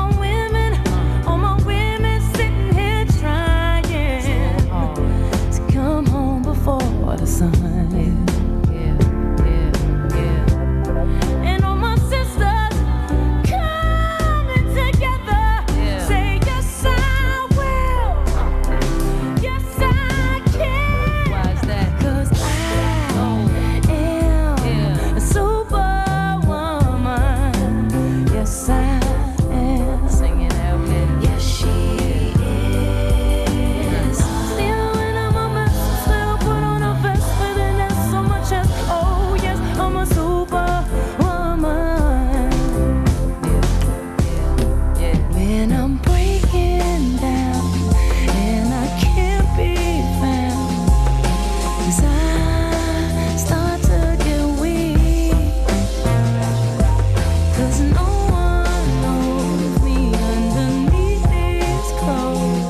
my women sitting here trying to come home before the sun. And all my sisters coming together, say yes I will, yes I can. Why's that? 'Cause I am a superwoman. Yes I am. Singing out here. Yes she is. Still when I'm a mess, I still put on a vest for the next so much as, oh yes, I'm a superwoman. When I'm breaking down and I can't be found, 'cause I start to get weak, 'cause no one knows me underneath these clothes,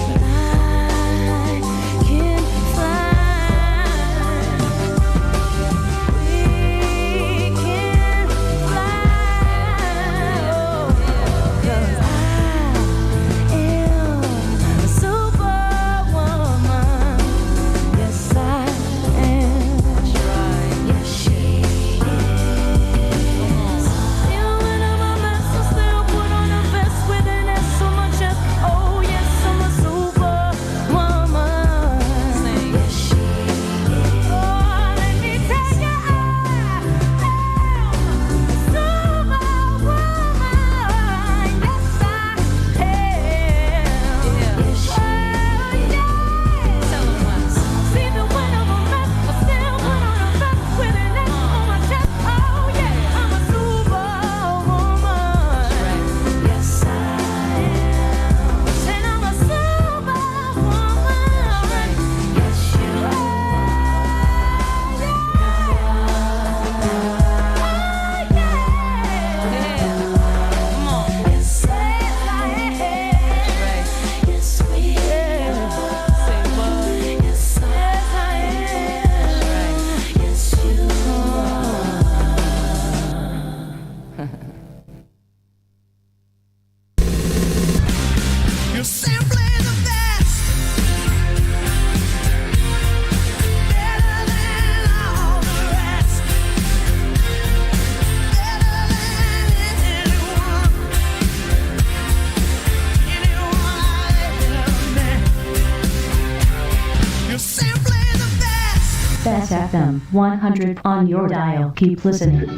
but I can fly. We can fly. Oh, 'cause I am a superwoman. Yes, I am. Yes, she is. Still when I'm a mess, I still put on a vest with an S so much as, oh yes, I'm a superwoman. Yes, she is. Oh, let me tell you, I am a superwoman. Yes, I am. Yes, she is. Tell them once. See the when I'm a mess, I still put on a vest with an S on my chest. Oh yeah, I'm a superwoman. Yes, I am. And I'm a superwoman. Yes, you You're simply the best. Better than all the rest. Better than anyone. Anyone I've ever met. You're simply the best. Bess FM 100 on your dial. Keep listening.